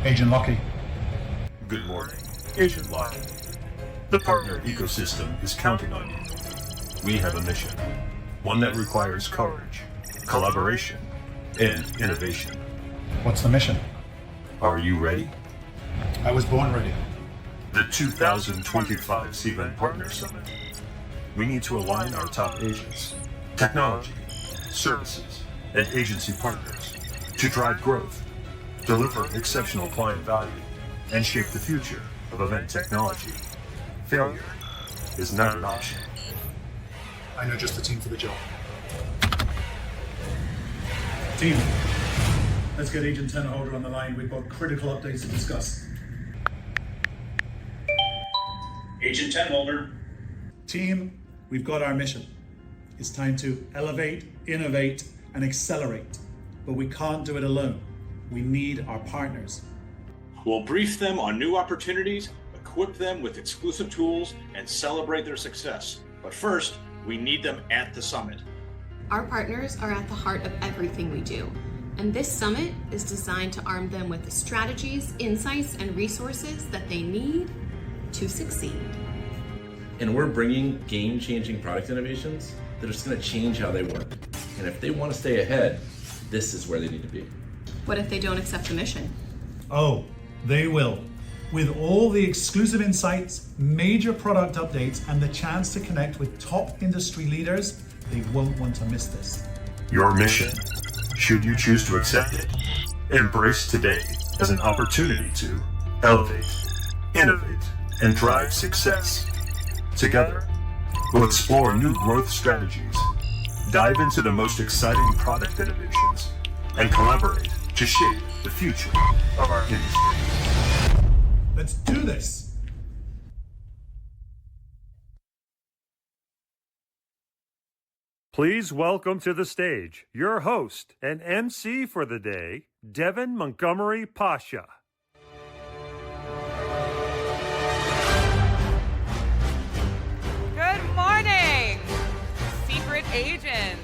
Agent Lockey. Good morning, Agent Lockey. The partner ecosystem is counting on you. We have a mission, one that requires courage, collaboration, and innovation. What's the mission? Are you ready? I was born ready. The 2025 Cvent Partner Summit. We need to align our top agents, technology, services, and agency partners to drive growth, deliver exceptional client value, and shape the future of event technology. Failure is not an option. I know just the team for the job. Team, let's get Agent Tenholder on the line. We've got critical updates to discuss. Agent Tenholder. Team, we've got our mission. It's time to elevate, innovate, and accelerate. But we can't do it alone. We need our partners. We'll brief them on new opportunities, equip them with exclusive tools, and celebrate their success. But first, we need them at the summit. Our partners are at the heart of everything we do, and this summit is designed to arm them with the strategies, insights, and resources that they need to succeed. And we're bringing game-changing product innovations that are just going to change how they work. And if they want to stay ahead, this is where they need to be. What if they don't accept the mission? Oh, they will. With all the exclusive insights, major product updates, and the chance to connect with top industry leaders, they won't want to miss this. Your mission, should you choose to accept it, embrace today as an opportunity to elevate, innovate, and drive success. Together, we'll explore new growth strategies, dive into the most exciting product innovations, and collaborate to shape the future of our industry. Let's do this. Please welcome to the stage your host and MC for the day, Devin Montgomery Pasha. Good morning, secret agents.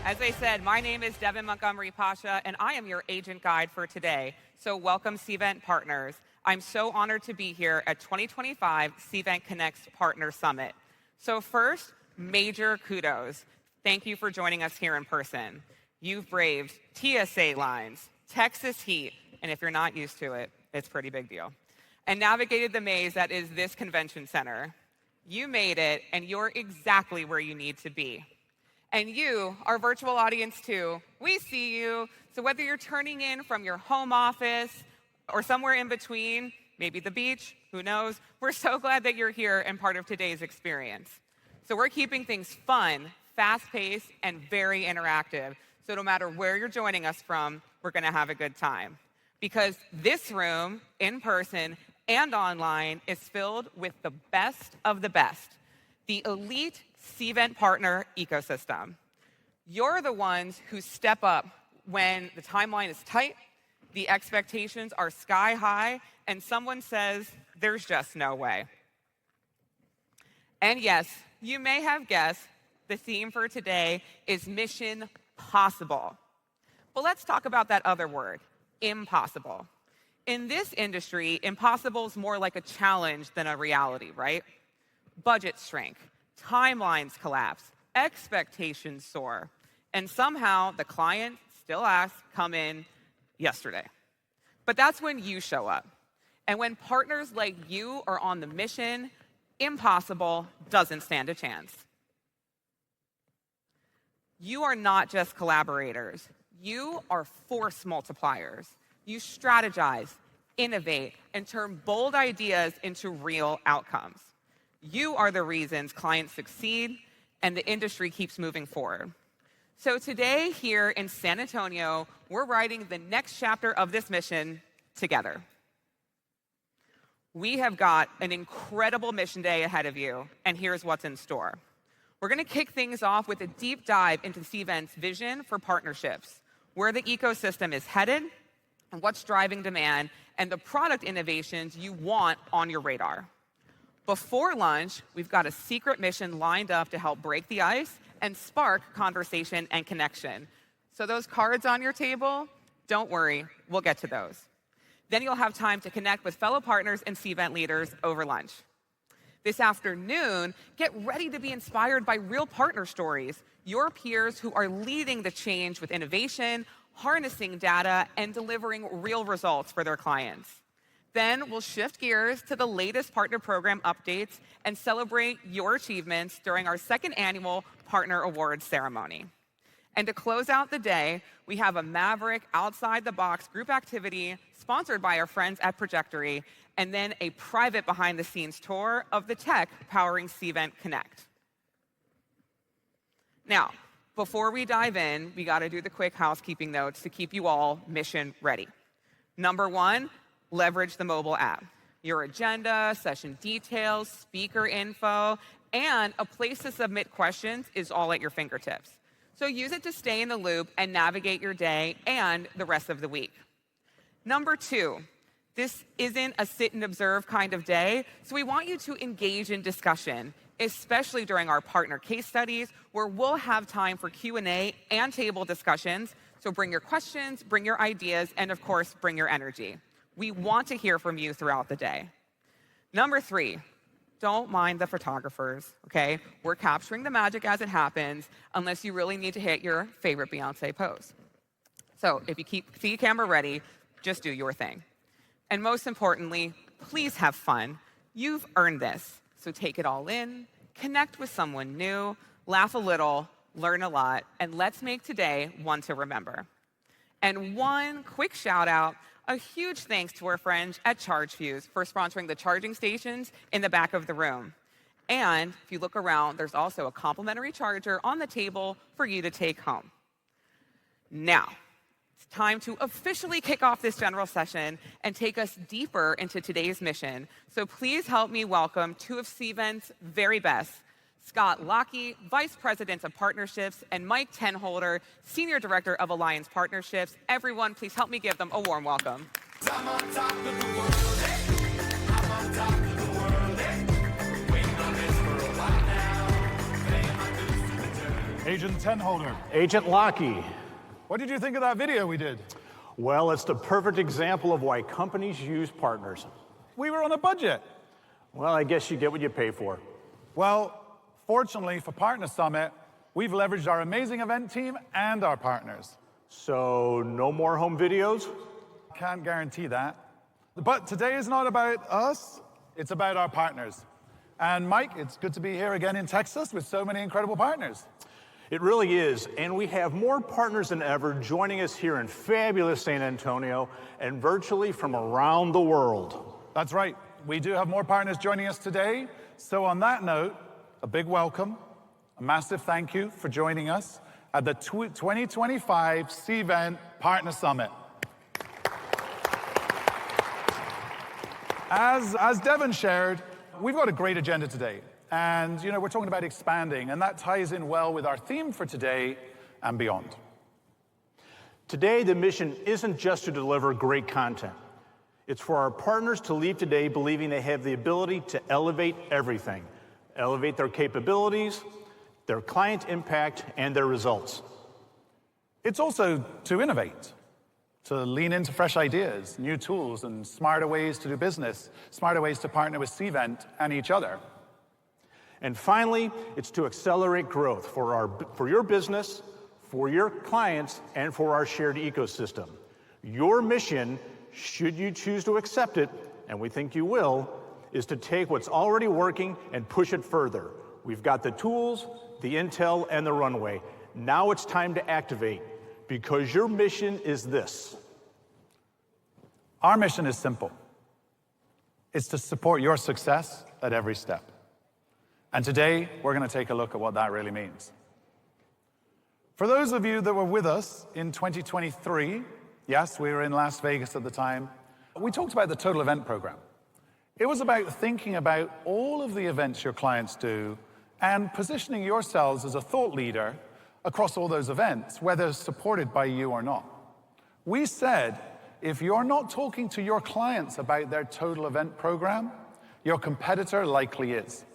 As I said, my name is Devin Montgomery Pasha, and I am your agent guide for today. So welcome, Cvent partners. I'm so honored to be here at 2025 Cvent Connects Partner Summit. So first, major kudos. Thank you for joining us here in person. You've braved TSA lines, Texas heat, and if you're not used to it, it's a pretty big deal, and navigated the maze that is this convention center. You made it, and you're exactly where you need to be. And you, our virtual audience too, we see you. So whether you're turning in from your home office or somewhere in between, maybe the beach, who knows, we're so glad that you're here and part of today's experience. So we're keeping things fun, fast-paced, and very interactive. So no matter where you're joining us from, we're gonna have a good time. Because this room, in person and online, is filled with the best of the best, the elite Cvent partner ecosystem. You're the ones who step up when the timeline is tight, the expectations are sky high, and someone says, there's just no way. And yes, you may have guessed, the theme for today is Mission Possible. But let's talk about that other word, impossible. In this industry, impossible is more like a challenge than a reality, right? Budgets shrink, timelines collapse, expectations soar, and somehow the client still asks, come in yesterday. But that's when you show up. And when partners like you are on the mission, impossible doesn't stand a chance. You are not just collaborators. You are force multipliers. You strategize, innovate, and turn bold ideas into real outcomes. You are the reasons clients succeed and the industry keeps moving forward. So today here in San Antonio, we're writing the next chapter of this mission together. We have got an incredible mission day ahead of you, and here's what's in store. We're gonna kick things off with a deep dive into Cvent's vision for partnerships, where the ecosystem is headed, and what's driving demand, and the product innovations you want on your radar. Before lunch, we've got a secret mission lined up to help break the ice and spark conversation and connection. So those cards on your table, don't worry, we'll get to those. Then you'll have time to connect with fellow partners and Cvent leaders over lunch. This afternoon, get ready to be inspired by real partner stories, your peers who are leading the change with innovation, harnessing data, and delivering real results for their clients. Then we'll shift gears to the latest partner program updates and celebrate your achievements during our second annual Partner Awards ceremony. And to close out the day, we have a Maverick outside-the-box group activity sponsored by our friends at Projectory, and then a private behind-the-scenes tour of the tech powering Cvent Connect. Now, before we dive in, we got to do the quick housekeeping notes to keep you all mission ready. Number one, leverage the mobile app. Your agenda, session details, speaker info, and a place to submit questions is all at your fingertips. So use it to stay in the loop and navigate your day and the rest of the week. Number two, this isn't a sit and observe kind of day, so we want you to engage in discussion, especially during our partner case studies, where we'll have time for Q&A and table discussions. So bring your questions, bring your ideas, and of course, bring your energy. We want to hear from you throughout the day. Number three, don't mind the photographers, okay? We're capturing the magic as it happens, unless you really need to hit your favorite Beyonce pose. So if you keep the camera ready, just do your thing. And most importantly, please have fun. You've earned this. So take it all in, connect with someone new, laugh a little, learn a lot, and let's make today one to remember. And one quick shout out, a huge thanks to our friends at ChargeFuse for sponsoring the charging stations in the back of the room. And if you look around, there's also a complimentary charger on the table for you to take home. Now, it's time to officially kick off this general session and take us deeper into today's mission. So please help me welcome two of Cvent's very best, Scott Lockey, Vice President of Partnerships, and Mike Tenholder, Senior Director of Alliance Partnerships. Everyone, please help me give them a warm welcome. I'm on top of the world, I'm on top of the world, waiting on this for a while now, paying my dues to return. Agent Tenholder, Agent Lockey. what did you think of that video we did? Well, it's the perfect example of why companies use partners. We were on a budget. Well, I guess you get what you pay for. Well, fortunately for Partner Summit, we've leveraged our amazing event team and our partners. So, no more home videos? Can't guarantee that. But today is not about us, it's about our partners. And Mike, it's good to be here again in Texas with so many incredible partners. It really is, and we have more partners than ever joining us here in fabulous San Antonio and virtually from around the world. That's right, we do have more partners joining us today. So on that note, a big welcome, a massive thank you for joining us at the 2025 Cvent Partner Summit. As Devin shared, we've got a great agenda today. And, you know, we're talking about expanding, and that ties in well with our theme for today and beyond. Today, the mission isn't just to deliver great content. It's for our partners to leave today believing they have the ability to elevate everything. Elevate their capabilities, their client impact, and their results. It's also to innovate, to lean into fresh ideas, new tools, and smarter ways to do business, smarter ways to partner with Cvent and each other. And finally, it's to accelerate growth for your business, for your clients, and for our shared ecosystem. Your mission, should you choose to accept it, and we think you will, is to take what's already working and push it further. We've got the tools, the intel, and the runway. Now it's time to activate, because your mission is this. Our mission is simple. It's to support your success at every step. And today, we're going to take a look at what that really means. For those of you that were with us in 2023, yes, we were in Las Vegas at the time, we talked about the Total Event Program. It was about thinking about all of the events your clients do and positioning yourselves as a thought leader across all those events, whether supported by you or not. We said, if you're not talking to your clients about their Total Event Program, your competitor likely is.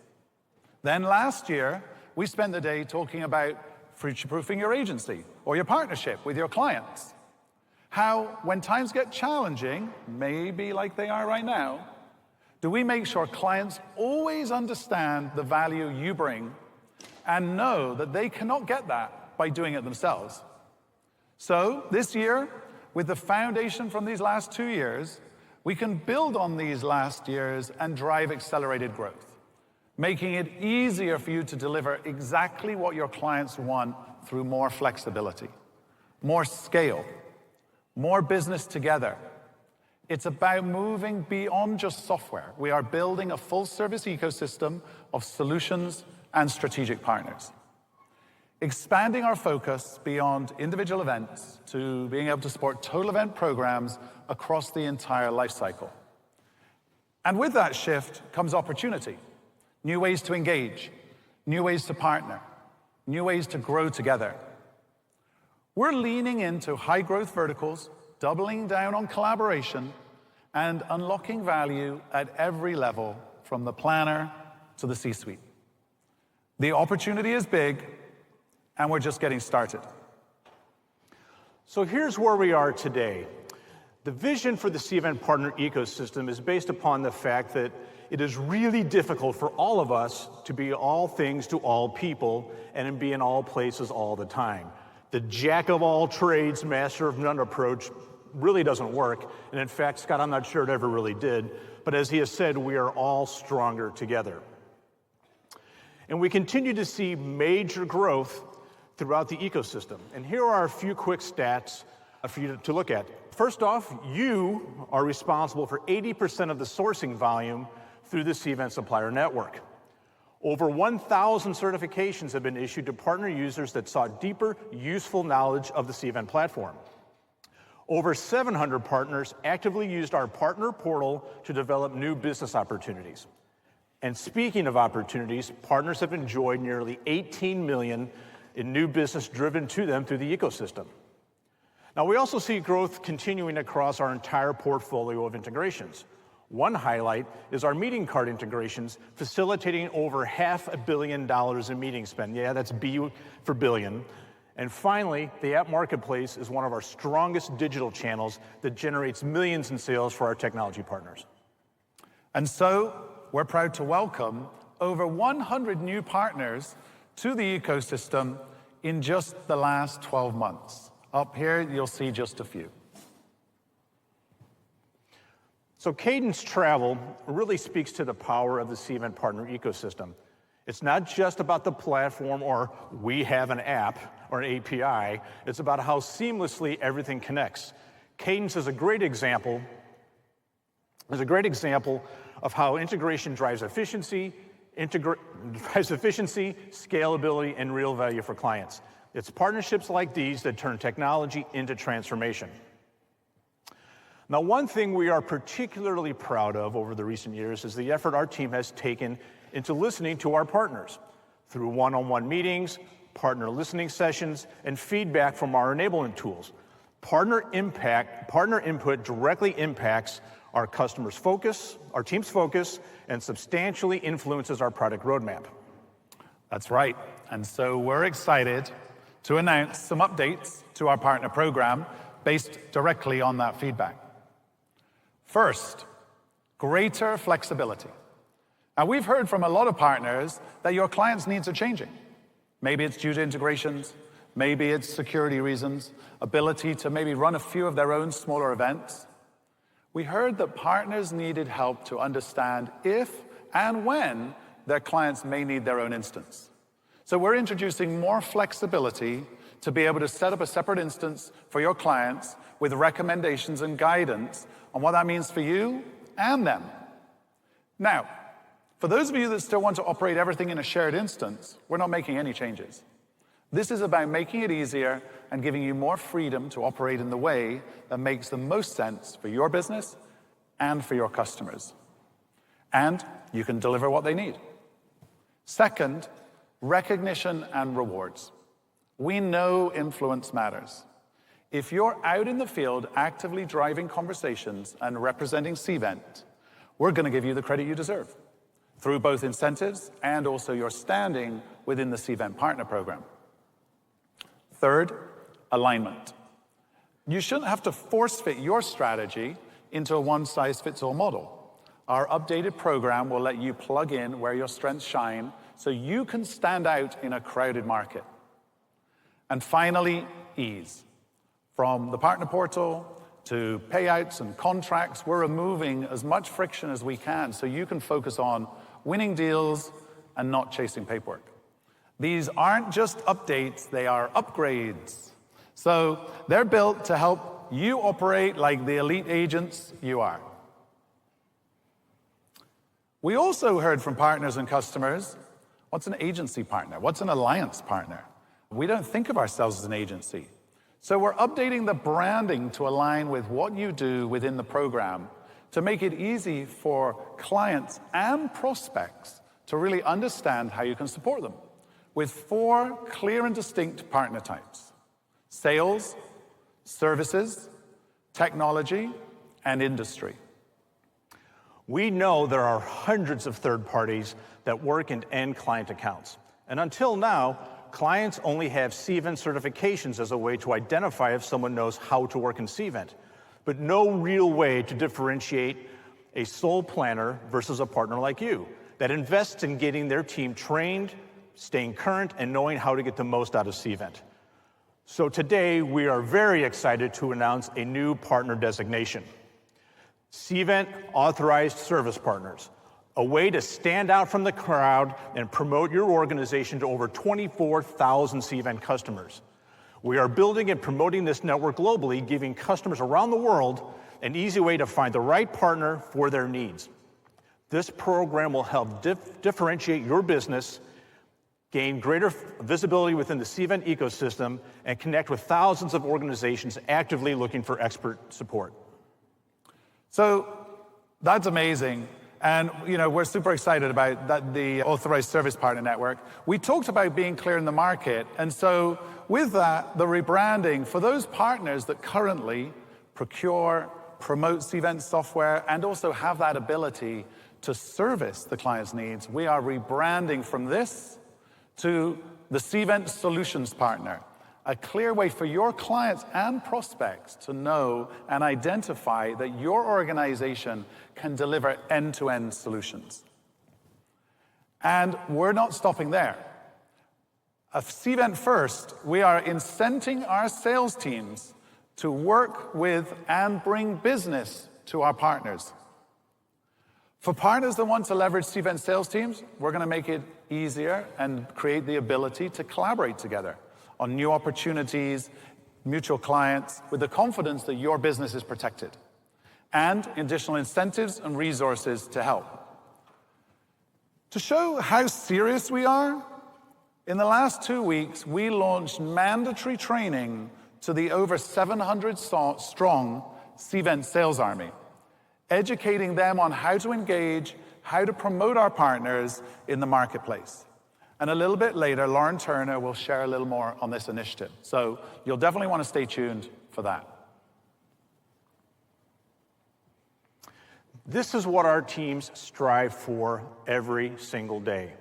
Then last year, we spent the day talking about future-proofing your agency or your partnership with your clients. How, when times get challenging, maybe like they are right now, do we make sure clients always understand the value you bring and know that they cannot get that by doing it themselves? So this year, with the foundation from these last 2 years, we can build on these last years and drive accelerated growth, making it easier for you to deliver exactly what your clients want through more flexibility, more scale, more business together. It's about moving beyond just software. We are building a full-service ecosystem of solutions and strategic partners, expanding our focus beyond individual events to being able to support total event programs across the entire life cycle. And with that shift comes opportunity, new ways to engage, new ways to partner, new ways to grow together. We're leaning into high-growth verticals, doubling down on collaboration, and unlocking value at every level, from the planner to the C-suite. The opportunity is big, and we're just getting started. So here's where we are today. The vision for the Cvent partner ecosystem is based upon the fact that it is really difficult for all of us to be all things to all people and be in all places all the time. The jack of all trades, master of none approach really doesn't work. And in fact, Scott, I'm not sure it ever really did. But as he has said, we are all stronger together. And we continue to see major growth throughout the ecosystem. And here are a few quick stats for you to look at. First off, you are responsible for 80% of the sourcing volume through the Cvent Supplier Network. Over 1,000 certifications have been issued to partner users that sought deeper, useful knowledge of the Cvent platform. Over 700 partners actively used our partner portal to develop new business opportunities. And speaking of opportunities, partners have enjoyed nearly 18 million in new business driven to them through the ecosystem. Now, we also see growth continuing across our entire portfolio of integrations. One highlight is our meeting card integrations, facilitating over $500 million in meeting spend. Yeah, that's B for billion. And finally, the app marketplace is one of our strongest digital channels that generates millions in sales for our technology partners. And so, we're proud to welcome over 100 new partners to the ecosystem in just the last 12 months. Up here, you'll see just a few. So Cadence Travel really speaks to the power of the Cvent partner ecosystem. It's not just about the platform or we have an app or an API. It's about how seamlessly everything connects. Cadence is a great example. Of how integration drives efficiency, scalability, and real value for clients. It's partnerships like these that turn technology into transformation. Now, one thing we are particularly proud of over the recent years is the effort our team has taken into listening to our partners through one-on-one meetings, partner listening sessions, and feedback from our enablement tools. Partner input directly impacts our customers' focus, our team's focus, and substantially influences our product roadmap. That's right. And so we're excited to announce some updates to our partner program based directly on that feedback. First, greater flexibility. Now, we've heard from a lot of partners that your clients' needs are changing. Maybe it's due to integrations, maybe it's security reasons, ability to maybe run a few of their own smaller events. We heard that partners needed help to understand if and when their clients may need their own instance. So we're introducing more flexibility to be able to set up a separate instance for your clients with recommendations and guidance on what that means for you and them. Now, for those of you that still want to operate everything in a shared instance, we're not making any changes. This is about making it easier and giving you more freedom to operate in the way that makes the most sense for your business and for your customers. And you can deliver what they need. Second, recognition and rewards. We know influence matters. If you're out in the field actively driving conversations and representing Cvent, we're going to give you the credit you deserve through both incentives and also your standing within the Cvent Partner Program. Third, alignment. You shouldn't have to force fit your strategy into a one-size-fits-all model. Our updated program will let you plug in where your strengths shine so you can stand out in a crowded market. And finally, ease. From the partner portal to payouts and contracts, we're removing as much friction as we can so you can focus on winning deals and not chasing paperwork. These aren't just updates, they are upgrades. So they're built to help you operate like the elite agents you are. We also heard from partners and customers, what's an agency partner? What's an alliance partner? We don't think of ourselves as an agency. So we're updating the branding to align with what you do within the program to make it easy for clients and prospects to really understand how you can support them with 4 clear and distinct partner types: sales, services, technology, and industry. We know there are hundreds of third parties that work in end client accounts. And until now, clients only have Cvent certifications as a way to identify if someone knows how to work in Cvent, but no real way to differentiate a sole planner versus a partner like you that invests in getting their team trained, staying current, and knowing how to get the most out of Cvent. So today, we are very excited to announce a new partner designation. Cvent Authorized Service Partners, a way to stand out from the crowd and promote your organization to over 24,000 Cvent customers. We are building and promoting this network globally, giving customers around the world an easy way to find the right partner for their needs. This program will help differentiate your business, gain greater visibility within the Cvent ecosystem, and connect with thousands of organizations actively looking for expert support. So that's amazing. And we're super excited about that, the Authorized Service Partner Network. We talked about being clear in the market. And so with that, the rebranding for those partners that currently procure, promote Cvent software, and also have that ability to service the client's needs, we are rebranding from this to the Cvent Solutions Partner, a clear way for your clients and prospects to know and identify that your organization can deliver end-to-end solutions. And we're not stopping there. At Cvent First, we are incenting our sales teams to work with and bring business to our partners. For partners that want to leverage Cvent sales teams, we're going to make it easier and create the ability to collaborate together on new opportunities, mutual clients, with the confidence that your business is protected, and additional incentives and resources to help. To show how serious we are, in the last 2 weeks, we launched mandatory training to the over 700-strong Cvent sales army, educating them on how to engage, how to promote our partners in the marketplace. And a little bit later, Lauren Turner will share a little more on this initiative. So you'll definitely want to stay tuned for that. This is what our teams strive for every single day.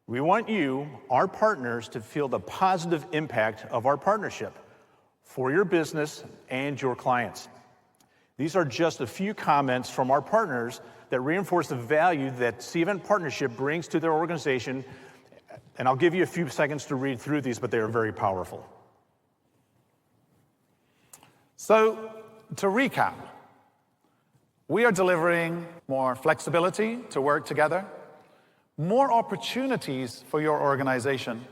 We want you, our partners, to feel the positive impact of our partnership for your business and your clients. These are just a few comments from our partners that reinforce the value that Cvent Partnership brings to their organization. And I'll give you a few seconds to read through these, but they are very powerful. So, to recap, we are delivering more flexibility to work together, more opportunities for your organization,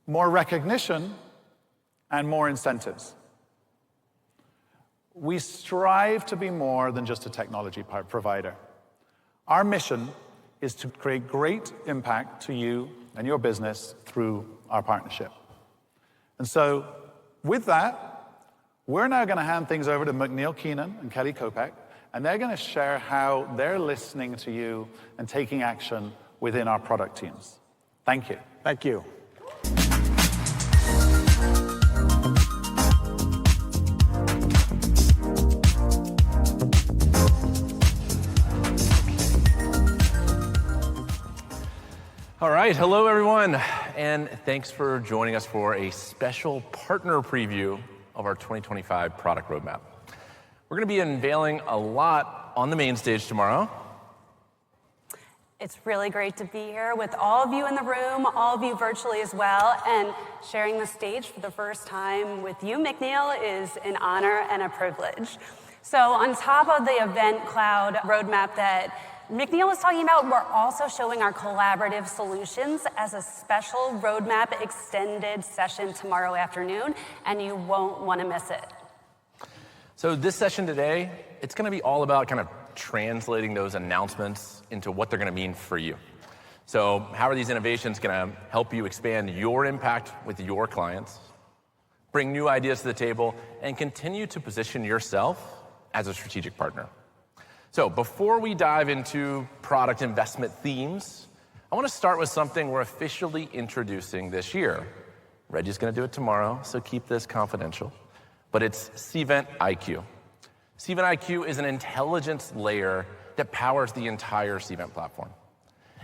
more recognition, and more incentives. We strive to be more than just a technology provider. Our mission is to create great impact to you and your business through our partnership. And so, with that, we're now going to hand things over to McNeil Keenan and Kelly Kopek, and they're going to share how they're listening to you and taking action within our product teams. Thank you. Thank you. All right, hello everyone, and thanks for joining us for a special partner preview of our 2025 product roadmap. We're going to be unveiling a lot on the main stage tomorrow. It's really great to be here with all of you in the room, all of you virtually as well, and sharing the stage for the first time with you, McNeil, is an honor and a privilege. So on top of the Event Cloud roadmap that McNeil was talking about, we're also showing our collaborative solutions as a special roadmap extended session tomorrow afternoon, and you won't want to miss it. So this session today, it's going to be all about kind of translating those announcements into what they're going to mean for you. So how are these innovations going to help you expand your impact with your clients, bring new ideas to the table, and continue to position yourself as a strategic partner? So before we dive into product investment themes, I want to start with something we're officially introducing this year. Reggie's going to do it tomorrow, so keep this confidential. But it's Cvent IQ. Cvent IQ is an intelligence layer that powers the entire Cvent platform.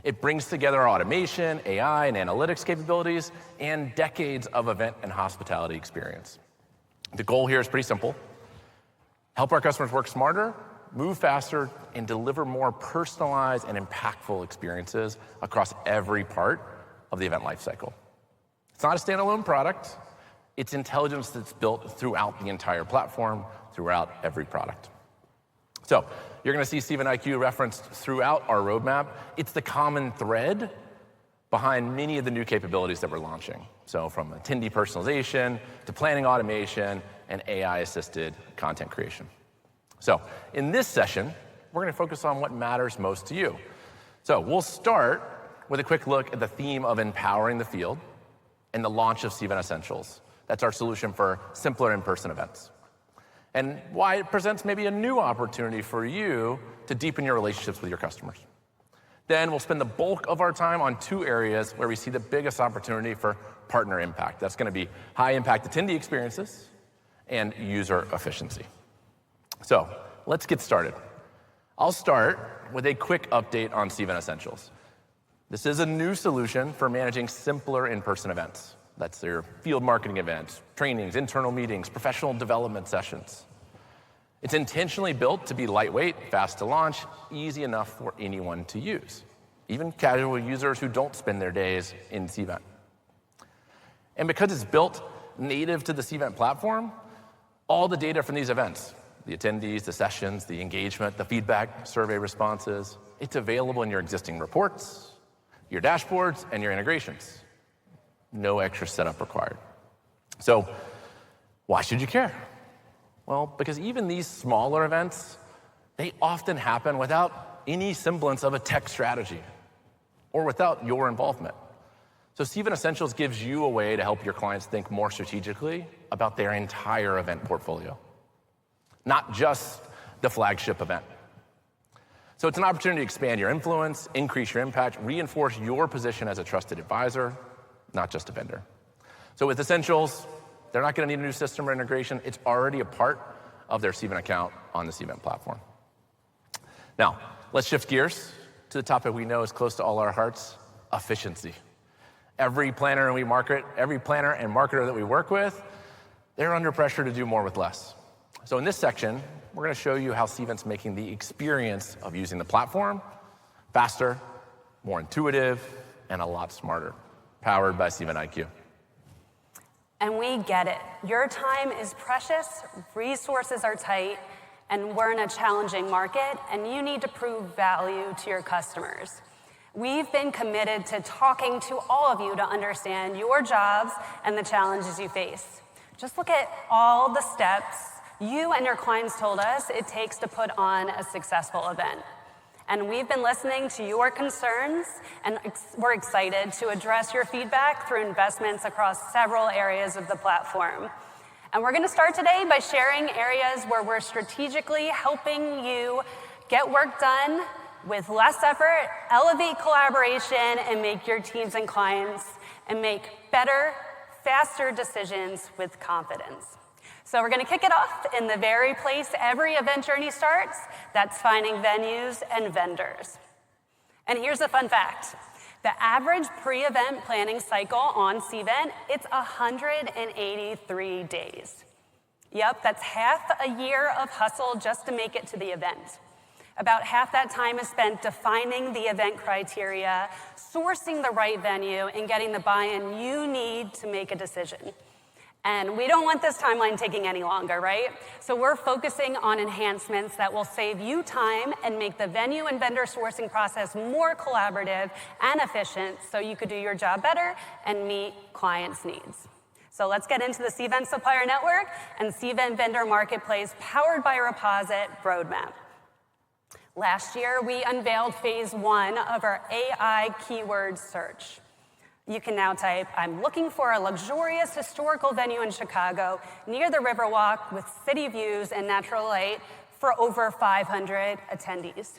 It brings together automation, AI, and analytics capabilities, and decades of event and hospitality experience. The goal here is pretty simple: help our customers work smarter, move faster, and deliver more personalized and impactful experiences across every part of the event lifecycle. It's not a standalone product. It's intelligence that's built throughout the entire platform, throughout every product. So you're going to see Cvent IQ referenced throughout our roadmap. It's the common thread behind many of the new capabilities that we're launching. So from attendee personalization to planning automation and AI-assisted content creation. So in this session, we're going to focus on what matters most to you. So we'll start with a quick look at the theme of empowering the field and the launch of Cvent Essentials. That's our solution for simpler in-person events, and why it presents maybe a new opportunity for you to deepen your relationships with your customers. Then we'll spend the bulk of our time on two areas where we see the biggest opportunity for partner impact. That's going to be high-impact attendee experiences and user efficiency. So let's get started. I'll start with a quick update on Cvent Essentials. This is a new solution for managing simpler in-person events. That's your field marketing events, trainings, internal meetings, professional development sessions. It's intentionally built to be lightweight, fast to launch, easy enough for anyone to use, even casual users who don't spend their days in Cvent. And because it's built native to the Cvent platform, all the data from these events, the attendees, the sessions, the engagement, the feedback, survey responses, it's available in your existing reports, your dashboards, and your integrations. No extra setup required. So why should you care? Well, because even these smaller events, they often happen without any semblance of a tech strategy or without your involvement. So Cvent Essentials gives you a way to help your clients think more strategically about their entire event portfolio, not just the flagship event. So it's an opportunity to expand your influence, increase your impact, reinforce your position as a trusted advisor, not just a vendor. So with Essentials, they're not going to need a new system or integration. It's already a part of their Cvent account on the Cvent platform. Now, let's shift gears to the topic we know is close to all our hearts: efficiency. Every planner and marketer that we work with, they're under pressure to do more with less. So in this section, we're going to show you how Cvent's making the experience of using the platform faster, more intuitive, and a lot smarter, powered by Cvent IQ. And we get it. Your time is precious, resources are tight, and we're in a challenging market, and you need to prove value to your customers. We've been committed to talking to all of you to understand your jobs and the challenges you face. Just look at all the steps you and your clients told us it takes to put on a successful event. And we've been listening to your concerns, and we're excited to address your feedback through investments across several areas of the platform. And we're going to start today by sharing areas where we're strategically helping you get work done with less effort, elevate collaboration, and make your teams and clients and make better, faster decisions with confidence. So we're going to kick it off in the very place every event journey starts. That's finding venues and vendors. And here's a fun fact. The average pre-event planning cycle on Cvent, it's 183 days. Yep, that's half a year of hustle just to make it to the event. About half that time is spent defining the event criteria, sourcing the right venue, and getting the buy-in you need to make a decision. And we don't want this timeline taking any longer, right? So we're focusing on enhancements that will save you time and make the venue and vendor sourcing process more collaborative and efficient so you could do your job better and meet clients' needs. So let's get into the Cvent Supplier Network and Cvent Vendor Marketplace powered by Reposit roadmap. Last year, we unveiled phase 1 of our AI keyword search. You can now type, I'm looking for a luxurious historical venue in Chicago near the Riverwalk with city views and natural light for over 500 attendees.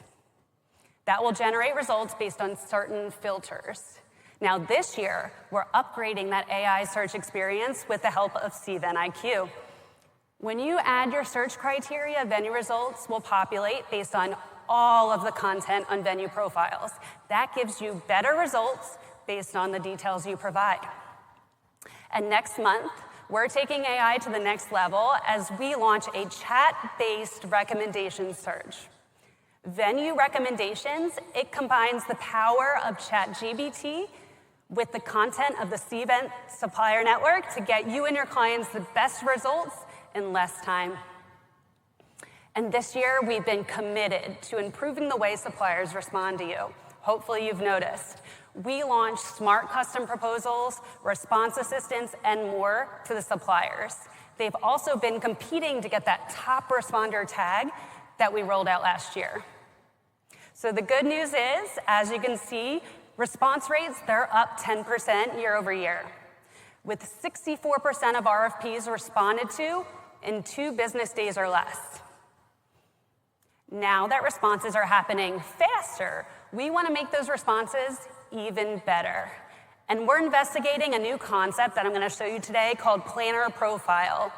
That will generate results based on certain filters. Now this year, we're upgrading that AI search experience with the help of Cvent IQ. When you add your search criteria, venue results will populate based on all of the content on venue profiles. That gives you better results based on the details you provide. And next month, we're taking AI to the next level as we launch a chat-based recommendation search. Venue recommendations, it combines the power of ChatGPT with the content of the Cvent Supplier Network to get you and your clients the best results in less time. And this year, we've been committed to improving the way suppliers respond to you. Hopefully you've noticed. We launched smart custom proposals, response assistance, and more to the suppliers. They've also been competing to get that top responder tag that we rolled out last year. So the good news is, as you can see, response rates, they're up 10% year over year, with 64% of RFPs responded to in 2 business days or less. Now that responses are happening faster, we want to make those responses even better. And we're investigating a new concept that I'm going to show you today called Planner Profile.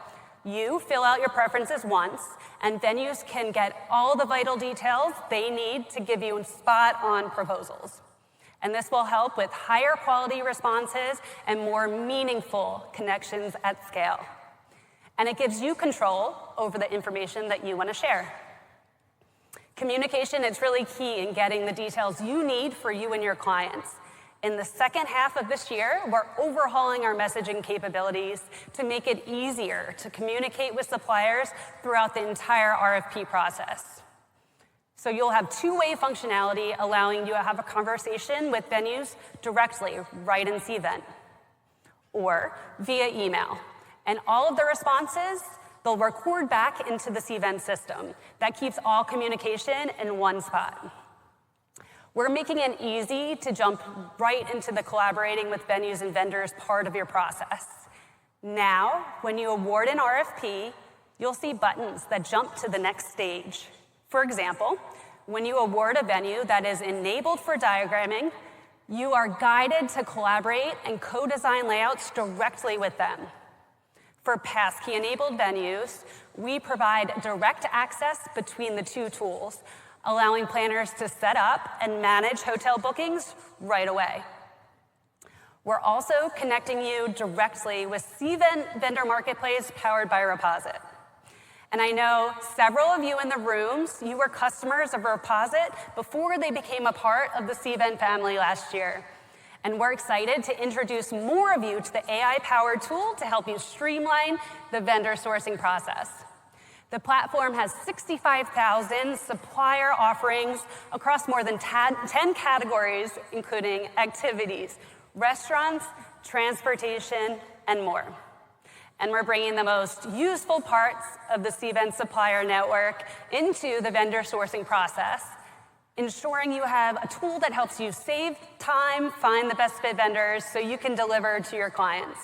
You fill out your preferences once, and venues can get all the vital details they need to give you spot-on proposals. And this will help with higher quality responses and more meaningful connections at scale. And it gives you control over the information that you want to share. Communication is really key in getting the details you need for you and your clients. In the second half of this year, we're overhauling our messaging capabilities to make it easier to communicate with suppliers throughout the entire RFP process. So you'll have two-way functionality allowing you to have a conversation with venues directly right in Cvent or via email. And all of the responses, they'll record back into the Cvent system. That keeps all communication in one spot. We're making it easy to jump right into the collaborating with venues and vendors part of your process. Now, when you award an RFP, you'll see buttons that jump to the next stage. For example, when you award a venue that is enabled for diagramming, you are guided to collaborate and co-design layouts directly with them. For passkey-enabled venues, we provide direct access between the two tools, allowing planners to set up and manage hotel bookings right away. We're also connecting you directly with Cvent Vendor Marketplace powered by Reposit. And I know several of you in the rooms, you were customers of Reposit before they became a part of the Cvent family last year. And we're excited to introduce more of you to the AI-powered tool to help you streamline the vendor sourcing process. The platform has 65,000 supplier offerings across more than 10 categories, including activities, restaurants, transportation, and more. And we're bringing the most useful parts of the Cvent Supplier Network into the vendor sourcing process, ensuring you have a tool that helps you save time, find the best fit vendors so you can deliver to your clients.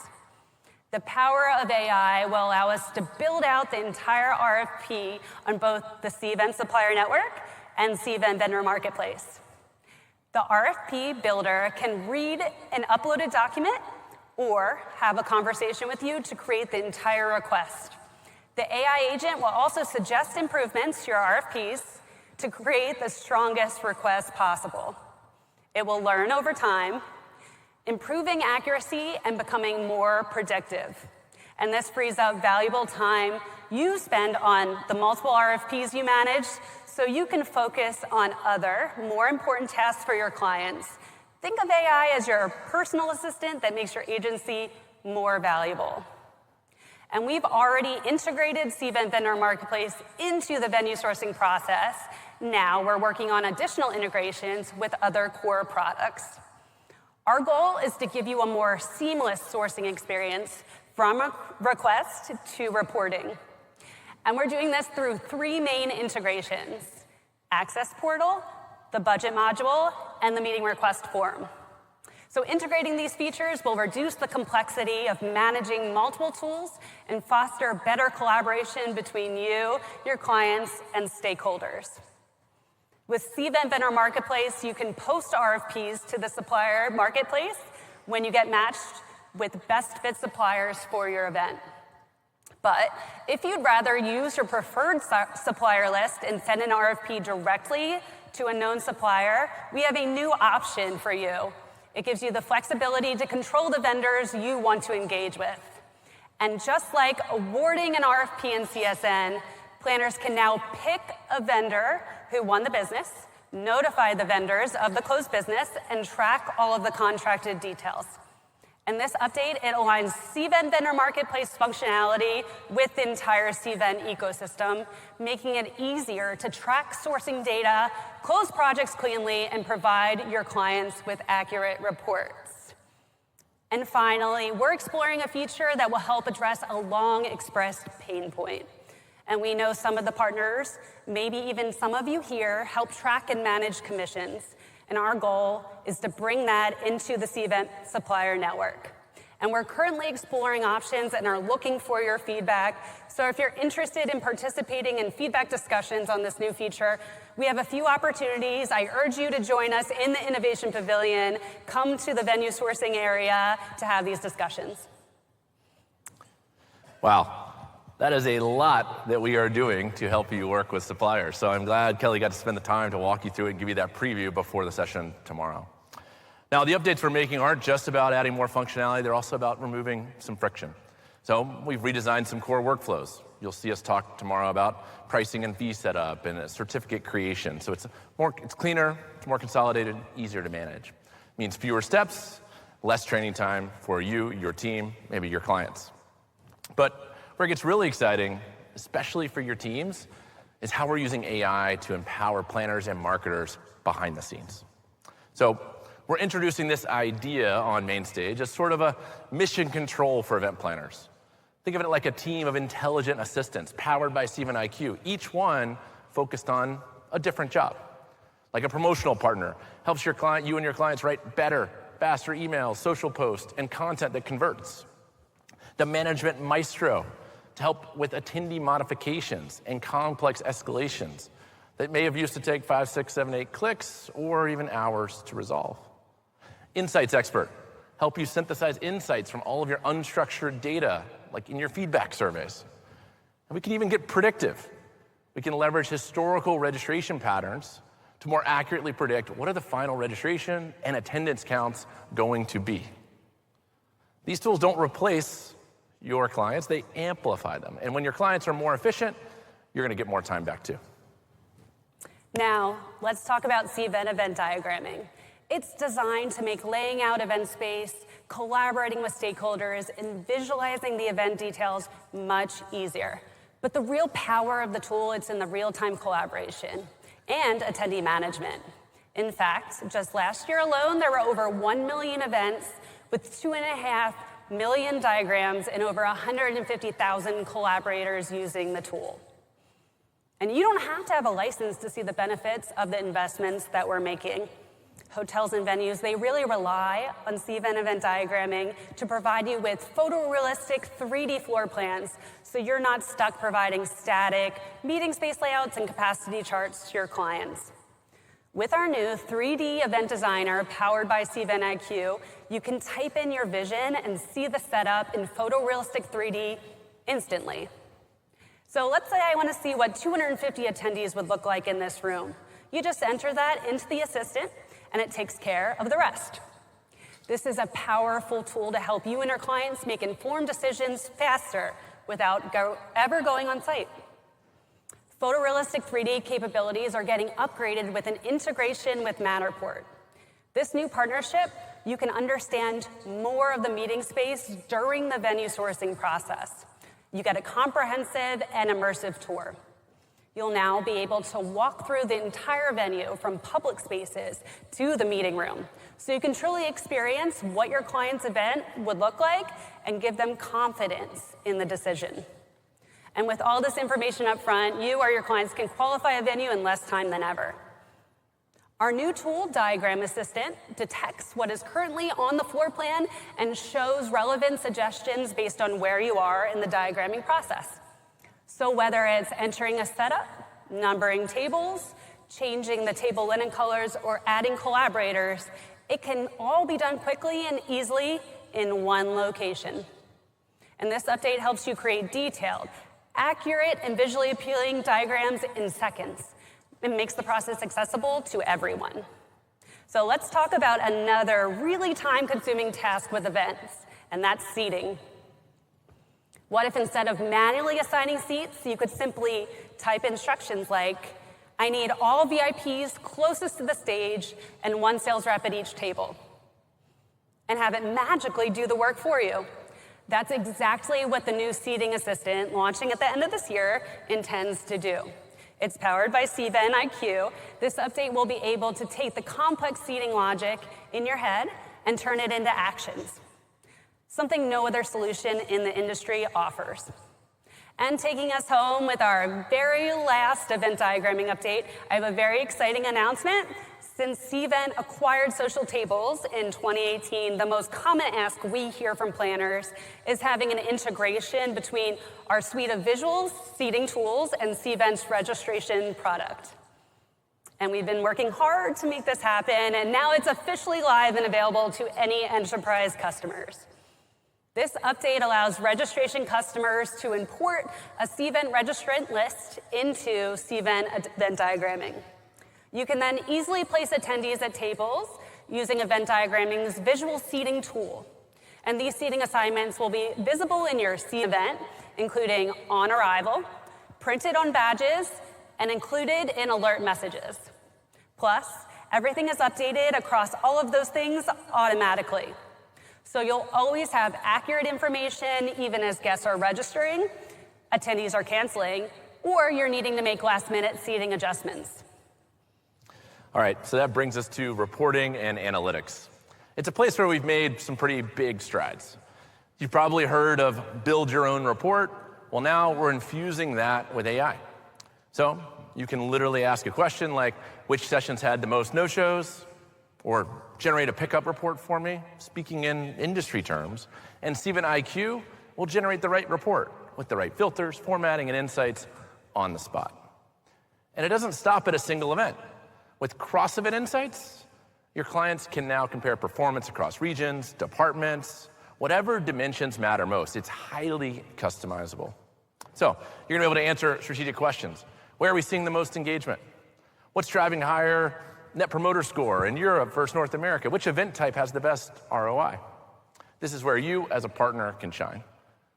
The power of AI will allow us to build out the entire RFP on both the Cvent Supplier Network and Cvent Vendor Marketplace. The RFP builder can read an uploaded document or have a conversation with you to create the entire request. The AI agent will also suggest improvements to your RFPs to create the strongest request possible. It will learn over time, improving accuracy and becoming more predictive. And this frees up valuable time you spend on the multiple RFPs you manage so you can focus on other, more important tasks for your clients. Think of AI as your personal assistant that makes your agency more valuable. And we've already integrated Cvent Vendor Marketplace into the venue sourcing process. Now we're working on additional integrations with other core products. Our goal is to give you a more seamless sourcing experience from request to reporting. And we're doing this through 3 main integrations: Access Portal, the Budget Module, and the Meeting Request Form. So integrating these features will reduce the complexity of managing multiple tools and foster better collaboration between you, your clients, and stakeholders. With Cvent Vendor Marketplace, you can post RFPs to the supplier marketplace when you get matched with best fit suppliers for your event. But if you'd rather use your preferred supplier list and send an RFP directly to a known supplier, we have a new option for you. It gives you the flexibility to control the vendors you want to engage with. And just like awarding an RFP in CSN, planners can now pick a vendor who won the business, notify the vendors of the closed business, and track all of the contracted details. And this update, it aligns Cvent Vendor Marketplace functionality with the entire Cvent ecosystem, making it easier to track sourcing data, close projects cleanly, and provide your clients with accurate reports. And finally, we're exploring a feature that will help address a long-expressed pain point. And we know some of the partners, maybe even some of you here, help track and manage commissions. And our goal is to bring that into the Cvent supplier network. And we're currently exploring options and are looking for your feedback. So if you're interested in participating in feedback discussions on this new feature, we have a few opportunities. I urge you to join us in the Innovation Pavilion. Come to the venue sourcing area to have these discussions. Wow. That is a lot that we are doing to help you work with suppliers. So I'm glad Kelly got to spend the time to walk you through it and give you that preview before the session tomorrow. Now, the updates we're making aren't just about adding more functionality, they're also about removing some friction. So we've redesigned some core workflows. You'll see us talk tomorrow about pricing and fee setup and certificate creation. So it's cleaner, it's more consolidated, easier to manage. It means fewer steps, less training time for you, your team, maybe your clients. But where it gets really exciting, especially for your teams, is how we're using AI to empower planners and marketers behind the scenes. So we're introducing this idea on main stage as sort of a mission control for event planners. Think of it like a team of intelligent assistants powered by Cvent IQ, each one focused on a different job. Like a promotional partner helps you and your clients write better, faster emails, social posts, and content that converts. The management maestro to help with attendee modifications and complex escalations that may have used to take 5, 6, 7, 8 clicks or even hours to resolve. Insights expert, help you synthesize insights from all of your unstructured data, like in your feedback surveys. And we can even get predictive. We can leverage historical registration patterns to more accurately predict what are the final registration and attendance counts going to be. These tools don't replace your clients, they amplify them. And when your clients are more efficient, you're gonna get more time back too. Now, let's talk about Cvent event diagramming. It's designed to make laying out event space, collaborating with stakeholders, and visualizing the event details much easier. But the real power of the tool, it's in the real-time collaboration and attendee management. In fact, just last year alone, there were over 1 million events with 2.5 million diagrams and over 150,000 collaborators using the tool. And you don't have to have a license to see the benefits of the investments that we're making. Hotels and venues, they really rely on Cvent event diagramming to provide you with photorealistic 3D floor plans so you're not stuck providing static meeting space layouts and capacity charts to your clients. With our new 3D event designer powered by Cvent IQ, you can type in your vision and see the setup in photorealistic 3D instantly. So let's say I want to see what 250 attendees would look like in this room. You just enter that into the assistant, and it takes care of the rest. This is a powerful tool to help you and your clients make informed decisions faster without ever going on site. Photorealistic 3D capabilities are getting upgraded with an integration with Matterport. This new partnership, you can understand more of the meeting space during the venue sourcing process. You get a comprehensive and immersive tour. You'll now be able to walk through the entire venue from public spaces to the meeting room, so you can truly experience what your client's event would look like and give them confidence in the decision. And with all this information up front, you or your clients can qualify a venue in less time than ever. Our new tool, Diagram Assistant, detects what is currently on the floor plan and shows relevant suggestions based on where you are in the diagramming process. So whether it's entering a setup, numbering tables, changing the table linen colors, or adding collaborators, it can all be done quickly and easily in one location. And this update helps you create detailed, accurate, and visually appealing diagrams in seconds. It makes the process accessible to everyone. So let's talk about another really time-consuming task with events, and that's seating. What if instead of manually assigning seats, you could simply type instructions like, I need all VIPs closest to the stage and one sales rep at each table, and have it magically do the work for you? That's exactly what the new Seating Assistant, launching at the end of this year, intends to do. It's powered by Cvent IQ. This update will be able to take the complex seating logic in your head and turn it into actions, something no other solution in the industry offers. And taking us home with our very last event diagramming update, I have a very exciting announcement. Since Cvent acquired Social Tables in 2018, the most common ask we hear from planners is having an integration between our suite of visuals, seating tools, and Cvent's registration product. And we've been working hard to make this happen, and now it's officially live and available to any enterprise customers. This update allows registration customers to import a Cvent registrant list into Cvent event diagramming. You can then easily place attendees at tables using event diagramming's visual seating tool. And these seating assignments will be visible in your event, including on arrival, printed on badges, and included in alert messages. Plus, everything is updated across all of those things automatically. So you'll always have accurate information even as guests are registering, attendees are canceling, or you're needing to make last-minute seating adjustments. All right, so that brings us to reporting and analytics. It's a place where we've made some pretty big strides. You've probably heard of build your own report. Well, now we're infusing that with AI. So you can literally ask a question like, which sessions had the most no-shows? Or generate a pickup report for me, speaking in industry terms. And Cvent IQ will generate the right report with the right filters, formatting, and insights on the spot. And it doesn't stop at a single event. With cross-event insights, your clients can now compare performance across regions, departments, whatever dimensions matter most. It's highly customizable. So you're gonna be able to answer strategic questions. Where are we seeing the most engagement? What's driving higher Net Promoter Score in Europe versus North America? Which event type has the best ROI? This is where you as a partner can shine.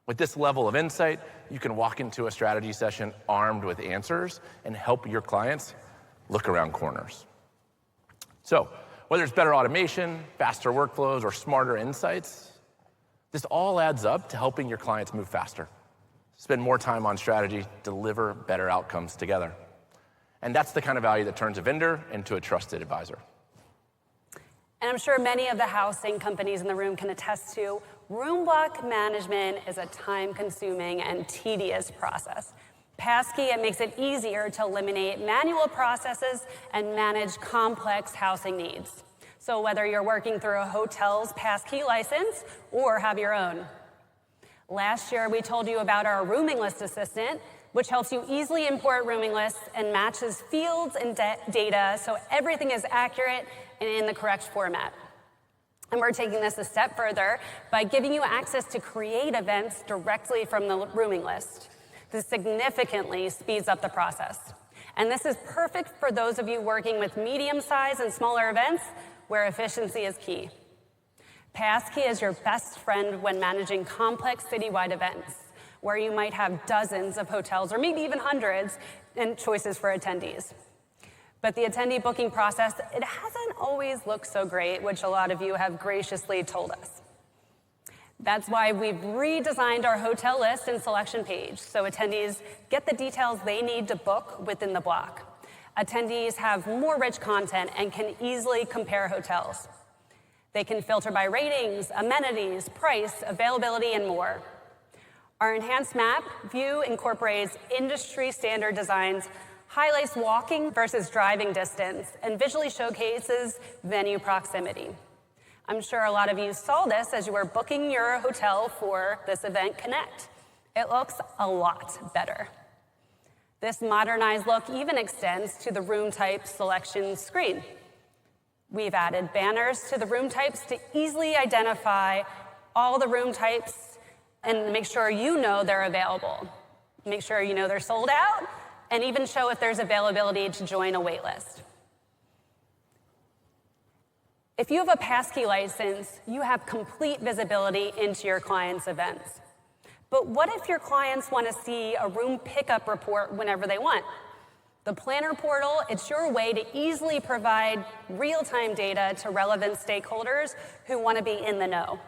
With this level of insight, you can walk into a strategy session armed with answers and help your clients look around corners. So whether it's better automation, faster workflows, or smarter insights, this all adds up to helping your clients move faster, spend more time on strategy, deliver better outcomes together. And that's the kind of value that turns a vendor into a trusted advisor. And I'm sure many of the housing companies in the room can attest to, room block management is a time-consuming and tedious process. Passkey, it makes it easier to eliminate manual processes and manage complex housing needs. So whether you're working through a hotel's passkey license or have your own. Last year, we told you about our rooming list assistant, which helps you easily import rooming lists and matches fields and data so everything is accurate and in the correct format. And we're taking this a step further by giving you access to create events directly from the rooming list. This significantly speeds up the process. And this is perfect for those of you working with medium-sized and smaller events where efficiency is key. Passkey is your best friend when managing complex citywide events, where you might have dozens of hotels or maybe even hundreds and choices for attendees. But the attendee booking process, it hasn't always looked so great, which a lot of you have graciously told us. That's why we've redesigned our hotel list and selection page so attendees get the details they need to book within the block. Attendees have more rich content and can easily compare hotels. They can filter by ratings, amenities, price, availability, and more. Our enhanced map view incorporates industry standard designs, highlights walking versus driving distance, and visually showcases venue proximity. I'm sure a lot of you saw this as you were booking your hotel for this event Connect. It looks a lot better. This modernized look even extends to the room type selection screen. We've added banners to the room types to easily identify all the room types and make sure you know they're available. Make sure you know they're sold out, and even show if there's availability to join a wait list. If you have a Passkey license, you have complete visibility into your clients' events. But what if your clients want to see a room pickup report whenever they want? The Planner Portal, it's your way to easily provide real-time data to relevant stakeholders who want to be in the know.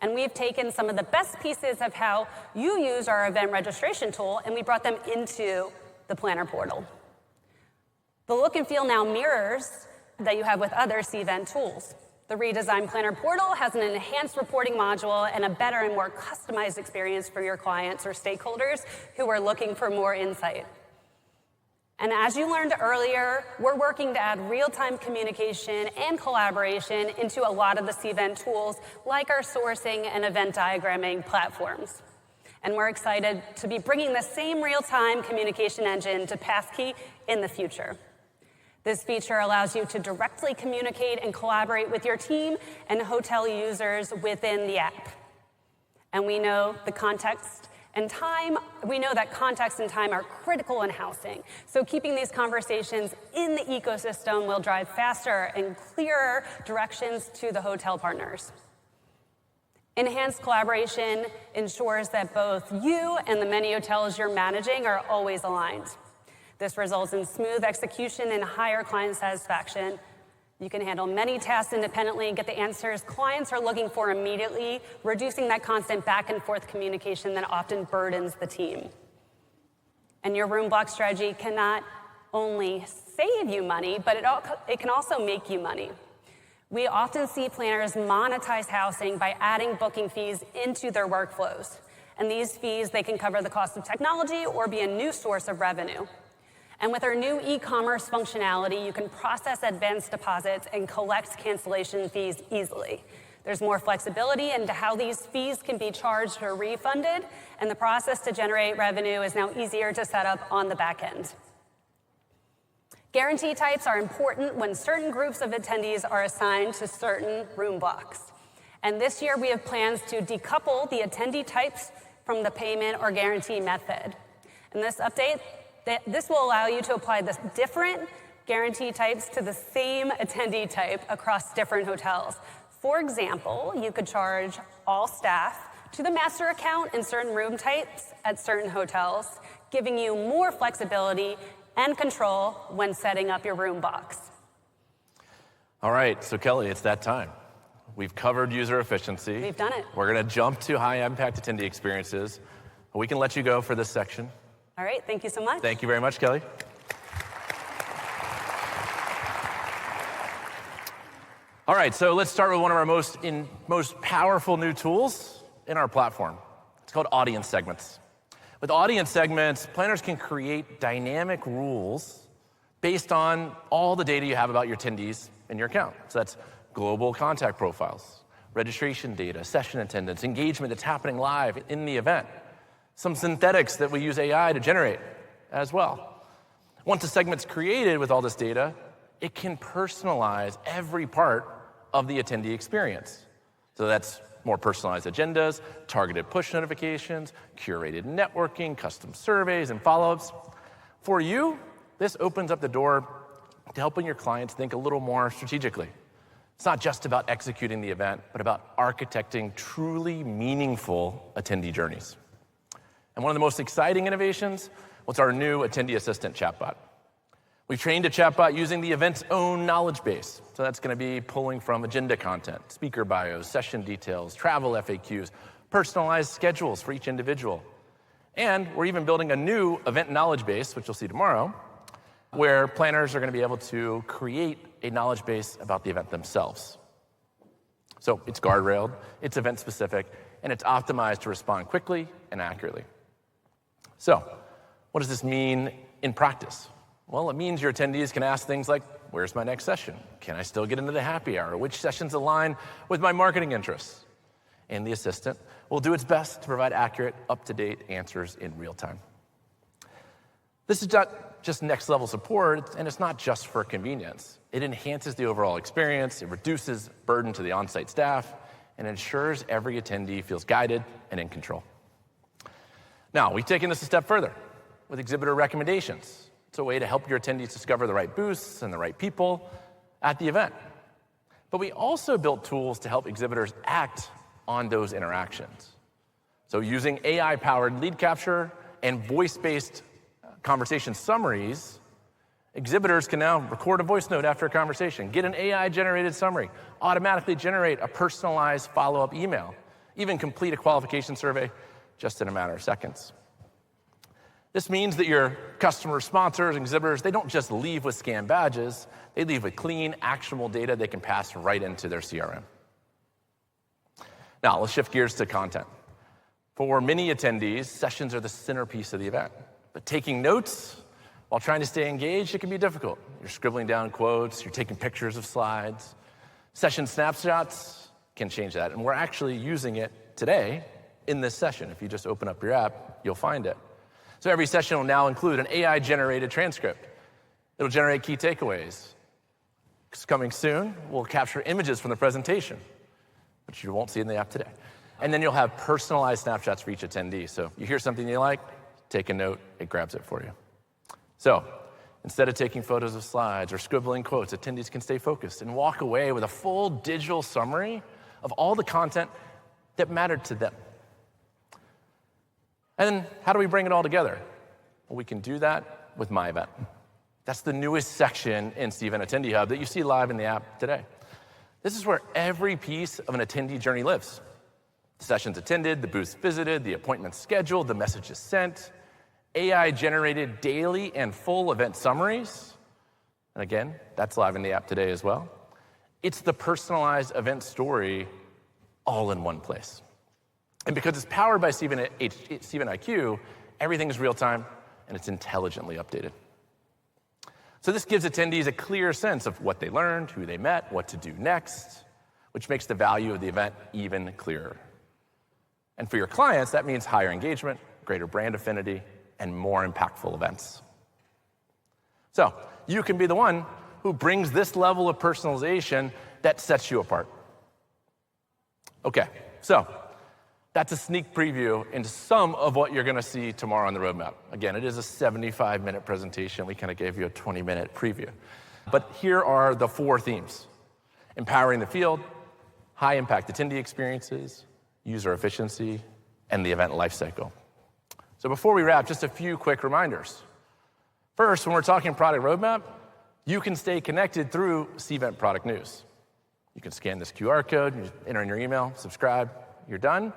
And we've taken some of the best pieces of how you use our event registration tool, and we brought them into the Planner Portal. The look and feel now mirrors that you have with other Cvent tools. The redesigned Planner Portal has an enhanced reporting module and a better and more customized experience for your clients or stakeholders who are looking for more insight. And as you learned earlier, we're working to add real-time communication and collaboration into a lot of the Cvent tools, like our sourcing and event diagramming platforms. And we're excited to be bringing the same real-time communication engine to Passkey in the future. This feature allows you to directly communicate and collaborate with your team and hotel users within the app. And we know that context and time are critical in housing. So keeping these conversations in the ecosystem will drive faster and clearer directions to the hotel partners. Enhanced collaboration ensures that both you and the many hotels you're managing are always aligned. This results in smooth execution and higher client satisfaction. You can handle many tasks independently and get the answers clients are looking for immediately, reducing that constant back and forth communication that often burdens the team. And your room block strategy can not only save you money, but it can also make you money. We often see planners monetize housing by adding booking fees into their workflows. And these fees, they can cover the cost of technology or be a new source of revenue. And with our new e-commerce functionality, you can process advanced deposits and collect cancellation fees easily. There's more flexibility into how these fees can be charged or refunded, and the process to generate revenue is now easier to set up on the back end. Guarantee types are important when certain groups of attendees are assigned to certain room blocks. And this year we have plans to decouple the attendee types from the payment or guarantee method. In this update, this will allow you to apply the different guarantee types to the same attendee type across different hotels. For example, you could charge all staff to the master account in certain room types at certain hotels, giving you more flexibility and control when setting up your room box. All right, so Kelly, it's that time. We've covered user efficiency. We've done it. We're going to jump to high-impact attendee experiences. We can let you go for this section. All right, thank you so much. Thank you very much, Kelly. All right, so let's start with one of our most powerful new tools in our platform. It's called audience segments. With audience segments, planners can create dynamic rules based on all the data you have about your attendees in your account. So that's global contact profiles, registration data, session attendance, engagement that's happening live in the event, some synthetics that we use AI to generate as well. Once a segment's created with all this data, it can personalize every part of the attendee experience. So that's more personalized agendas, targeted push notifications, curated networking, custom surveys, and follow-ups. For you, this opens up the door to helping your clients think a little more strategically. It's not just about executing the event, but about architecting truly meaningful attendee journeys. And one of the most exciting innovations was our new attendee assistant chatbot. We've trained a chatbot using the event's own knowledge base. So that's going to be pulling from agenda content, speaker bios, session details, travel FAQs, personalized schedules for each individual. And we're even building a new event knowledge base, which you'll see tomorrow, where planners are going to be able to create a knowledge base about the event themselves. So it's guardrailed, it's event specific, and it's optimized to respond quickly and accurately. So what does this mean in practice? Well, it means your attendees can ask things like, where's my next session? Can I still get into the happy hour? Which sessions align with my marketing interests? And the assistant will do its best to provide accurate, up-to-date answers in real time. This is not just next-level support, and it's not just for convenience. It enhances the overall experience, it reduces burden to the on-site staff, and ensures every attendee feels guided and in control. Now, we've taken this a step further with exhibitor recommendations. It's a way to help your attendees discover the right booths and the right people at the event. But we also built tools to help exhibitors act on those interactions. So using AI-powered lead capture and voice-based conversation summaries, exhibitors can now record a voice note after a conversation, get an AI-generated summary, automatically generate a personalized follow-up email, even complete a qualification survey just in a matter of seconds. This means that your customers, sponsors, exhibitors, they don't just leave with scanned badges, they leave with clean, actionable data they can pass right into their CRM. Now, let's shift gears to content. For many attendees, sessions are the centerpiece of the event. But taking notes while trying to stay engaged, it can be difficult. You're scribbling down quotes, you're taking pictures of slides. Session snapshots can change that, and we're actually using it today in this session. If you just open up your app, you'll find it. So every session will now include an AI-generated transcript. It'll generate key takeaways. Coming soon, we'll capture images from the presentation, which you won't see in the app today. And then you'll have personalized snapshots for each attendee. So you hear something you like, take a note, it grabs it for you. So instead of taking photos of slides or scribbling quotes, attendees can stay focused and walk away with a full digital summary of all the content that mattered to them. And then how do we bring it all together? Well, we can do that with My Event. That's the newest section in Cvent Attendee Hub that you see live in the app today. This is where every piece of an attendee journey lives. The sessions attended, the booths visited, the appointments scheduled, the messages sent, AI-generated daily and full event summaries. And again, that's live in the app today as well. It's the personalized event story all in one place. And because it's powered by Cvent IQ, everything is real time and it's intelligently updated. So this gives attendees a clear sense of what they learned, who they met, what to do next, which makes the value of the event even clearer. And for your clients, that means higher engagement, greater brand affinity, and more impactful events. So you can be the one who brings this level of personalization that sets you apart. Okay, so that's a sneak preview into some of what you're going to see tomorrow on the roadmap. Again, it is a 75-minute presentation. We kind of gave you a 20-minute preview. But here are the 4 themes: empowering the field, high-impact attendee experiences, user efficiency, and the event lifecycle. So before we wrap, just a few quick reminders. First, when we're talking product roadmap, you can stay connected through Cvent Product News. You can scan this QR code, you enter in your email, subscribe, you're done.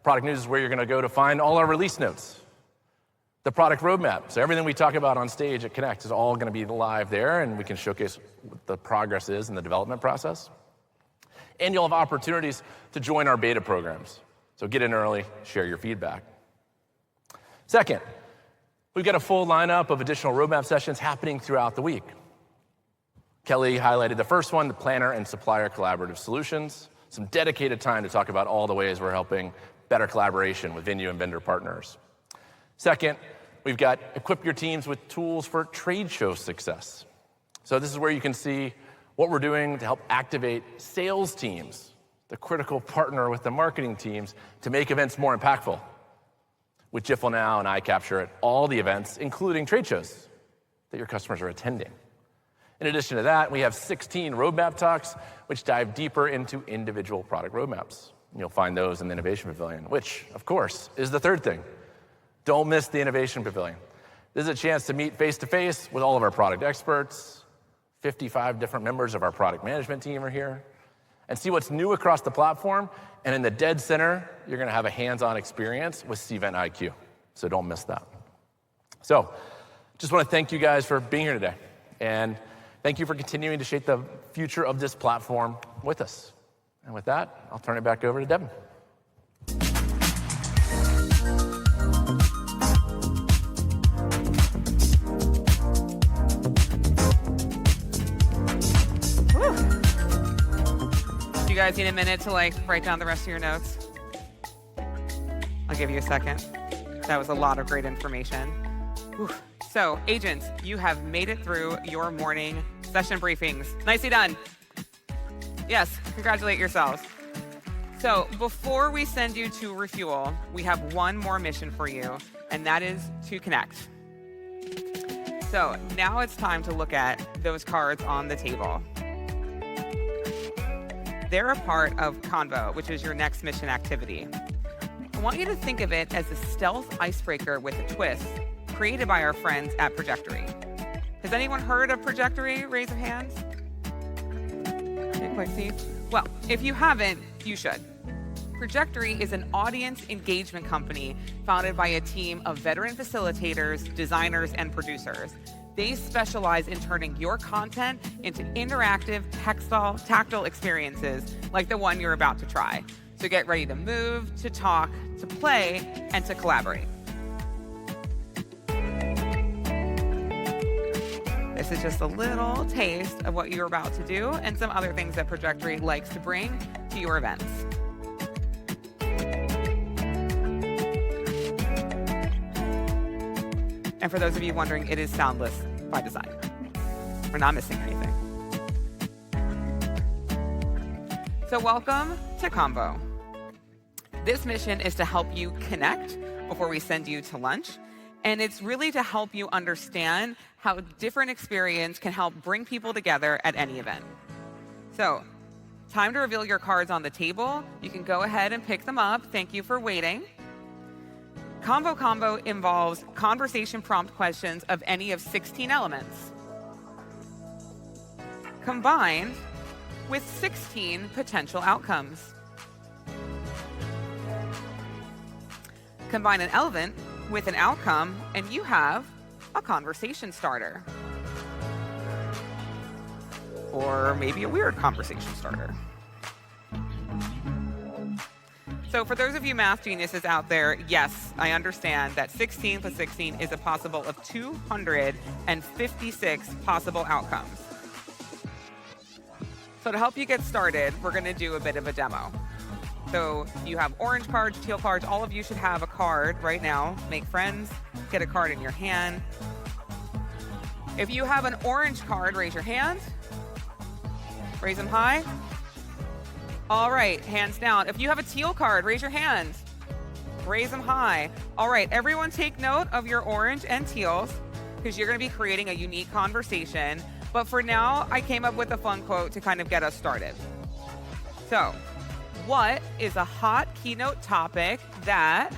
Product News is where you're going to go to find all our release notes. The product roadmap, so everything we talk about on stage at Connect is all going to be live there, and we can showcase what the progress is in the development process. And you'll have opportunities to join our beta programs. So get in early, share your feedback. Second, we've got a full lineup of additional roadmap sessions happening throughout the week. Kelly highlighted the first one, the planner and supplier collaborative solutions. Some dedicated time to talk about all the ways we're helping better collaboration with venue and vendor partners. Second, we've got equip your teams with tools for trade show success. So this is where you can see what we're doing to help activate sales teams, the critical partner with the marketing teams, to make events more impactful. With Jiffle Now and iCapture at all the events, including trade shows that your customers are attending. In addition to that, we have 16 roadmap talks, which dive deeper into individual product roadmaps. You'll find those in the Innovation Pavilion, which, of course, is the third thing. Don't miss the Innovation Pavilion. This is a chance to meet face-to-face with all of our product experts. 55 different members of our product management team are here. And see what's new across the platform. And in the dead center, you're going to have a hands-on experience with Cvent IQ. So don't miss that. So just want to thank you guys for being here today. And thank you for continuing to shape the future of this platform with us. And with that, I'll turn it back over to Devin. Do you guys need a minute to write down the rest of your notes? I'll give you a second. That was a lot of great information. Whew. So, agents, you have made it through your morning session briefings. Nicely done. Yes, congratulate yourselves. So, before we send you to refuel, we have one more mission for you, and that is to connect. So, now it's time to look at those cards on the table. They're a part of Convo, which is your next mission activity. I want you to think of it as a stealth icebreaker with a twist created by our friends at Projectory. Has anyone heard of Projectory? Raise your hands. Can't quite see. Well, if you haven't, you should. Projectory is an audience engagement company founded by a team of veteran facilitators, designers, and producers. They specialize in turning your content into interactive, tactile experiences like the one you're about to try. So get ready to move, to talk, to play, and to collaborate. This is just a little taste of what you're about to do and some other things that Projectory likes to bring to your events. And for those of you wondering, it is soundless by design. We're not missing anything. So welcome to Convo. This mission is to help you connect before we send you to lunch. And it's really to help you understand how different experience can help bring people together at any event. So, time to reveal your cards on the table. You can go ahead and pick them up. Thank you for waiting. Convo involves conversation prompt questions of any of 16 elements, combined with 16 potential outcomes. Combine an element with an outcome, and you have a conversation starter. Or maybe a weird conversation starter. So for those of you math geniuses out there, yes, I understand that 16 plus 16 is a possible of 256 possible outcomes. So to help you get started, we're going to do a bit of a demo. So you have orange cards, teal cards. All of you should have a card right now. Make friends. Get a card in your hand. If you have an orange card, raise your hand. Raise them high. All right, hands down. If you have a teal card, raise your hand. Raise them high. All right, everyone take note of your orange and teals because you're going to be creating a unique conversation. But for now, I came up with a fun quote to kind of get us started. So, what is a hot keynote topic that,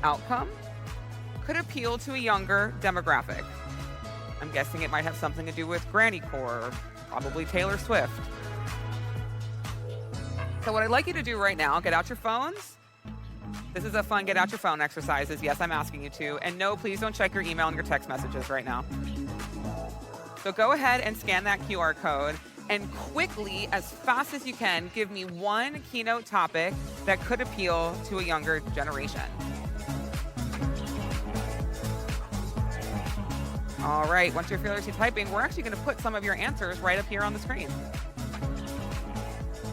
outcome, could appeal to a younger demographic? I'm guessing it might have something to do with Granny Core, probably Taylor Swift. So what I'd like you to do right now, get out your phones. This is a fun get out your phone exercises. Yes, I'm asking you to. And no, please don't check your email and your text messages right now. So go ahead and scan that QR code and quickly, as fast as you can, give me one keynote topic that could appeal to a younger generation. All right, once you're fearlessly typing, we're actually going to put some of your answers right up here on the screen.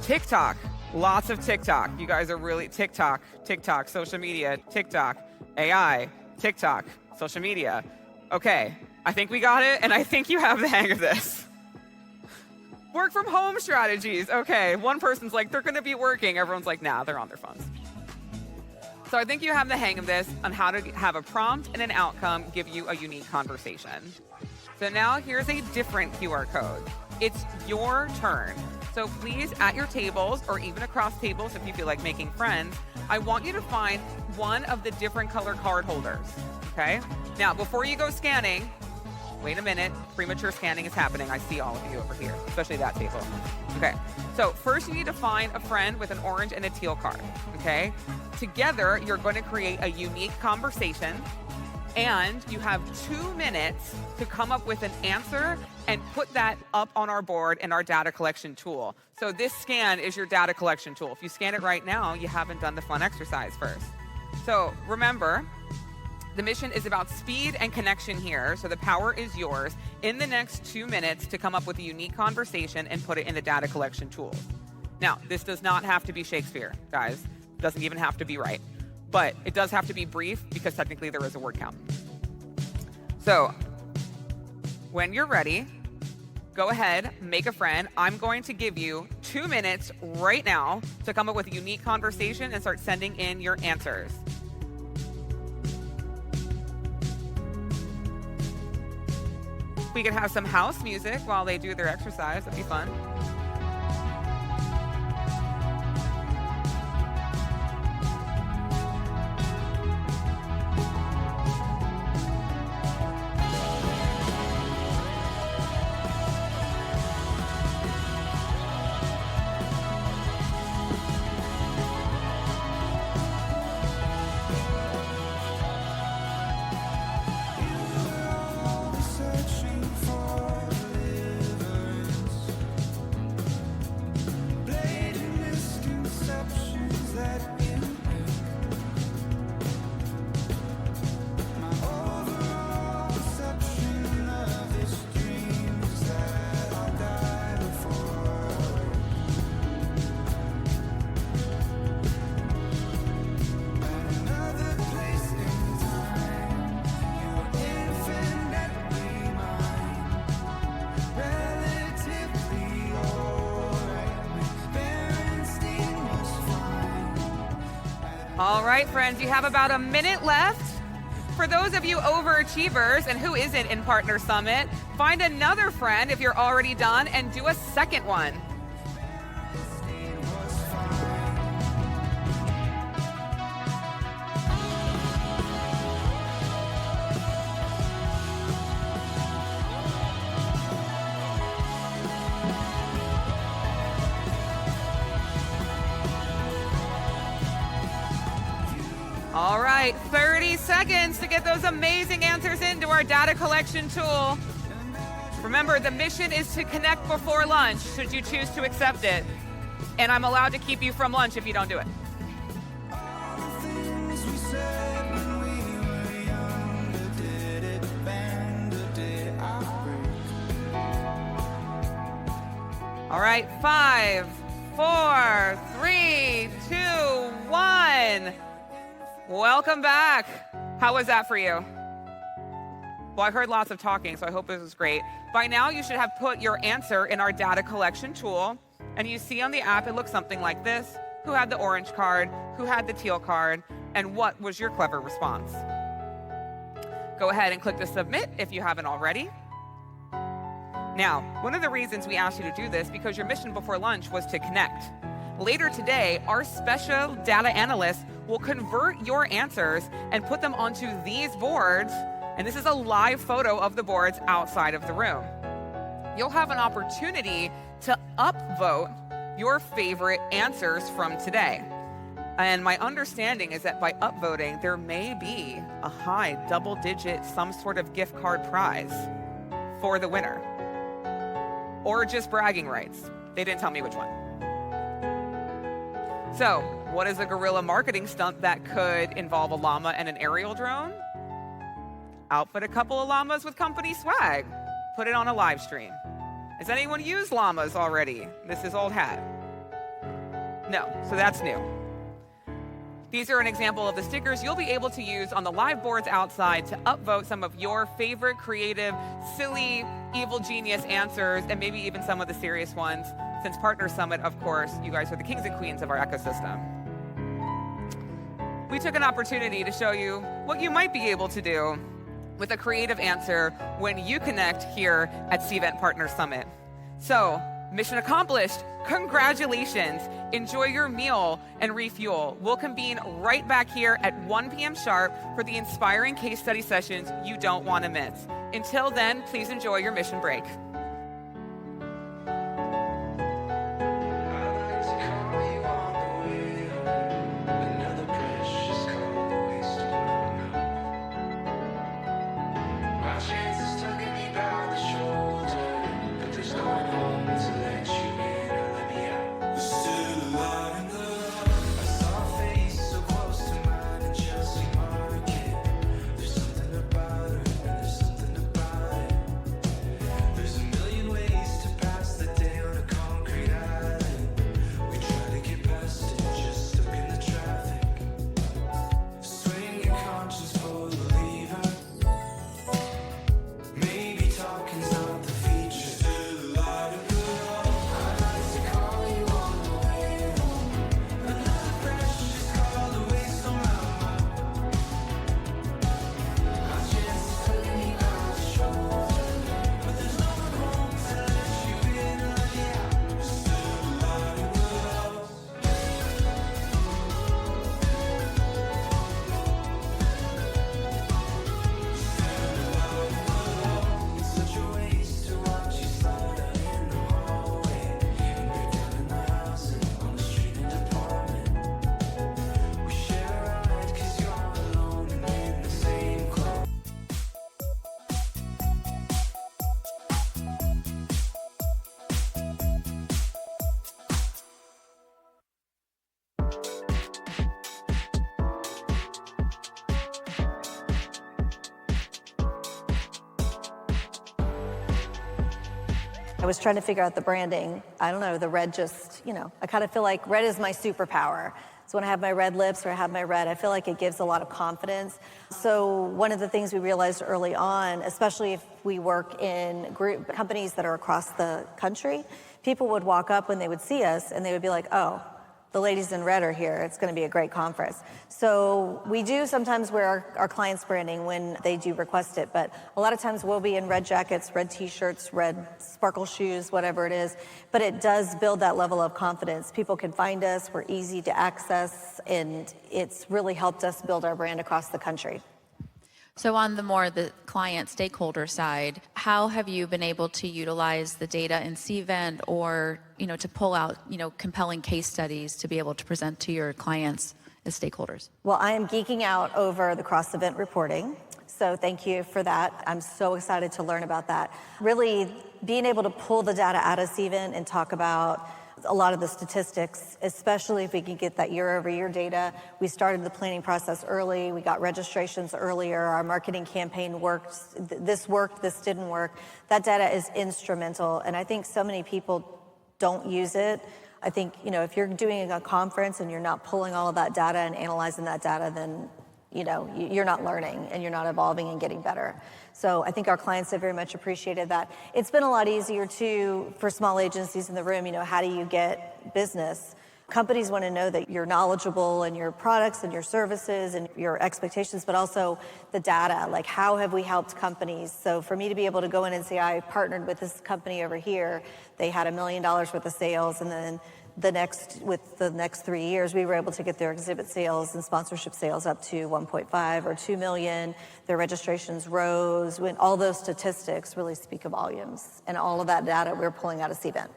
TikTok, lots of TikTok. You guys are really TikTok, social media, TikTok, AI, TikTok, social media. Okay, I think we got it, and I think you have the hang of this. Work from home strategies. Okay, one person's like, they're gonna be working. Everyone's like, nah, they're on their phones. So I think you have the hang of this on how to have a prompt and an outcome give you a unique conversation. So now here's a different QR code. It's your turn. So please, at your tables, or even across tables if you feel like making friends, I want you to find one of the different color card holders, okay? Now, before you go scanning, wait a minute, premature scanning is happening. I see all of you over here, especially that table. Okay, so first you need to find a friend with an orange and a teal card, okay? Together, you're going to create a unique conversation, and you have 2 minutes to come up with an answer and put that up on our board in our data collection tool. So this scan is your data collection tool. If you scan it right now, you haven't done the fun exercise first. So remember, the mission is about speed and connection here, so the power is yours in the next 2 minutes to come up with a unique conversation and put it in the data collection tool. Now, this does not have to be Shakespeare, guys. It doesn't even have to be right. But it does have to be brief because technically there is a word count. So, when you're ready, go ahead, make a friend. I'm going to give you 2 minutes right now to come up with a unique conversation and start sending in your answers. We could have some house music while they do their exercise. That'd be fun. All right, friends, you have about a minute left. For those of you overachievers, and who isn't in Partner Summit, find another friend if you're already done and do a second one. All right, 30 seconds to get those amazing answers into our data collection tool. Remember, the mission is to connect before lunch, should you choose to accept it. And I'm allowed to keep you from lunch if you don't do it. All right, 5, 4, 3, 2, 1. Welcome back. How was that for you? Well, I heard lots of talking, so I hope this was great. By now, you should have put your answer in our data collection tool. And you see on the app, it looks something like this. Who had the orange card? Who had the teal card? And what was your clever response? Go ahead and click the submit if you haven't already. Now, one of the reasons we asked you to do this because your mission before lunch was to connect. Later today, our special data analyst will convert your answers and put them onto these boards. And this is a live photo of the boards outside of the room. You'll have an opportunity to upvote your favorite answers from today. And my understanding is that by upvoting, there may be a high double-digit, some sort of gift card prize for the winner. Or just bragging rights. They didn't tell me which one. So, what is a guerrilla marketing stunt that could involve a llama and an aerial drone? Outfit a couple of llamas with company swag. Put it on a live stream. Has anyone used llamas already? This is old hat. No, so that's new. These are an example of the stickers you'll be able to use on the live boards outside to upvote some of your favorite creative, silly, evil genius answers, and maybe even some of the serious ones. Since Partner Summit, of course, you guys are the kings and queens of our ecosystem. We took an opportunity to show you what you might be able to do with a creative answer when you connect here at Cvent Partner Summit. So, mission accomplished. Congratulations. Enjoy your meal and refuel. We'll convene right back here at 1 p.m. sharp for the inspiring case study sessions you don't want to miss. Until then, please enjoy your mission break. I was trying to figure out the branding. I don't know, the red just, I kind of feel like red is my superpower. So when I have my red lips or I have my red, I feel like it gives a lot of confidence. So one of the things we realized early on, especially if we work in group companies that are across the country, people would walk up when they would see us and they would be like, oh, the ladies in red are here. It's going to be a great conference. So we do sometimes wear our clients' branding when they do request it, but a lot of times we'll be in red jackets, red t-shirts, red sparkle shoes, whatever it is. But it does build that level of confidence. People can find us. We're easy to access, and it's really helped us build our brand across the country. So on the client stakeholder side, how have you been able to utilize the data in Cvent or, to pull out, compelling case studies to be able to present to your clients as stakeholders? Well, I am geeking out over the cross-event reporting. So thank you for that. I'm so excited to learn about that. Really being able to pull the data out of Cvent and talk about a lot of the statistics, especially if we can get that year-over-year data. We started the planning process early. We got registrations earlier. Our marketing campaign worked. This worked, this didn't work. That data is instrumental, and I think so many people don't use it. I think, if you're doing a conference and you're not pulling all of that data and analyzing that data, then you're not learning and you're not evolving and getting better. So I think our clients have very much appreciated that. It's been a lot easier too for small agencies in the room. How do you get business? Companies want to know that you're knowledgeable in your products and your services and your expectations, but also the data, like how have we helped companies? So for me to be able to go in and say, I partnered with this company over here, they had $1 million worth of sales, and then the next 3 years, we were able to get their exhibit sales and sponsorship sales up to 1.5 or 2 million. Their registrations rose. When all those statistics really speak volumes, and all of that data we're pulling out of Cvent.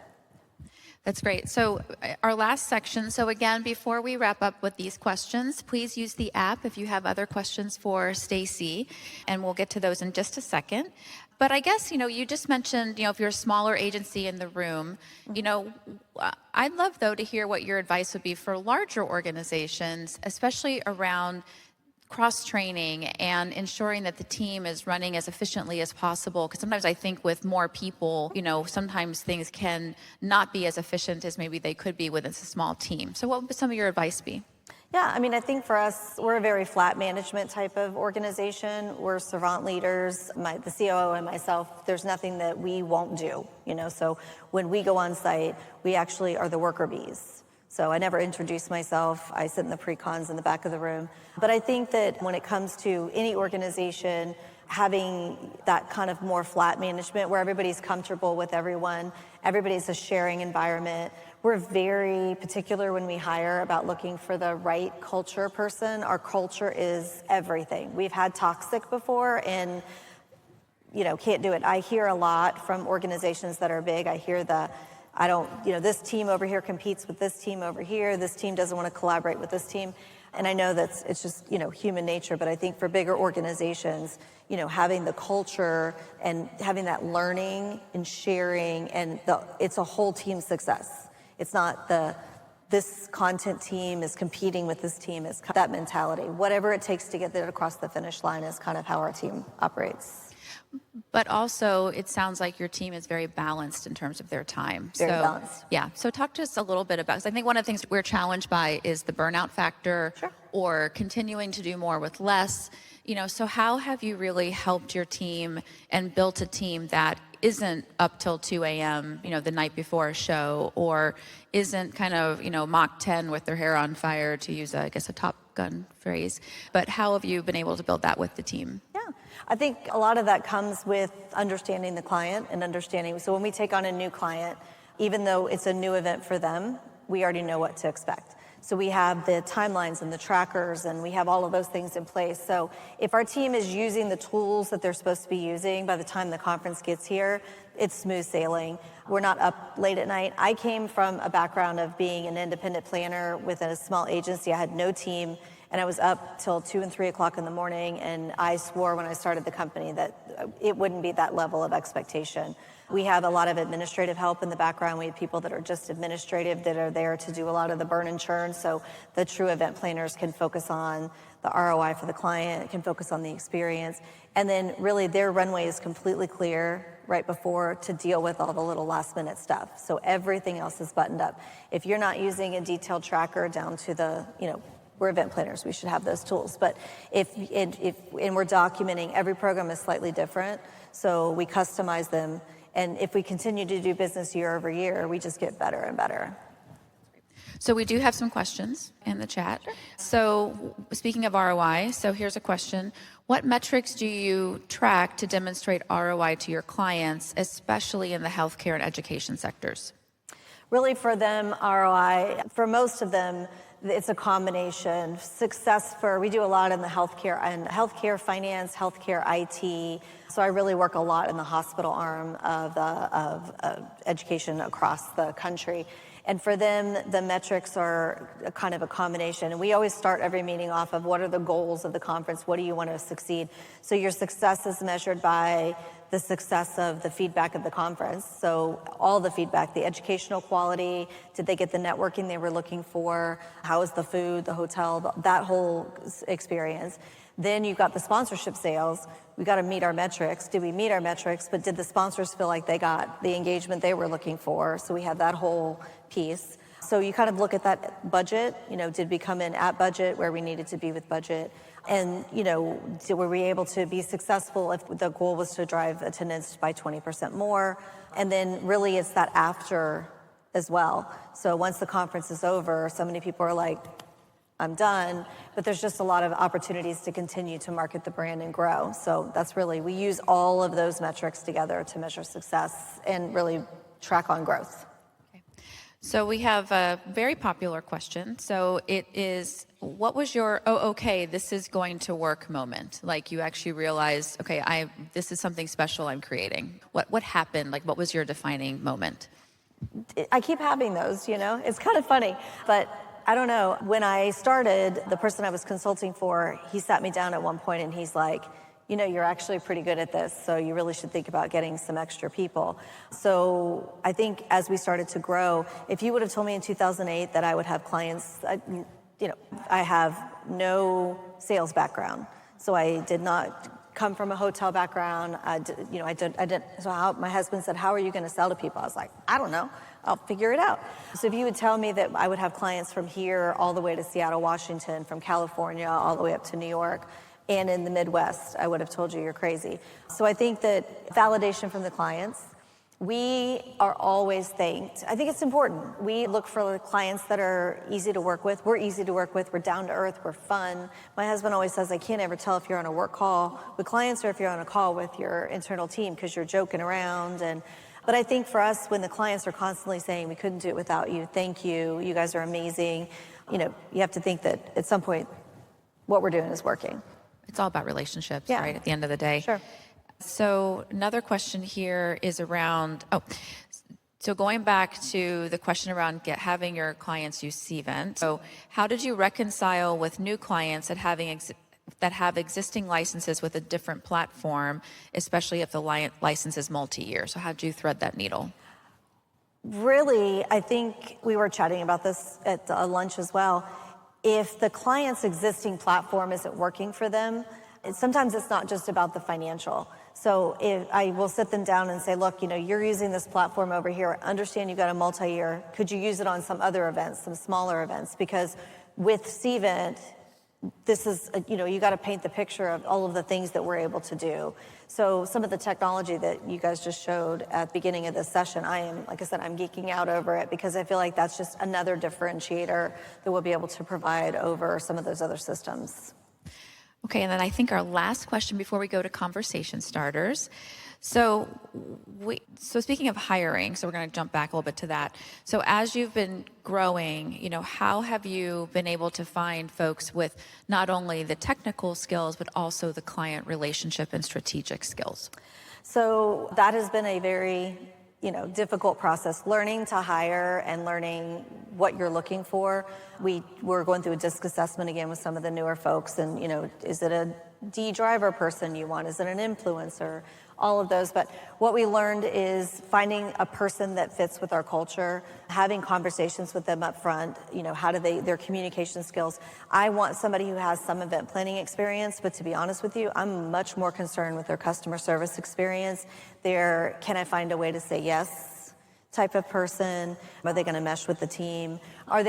That's great. So our last section. So again, before we wrap up with these questions, please use the app if you have other questions for Stacy, and we'll get to those in just a second. But I guess, you just mentioned, if you're a smaller agency in the room, I'd love, though, to hear what your advice would be for larger organizations, especially around cross-training and ensuring that the team is running as efficiently as possible. Because sometimes I think with more people, sometimes things can not be as efficient as maybe they could be within a small team. So what would some of your advice be? Yeah, I think for us, we're a very flat management type of organization. We're servant leaders. The COO and myself, there's nothing that we won't do, So when we go on site, we actually are the worker bees. So I never introduce myself. I sit in the pre-cons in the back of the room. But I think that when it comes to any organization, having that kind of more flat management where everybody's comfortable with everyone, everybody's a sharing environment. We're very particular when we hire about looking for the right culture person. Our culture is everything. We've had toxic before and can't do it. I hear a lot from organizations that are big. I hear this team over here competes with this team over here. This team doesn't want to collaborate with this team. And I know that it's just, human nature, but I think for bigger organizations, having the culture and having that learning and sharing and it's a whole team success. It's not this content team is competing with this team. It's that mentality. Whatever it takes to get there across the finish line is kind of how our team operates. But also, it sounds like your team is very balanced in terms of their time. Very balanced. Yeah. So talk to us a little bit about, because I think one of the things we're challenged by is the burnout factor. Sure. Or continuing to do more with less. So how have you really helped your team and built a team that isn't up till 2 a.m., the night before a show, or isn't kind of, Mach 10 with their hair on fire, to use, a Top Gun phrase. But how have you been able to build that with the team? Yeah, I think a lot of that comes with understanding the client and understanding. So when we take on a new client, even though it's a new event for them, we already know what to expect. So we have the timelines and the trackers, and we have all of those things in place. So if our team is using the tools that they're supposed to be using by the time the conference gets here, it's smooth sailing. We're not up late at night. I came from a background of being an independent planner within a small agency. I had no team, and I was up till 2 and 3 o'clock in the morning, and I swore when I started the company that it wouldn't be that level of expectation. We have a lot of administrative help in the background. We have people that are just administrative that are there to do a lot of the burn and churn, so the true event planners can focus on the ROI for the client, can focus on the experience, and then really their runway is completely clear right before to deal with all the little last minute stuff. So everything else is buttoned up. If you're not using a detailed tracker down to the, we're event planners, we should have those tools. But if we're documenting, every program is slightly different, so we customize them. And if we continue to do business year over year, we just get better and better. So we do have some questions in the chat. Sure. So speaking of ROI, so here's a question. What metrics do you track to demonstrate ROI to your clients, especially in the healthcare and education sectors? Really for them, ROI, for most of them, it's a combination. We do a lot in the healthcare finance, healthcare IT. So I really work a lot in the hospital arm of education across the country. And for them, the metrics are kind of a combination. And we always start every meeting off of what are the goals of the conference? What do you want to succeed? So your success is measured by the success of the feedback of the conference. So all the feedback, the educational quality, did they get the networking they were looking for? How was the food, the hotel, that whole experience? Then you've got the sponsorship sales. We got to meet our metrics. Did we meet our metrics? But did the sponsors feel like they got the engagement they were looking for? So we have that whole piece. So you kind of look at that budget. Did we come in at budget where we needed to be with budget? And, were we able to be successful if the goal was to drive attendance by 20% more? And then really it's that after as well. So once the conference is over, so many people are like, I'm done, but there's just a lot of opportunities to continue to market the brand and grow. So that's really, we use all of those metrics together to measure success and really track on growth. Okay. So we have a very popular question. So it is, what was your, okay, this is going to work moment? Like you actually realized, okay, this is something special I'm creating. What happened? Like what was your defining moment? I keep having those, it's kind of funny, but I don't know. When I started, the person I was consulting for, he sat me down at one point and he's like, you're actually pretty good at this, so you really should think about getting some extra people. So I think as we started to grow, if you would have told me in 2008 that I would have clients, I have no sales background. So I did not come from a hotel background. I didn't. So my husband said, how are you going to sell to people? I was like, I don't know. I'll figure it out. So if you would tell me that I would have clients from here all the way to Seattle, Washington, from California all the way up to New York, and in the Midwest, I would have told you you're crazy. So I think that validation from the clients, We are always thanked. I think it's important. We look for clients that are easy to work with. We're easy to work with. We're down to earth. We're fun. My husband always says, I can't ever tell if you're on a work call with clients or if you're on a call with your internal team because you're joking around. But I think for us, when the clients are constantly saying, we couldn't do it without you, thank you, you guys are amazing, you have to think that at some point, what we're doing is working. It's all about relationships, right, at the end of the day. Sure. So another question here is around, so going back to the question around having your clients use Cvent. So how did you reconcile with new clients that have existing licenses with a different platform, especially if the license is multi-year? So how did you thread that needle? Really, I think we were chatting about this at lunch as well. If the client's existing platform isn't working for them, sometimes it's not just about the financial. So if I will sit them down and say, look, you're using this platform over here. I understand you've got a multi-year. Could you use it on some other events, some smaller events? Because with Cvent, this is, you got to paint the picture of all of the things that we're able to do. So some of the technology that you guys just showed at the beginning of this session, like I said, I'm geeking out over it because I feel like that's just another differentiator that we'll be able to provide over some of those other systems. Okay, and then I think our last question before we go to conversation starters. So speaking of hiring, so we're going to jump back a little bit to that. So as you've been growing, how have you been able to find folks with not only the technical skills, but also the client relationship and strategic skills? So that has been a very, difficult process, learning to hire and learning what you're looking for. We're going through a disc assessment again with some of the newer folks and, is it a D driver person you want? Is it an influencer? All of those. But what we learned is finding a person that fits with our culture, having conversations with them up front, how do their communication skills. I want somebody who has some event planning experience, but to be honest with you, I'm much more concerned with their customer service experience. Can I find a way to say yes type of person? Are they going to mesh with the team? Are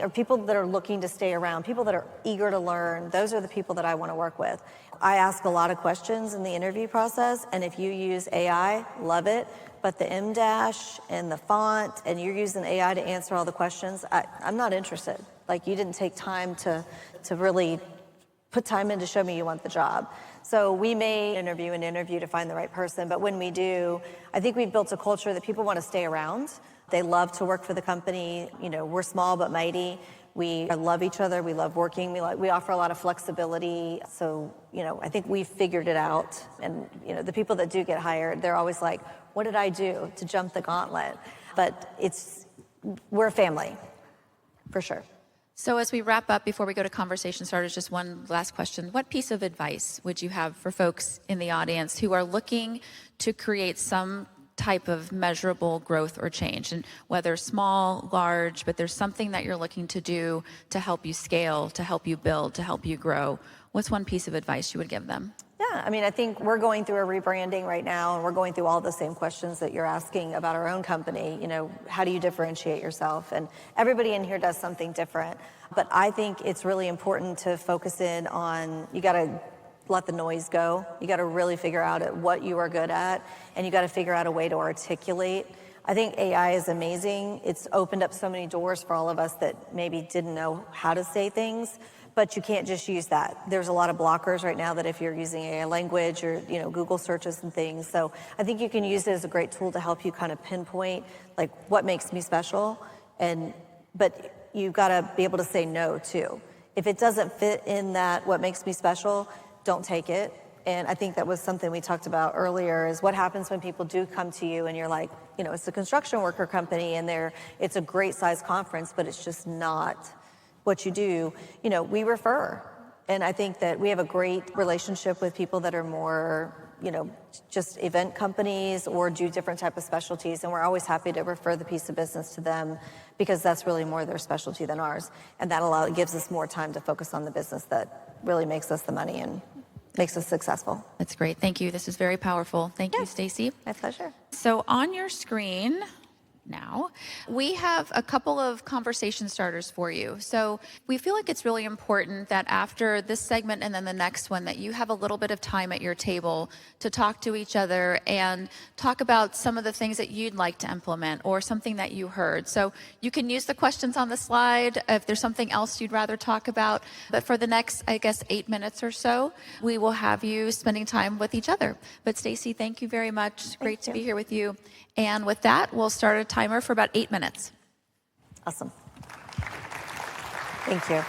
people that are looking to stay around, people that are eager to learn? Those are the people that I want to work with. I ask a lot of questions in the interview process, and if you use AI, love it. But the M- and the font, and you're using AI to answer all the questions, I'm not interested. Like, you didn't take time to really put time in to show me you want the job. So we may interview to find the right person, but when we do, I think we've built a culture that people want to stay around. They love to work for the company. We're small but mighty. We love each other. We love working. We offer a lot of flexibility. So, I think we've figured it out. And, the people that do get hired, they're always like, what did I do to jump the gauntlet? But we're a family, for sure. So as we wrap up, before we go to conversation starters, just one last question. What piece of advice would you have for folks in the audience who are looking to create some type of measurable growth or change, and whether small, large, but there's something that you're looking to do to help you scale, to help you build, to help you grow? What's one piece of advice you would give them? Yeah, I think we're going through a rebranding right now, and we're going through all the same questions that you're asking about our own company. How do you differentiate yourself? And everybody in here does something different. But I think it's really important to focus in on, you got to let the noise go. You got to really figure out what you are good at, and you got to figure out a way to articulate. I think AI is amazing. It's opened up so many doors for all of us that maybe didn't know how to say things, but you can't just use that. There's a lot of blockers right now that if you're using AI language or, Google searches and things. So I think you can use it as a great tool to help you kind of pinpoint like what makes me special. But you've got to be able to say no too. If it doesn't fit in that what makes me special, don't take it. And I think that was something we talked about earlier, is what happens when people do come to you and you're like, it's a construction worker company and it's a great size conference, but it's just not what you do. We refer. And I think that we have a great relationship with people that are more, just event companies or do different type of specialties. And we're always happy to refer the piece of business to them because that's really more their specialty than ours. And that gives us more time to focus on the business that really makes us the money and makes us successful. That's great. Thank you. This is very powerful. Thank you, Stacy. My pleasure. So on your screen, now. We have a couple of conversation starters for you. So we feel like it's really important that after this segment and then the next one, that you have a little bit of time at your table to talk to each other and talk about some of the things that you'd like to implement or something that you heard. So you can use the questions on the slide if there's something else you'd rather talk about. But for the next, 8 minutes or so, we will have you spending time with each other. But Stacy, thank you very much. Great to be here with you. And with that, we'll start a timer for about 8 minutes. Awesome. Thank you.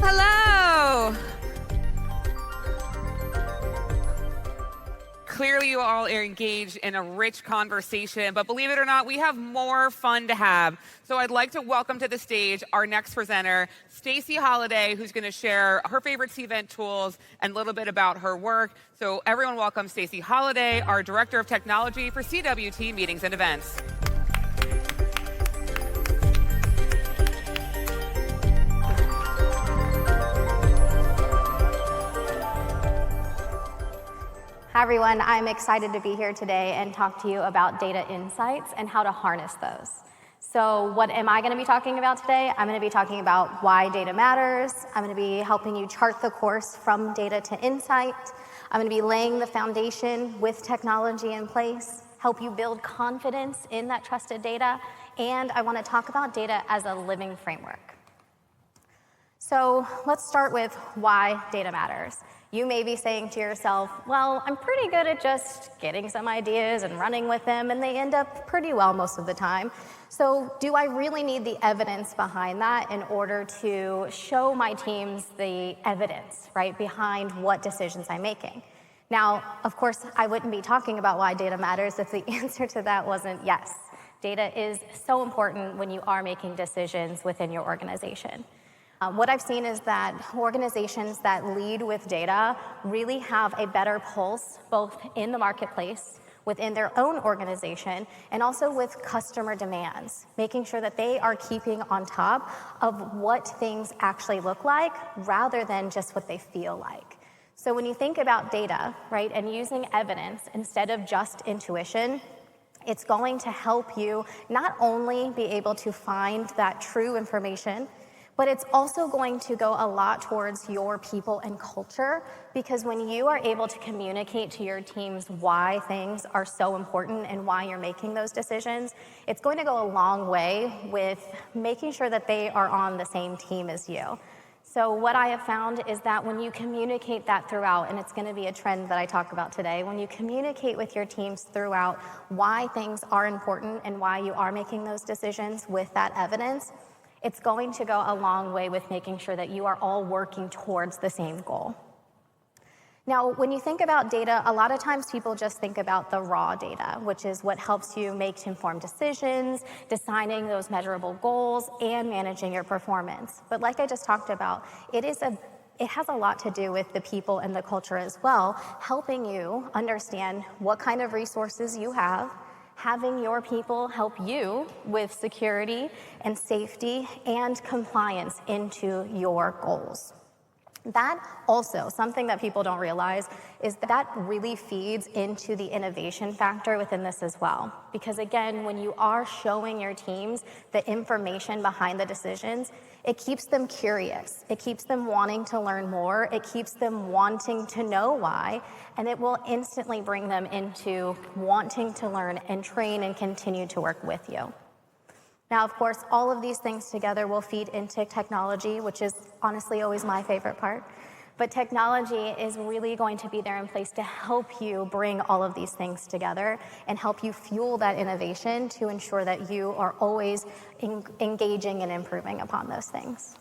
Hello. Clearly, you all are engaged in a rich conversation, but believe it or not, we have more fun to have. So I'd like to welcome to the stage our next presenter, Stacey Holliday, who's going to share her favorite Cvent tools and a little bit about her work. So everyone welcome Stacey Holliday, our Director of Technology for CWT Meetings and Events. Hi everyone, I'm excited to be here today and talk to you about data insights and how to harness those. So what am I going to be talking about today? I'm going to be talking about why data matters. I'm going to be helping you chart the course from data to insight. I'm going to be laying the foundation with technology in place, help you build confidence in that trusted data, and I want to talk about data as a living framework. So let's start with why data matters. You may be saying to yourself, well, I'm pretty good at just getting some ideas and running with them, and they end up pretty well most of the time. So do I really need the evidence behind that in order to show my teams the evidence, right, behind what decisions I'm making? Now, of course, I wouldn't be talking about why data matters if the answer to that wasn't yes. Data is so important when you are making decisions within your organization. What I've seen is that organizations that lead with data really have a better pulse, both in the marketplace, within their own organization, and also with customer demands, making sure that they are keeping on top of what things actually look like rather than just what they feel like. So when you think about data, right, and using evidence instead of just intuition, it's going to help you not only be able to find that true information, but it's also going to go a lot towards your people and culture, because when you are able to communicate to your teams why things are so important and why you're making those decisions, it's going to go a long way with making sure that they are on the same team as you. So what I have found is that when you communicate that throughout, and it's going to be a trend that I talk about today, when you communicate with your teams throughout why things are important and why you are making those decisions with that evidence, it's going to go a long way with making sure that you are all working towards the same goal. Now, when you think about data, a lot of times people just think about the raw data, which is what helps you make informed decisions, designing those measurable goals, and managing your performance. But like I just talked about, it has a lot to do with the people and the culture as well, helping you understand what kind of resources you have, having your people help you with security and safety and compliance into your goals. That also, something that people don't realize, is that really feeds into the innovation factor within this as well. Because again, when you are showing your teams the information behind the decisions, it keeps them curious. It keeps them wanting to learn more. It keeps them wanting to know why. And it will instantly bring them into wanting to learn and train and continue to work with you. Now, of course, all of these things together will feed into technology, which is honestly always my favorite part. But technology is really going to be there in place to help you bring all of these things together and help you fuel that innovation to ensure that you are always engaging and improving upon those things.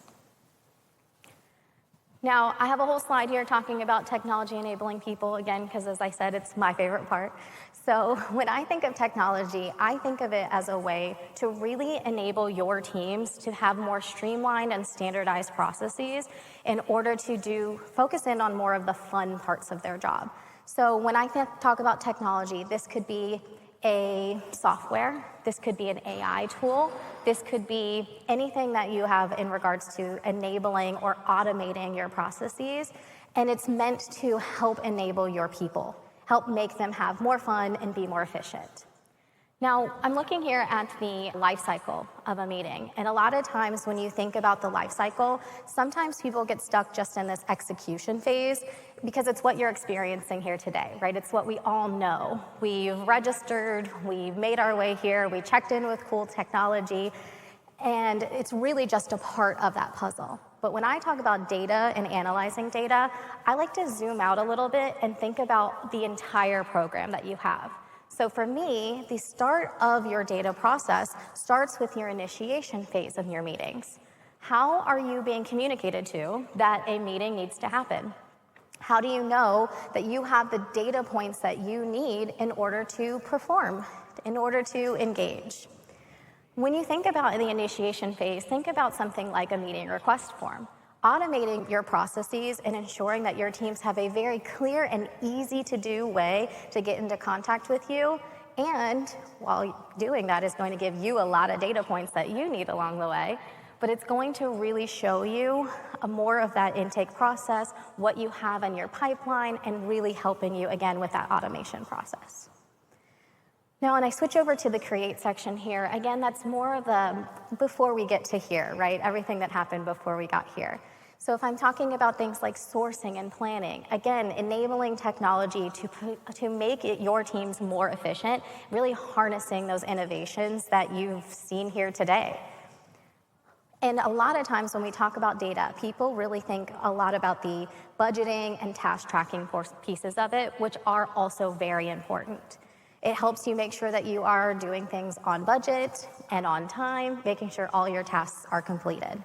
Now, I have a whole slide here talking about technology enabling people, again, because as I said, it's my favorite part. So when I think of technology, I think of it as a way to really enable your teams to have more streamlined and standardized processes in order to focus in on more of the fun parts of their job. So when I talk about technology, this could be a software, this could be an AI tool, this could be anything that you have in regards to enabling or automating your processes, and it's meant to help enable your people, help make them have more fun and be more efficient. Now, I'm looking here at the life cycle of a meeting, and a lot of times when you think about the life cycle, sometimes people get stuck just in this execution phase because it's what you're experiencing here today, right? It's what we all know. We've registered, we've made our way here, we checked in with cool technology, and it's really just a part of that puzzle. But when I talk about data and analyzing data, I like to zoom out a little bit and think about the entire program that you have. So for me, the start of your data process starts with your initiation phase of your meetings. How are you being communicated to that a meeting needs to happen? How do you know that you have the data points that you need in order to perform, in order to engage? When you think about the initiation phase, think about something like a meeting request form. Automating your processes and ensuring that your teams have a very clear and easy to do way to get into contact with you, and while doing that is going to give you a lot of data points that you need along the way, but it's going to really show you more of that intake process, what you have in your pipeline, and really helping you again with that automation process. Now, when I switch over to the create section here, again, that's more of the before we get to here, right? Everything that happened before we got here. So if I'm talking about things like sourcing and planning, again, enabling technology to make your teams more efficient, really harnessing those innovations that you've seen here today. And a lot of times when we talk about data, people really think a lot about the budgeting and task tracking pieces of it, which are also very important. It helps you make sure that you are doing things on budget and on time, making sure all your tasks are completed.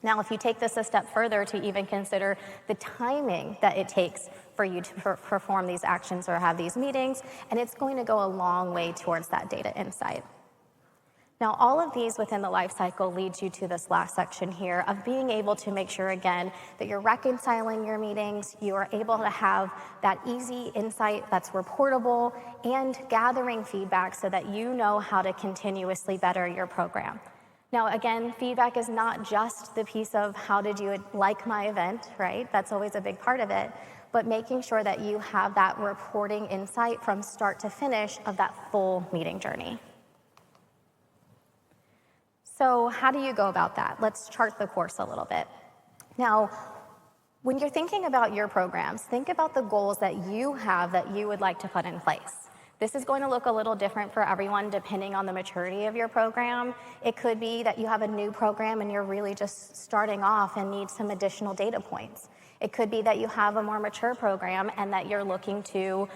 Now, if you take this a step further to even consider the timing that it takes for you to perform these actions or have these meetings, and it's going to go a long way towards that data insight. Now, all of these within the life cycle leads you to this last section here of being able to make sure, again, that you're reconciling your meetings, you are able to have that easy insight that's reportable, and gathering feedback so that you know how to continuously better your program. Now, again, feedback is not just the piece of how did you like my event, right? That's always a big part of it, but making sure that you have that reporting insight from start to finish of that full meeting journey. So how do you go about that? Let's chart the course a little bit. Now, when you're thinking about your programs, think about the goals that you have that you would like to put in place. This is going to look a little different for everyone depending on the maturity of your program. It could be that you have a new program and you're really just starting off and need some additional data points. It could be that you have a more mature program and that you're looking to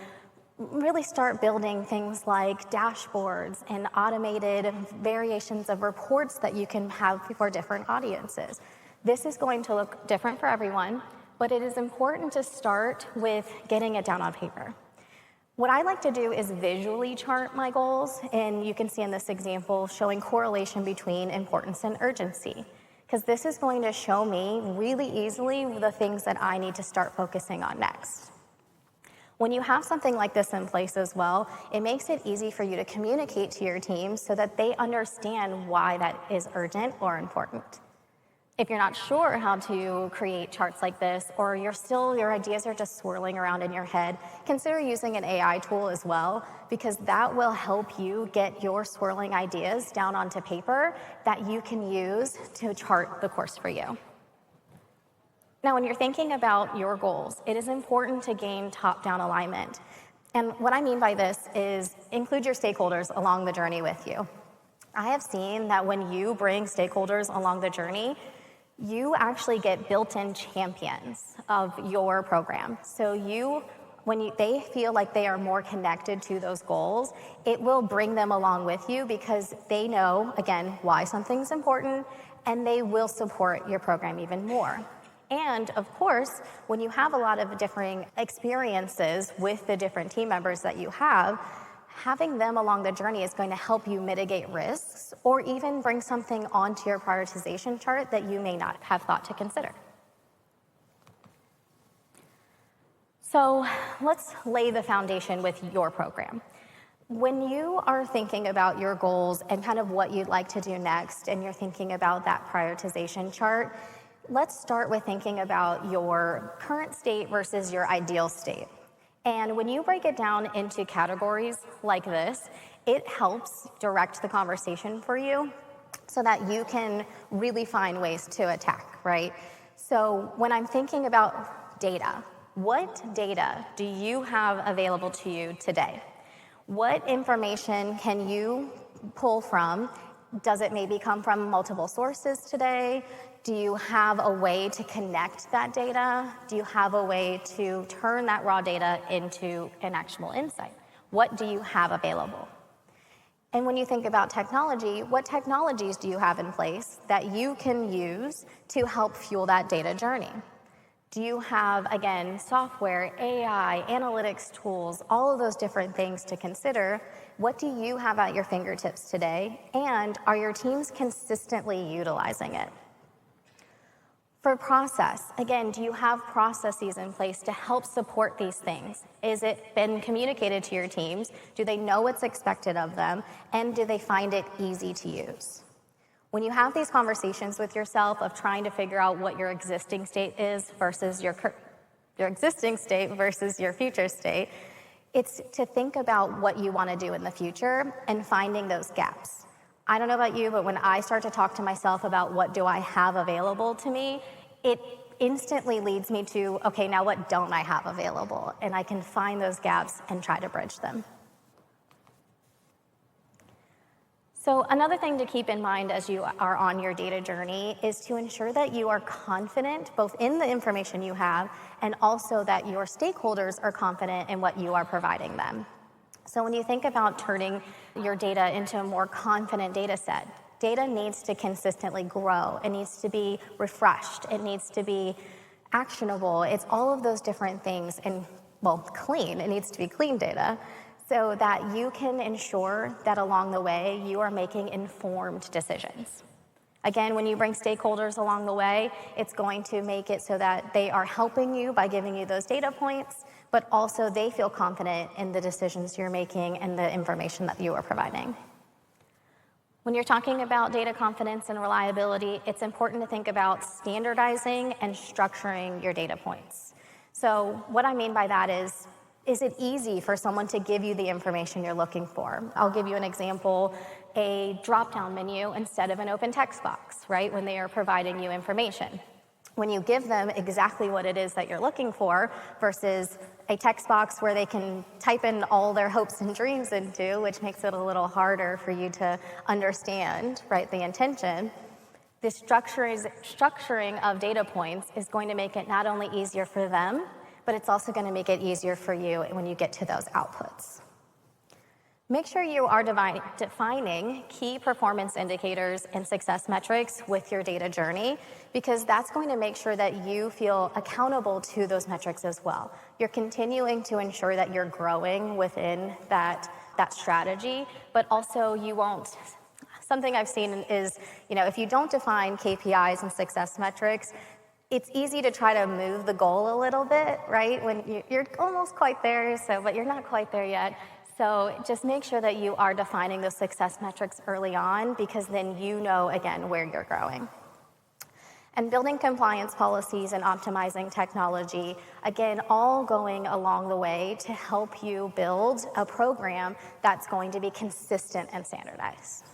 really start building things like dashboards and automated variations of reports that you can have for different audiences. This is going to look different for everyone, but it is important to start with getting it down on paper. What I like to do is visually chart my goals, and you can see in this example showing correlation between importance and urgency, because this is going to show me really easily the things that I need to start focusing on next. When you have something like this in place as well, it makes it easy for you to communicate to your team so that they understand why that is urgent or important. If you're not sure how to create charts like this, or your ideas are just swirling around in your head, consider using an AI tool as well, because that will help you get your swirling ideas down onto paper that you can use to chart the course for you. Now, when you're thinking about your goals, it is important to gain top-down alignment. And what I mean by this is include your stakeholders along the journey with you. I have seen that when you bring stakeholders along the journey, you actually get built-in champions of your program. So when they feel like they are more connected to those goals, it will bring them along with you because they know, again, why something's important, and they will support your program even more. And of course, when you have a lot of differing experiences with the different team members that you have, having them along the journey is going to help you mitigate risks or even bring something onto your prioritization chart that you may not have thought to consider. So let's lay the foundation with your program. When you are thinking about your goals and kind of what you'd like to do next, and you're thinking about that prioritization chart, let's start with thinking about your current state versus your ideal state. And when you break it down into categories like this, it helps direct the conversation for you so that you can really find ways to attack, right? So when I'm thinking about data, what data do you have available to you today? What information can you pull from? Does it maybe come from multiple sources today? Do you have a way to connect that data? Do you have a way to turn that raw data into an actual insight? What do you have available? And when you think about technology, what technologies do you have in place that you can use to help fuel that data journey? Do you have, again, software, AI, analytics tools, all of those different things to consider? What do you have at your fingertips today? And are your teams consistently utilizing it? For process, again, do you have processes in place to help support these things? Is it been communicated to your teams? Do they know what's expected of them? And do they find it easy to use? When you have these conversations with yourself of trying to figure out what your existing state is versus your existing state versus your future state, it's to think about what you want to do in the future and finding those gaps. I don't know about you, but when I start to talk to myself about what do I have available to me, it instantly leads me to, okay, now what don't I have available? And I can find those gaps and try to bridge them. So another thing to keep in mind as you are on your data journey is to ensure that you are confident both in the information you have and also that your stakeholders are confident in what you are providing them. So when you think about turning your data into a more confident data set, data needs to consistently grow. It needs to be refreshed. It needs to be actionable. It's all of those different things and, well, clean. It needs to be clean data so that you can ensure that along the way you are making informed decisions. Again, when you bring stakeholders along the way, it's going to make it so that they are helping you by giving you those data points, but also they feel confident in the decisions you're making and the information that you are providing. When you're talking about data confidence and reliability, it's important to think about standardizing and structuring your data points. So what I mean by that is it easy for someone to give you the information you're looking for? I'll give you an example, a drop-down menu instead of an open text box, right, when they are providing you information. When you give them exactly what it is that you're looking for versus a text box where they can type in all their hopes and dreams into, which makes it a little harder for you to understand, right, the intention, the structuring of data points is going to make it not only easier for them, but it's also going to make it easier for you when you get to those outputs. Make sure you are defining key performance indicators and success metrics with your data journey, because that's going to make sure that you feel accountable to those metrics as well. You're continuing to ensure that you're growing within that strategy, but also you won't. Something I've seen is, if you don't define KPIs and success metrics, it's easy to try to move the goal a little bit, right? When you're almost quite there, but you're not quite there yet. So just make sure that you are defining those success metrics early on, because then you know, again, where you're growing. And building compliance policies and optimizing technology, again, all going along the way to help you build a program that's going to be consistent and standardized.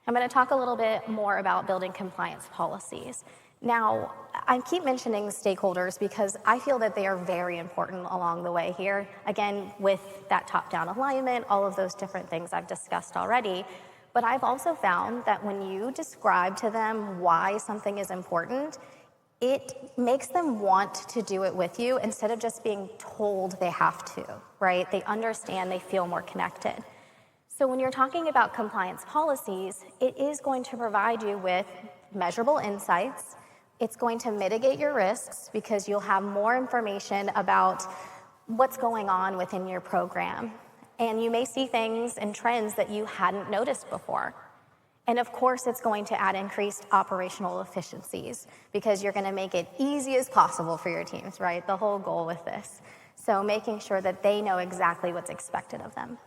I'm going to talk a little bit more about building compliance policies. Now, I keep mentioning stakeholders because I feel that they are very important along the way here. Again, with that top-down alignment, all of those different things I've discussed already. But I've also found that when you describe to them why something is important, it makes them want to do it with you instead of just being told they have to, right? They understand, they feel more connected. So when you're talking about compliance policies, it is going to provide you with measurable insights. It's going to mitigate your risks because you'll have more information about what's going on within your program. And you may see things and trends that you hadn't noticed before. And of course, it's going to add increased operational efficiencies because you're going to make it easy as possible for your teams, right? The whole goal with this. So making sure that they know exactly what's expected of them.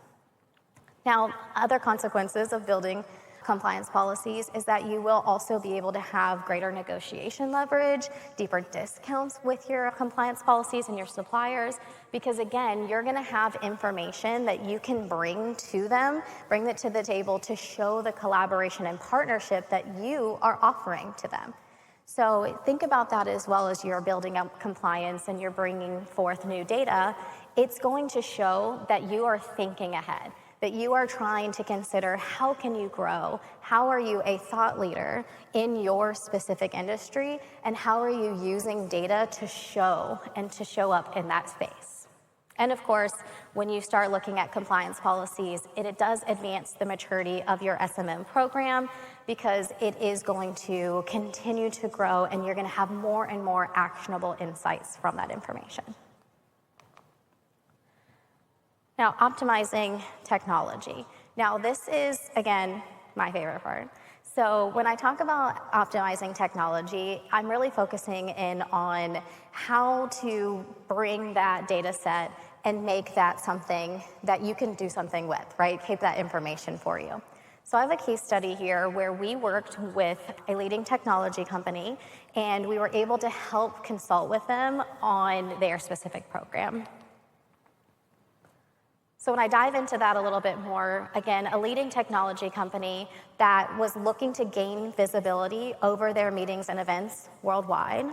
Now, other consequences of building compliance policies is that you will also be able to have greater negotiation leverage, deeper discounts with your compliance policies and your suppliers, because again, you're gonna have information that you can bring to them, bring it to the table to show the collaboration and partnership that you are offering to them. So think about that as well as you're building up compliance and you're bringing forth new data. It's going to show that you are thinking ahead, that you are trying to consider how can you grow, how are you a thought leader in your specific industry, and how are you using data to show and to show up in that space. And of course, when you start looking at compliance policies, it does advance the maturity of your SMM program because it is going to continue to grow and you're gonna have more and more actionable insights from that information. Now, optimizing technology. Now, this is, again, my favorite part. So when I talk about optimizing technology, I'm really focusing in on how to bring that data set and make that something that you can do something with, right? Keep that information for you. So I have a case study here where we worked with a leading technology company and we were able to help consult with them on their specific program. So when I dive into that a little bit more, again, a leading technology company that was looking to gain visibility over their meetings and events worldwide.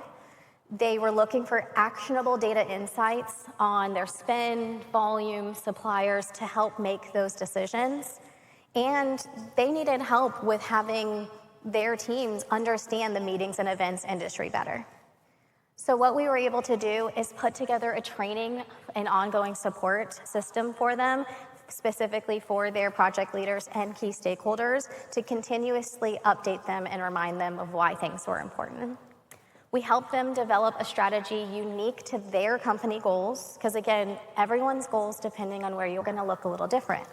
They were looking for actionable data insights on their spend, volume, suppliers to help make those decisions. And they needed help with having their teams understand the meetings and events industry better. So what we were able to do is put together a training and ongoing support system for them, specifically for their project leaders and key stakeholders to continuously update them and remind them of why things were important. We helped them develop a strategy unique to their company goals, because again, everyone's goals, depending on where you're gonna look a little different.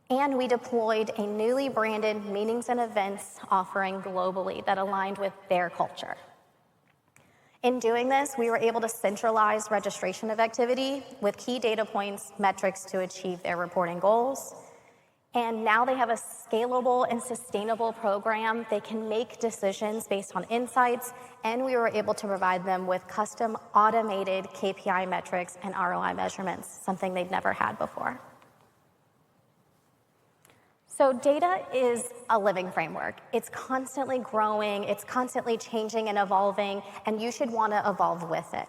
And we deployed a newly branded meetings and events offering globally that aligned with their culture. In doing this, we were able to centralize registration of activity with key data points, metrics to achieve their reporting goals. And now they have a scalable and sustainable program. They can make decisions based on insights, and we were able to provide them with custom automated KPI metrics and ROI measurements, something they'd never had before. So data is a living framework. It's constantly growing, it's constantly changing and evolving, and you should want to evolve with it.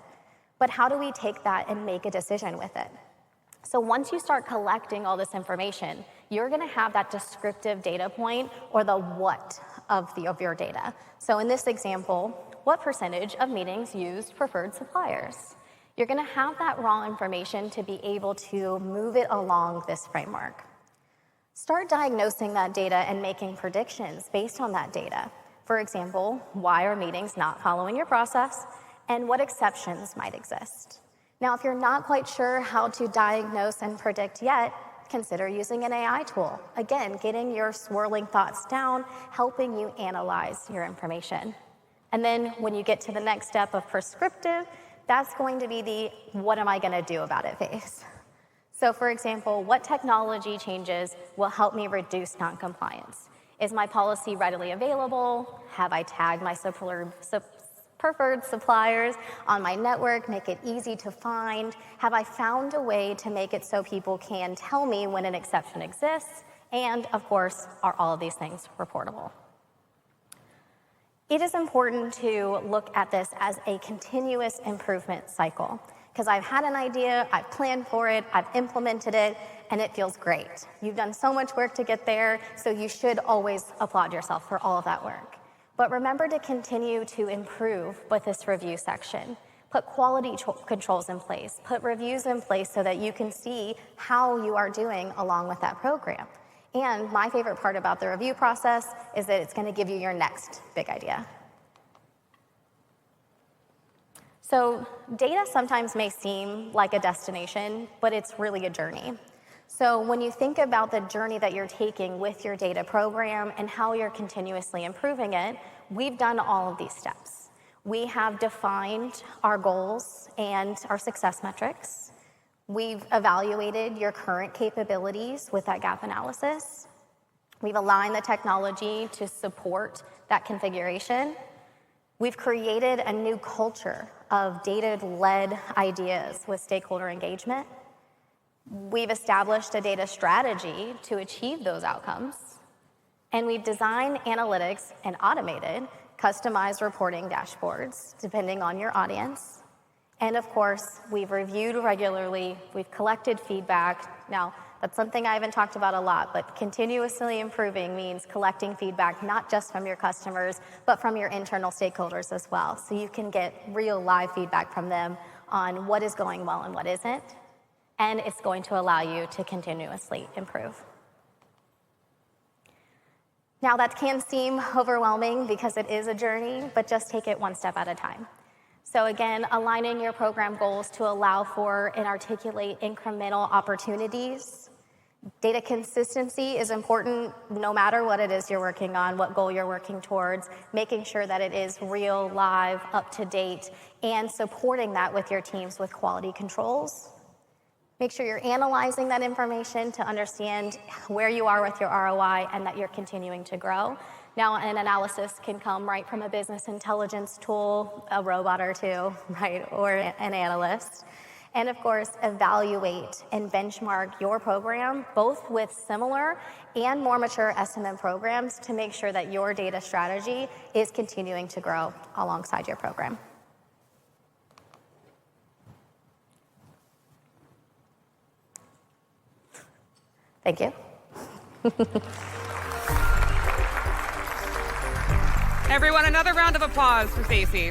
But how do we take that and make a decision with it? So once you start collecting all this information, you're going to have that descriptive data point or the what of your data. So in this example, what percentage of meetings used preferred suppliers? You're going to have that raw information to be able to move it along this framework. Start diagnosing that data and making predictions based on that data. For example, why are meetings not following your process and what exceptions might exist? Now, if you're not quite sure how to diagnose and predict yet, consider using an AI tool. Again, getting your swirling thoughts down, helping you analyze your information. And then when you get to the next step of prescriptive, that's going to be the what am I going to do about it phase. So for example, what technology changes will help me reduce noncompliance? Is my policy readily available? Have I tagged my preferred suppliers on my network, make it easy to find? Have I found a way to make it so people can tell me when an exception exists? And of course, are all of these things reportable? It is important to look at this as a continuous improvement cycle. Because I've had an idea, I've planned for it, I've implemented it, and it feels great. You've done so much work to get there, so you should always applaud yourself for all of that work. But remember to continue to improve with this review section. Put quality controls in place, put reviews in place so that you can see how you are doing along with that program. And my favorite part about the review process is that it's going to give you your next big idea. So data sometimes may seem like a destination, but it's really a journey. So when you think about the journey that you're taking with your data program and how you're continuously improving it, we've done all of these steps. We have defined our goals and our success metrics. We've evaluated your current capabilities with that gap analysis. We've aligned the technology to support that configuration. We've created a new culture of data-led ideas with stakeholder engagement. We've established a data strategy to achieve those outcomes. And we've designed analytics and automated customized reporting dashboards, depending on your audience. And of course, we've reviewed regularly, we've collected feedback. Now, that's something I haven't talked about a lot, but continuously improving means collecting feedback not just from your customers, but from your internal stakeholders as well. So you can get real live feedback from them on what is going well and what isn't. And it's going to allow you to continuously improve. Now, that can seem overwhelming because it is a journey, but just take it one step at a time. So again, aligning your program goals to allow for and articulate incremental opportunities. Data consistency is important no matter what it is you're working on, what goal you're working towards, making sure that it is real, live, up to date, and supporting that with your teams with quality controls. Make sure you're analyzing that information to understand where you are with your ROI and that you're continuing to grow. Now, an analysis can come right from a business intelligence tool, a robot or two, right, or an analyst. And of course, evaluate and benchmark your program, both with similar and more mature S&M programs, to make sure that your data strategy is continuing to grow alongside your program. Thank you. Everyone, another round of applause for Stacy.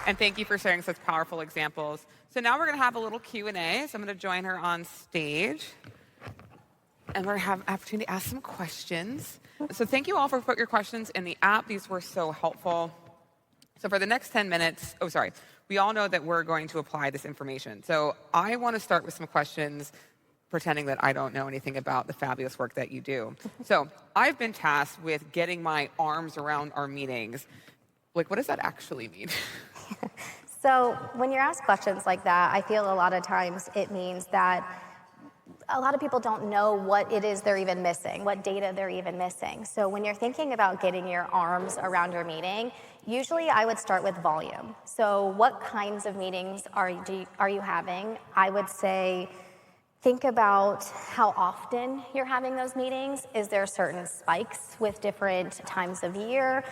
And thank you for sharing such powerful examples. So now we're going to have a little Q&A. So I'm going to join her on stage. And we're going to have an opportunity to ask some questions. So thank you all for putting your questions in the app. These were so helpful. So for the next 10 minutes, we all know that we're going to apply this information. So I want to start with some questions, pretending that I don't know anything about the fabulous work that you do. So I've been tasked with getting my arms around our meetings. Like, what does that actually mean? So when you're asked questions like that, I feel a lot of times it means that a lot of people don't know what it is they're even missing, what data they're even missing. So when you're thinking about getting your arms around your meeting, usually I would start with volume. So what kinds of meetings are you having? I would say, think about how often you're having those meetings. Is there certain spikes with different times of year?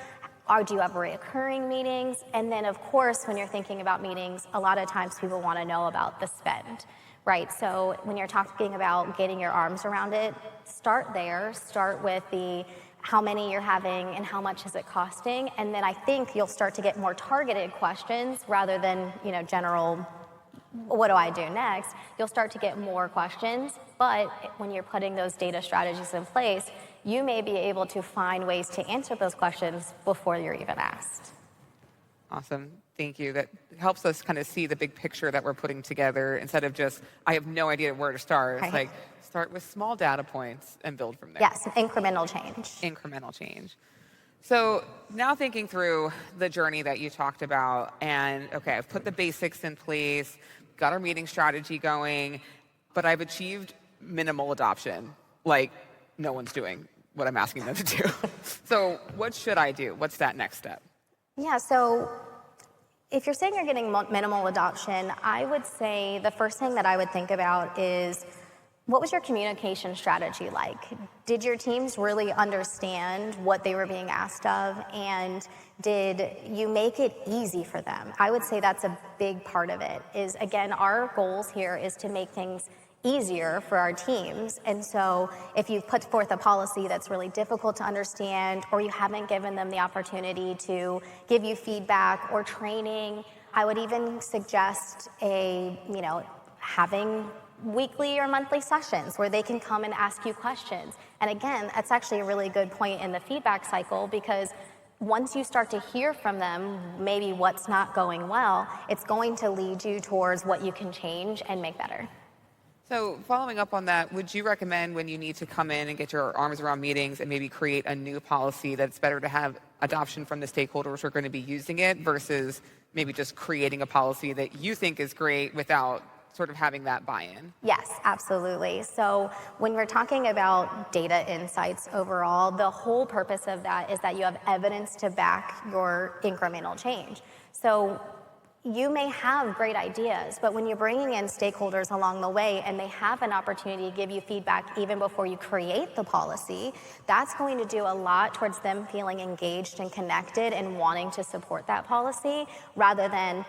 Or do you have recurring meetings? And then, of course, when you're thinking about meetings, a lot of times people want to know about the spend, right? So when you're talking about getting your arms around it, start there. Start with the how many you're having and how much is it costing. And then I think you'll start to get more targeted questions rather than, general, what do I do next? You'll start to get more questions. But when you're putting those data strategies in place, you may be able to find ways to answer those questions before you're even asked. Awesome. Thank you. That helps us kind of see the big picture that we're putting together instead of just, I have no idea where to start. It's like, start with small data points and build from there. Yes, incremental change. Incremental change. So now thinking through the journey that you talked about, and okay, I've put the basics in place, got our meeting strategy going, but I've achieved minimal adoption. Like, no one's doing what I'm asking them to do. So what should I do? What's that next step? Yeah, so if you're saying you're getting minimal adoption, I would say the first thing that I would think about is, what was your communication strategy like? Did your teams really understand what they were being asked of? And did you make it easy for them? I would say that's a big part of it. Is, again, our goals here is to make things easier for our teams. And so if you've put forth a policy that's really difficult to understand, or you haven't given them the opportunity to give you feedback or training, I would even suggest having weekly or monthly sessions where they can come and ask you questions. And again, that's actually a really good point in the feedback cycle, because once you start to hear from them, maybe what's not going well, it's going to lead you towards what you can change and make better. So following up on that, would you recommend when you need to come in and get your arms around meetings and maybe create a new policy that it's better to have adoption from the stakeholders who are going to be using it versus maybe just creating a policy that you think is great without sort of having that buy-in? Yes, absolutely. So when we're talking about data insights overall, the whole purpose of that is that you have evidence to back your incremental change. So you may have great ideas, but when you're bringing in stakeholders along the way and they have an opportunity to give you feedback even before you create the policy, that's going to do a lot towards them feeling engaged and connected and wanting to support that policy rather than,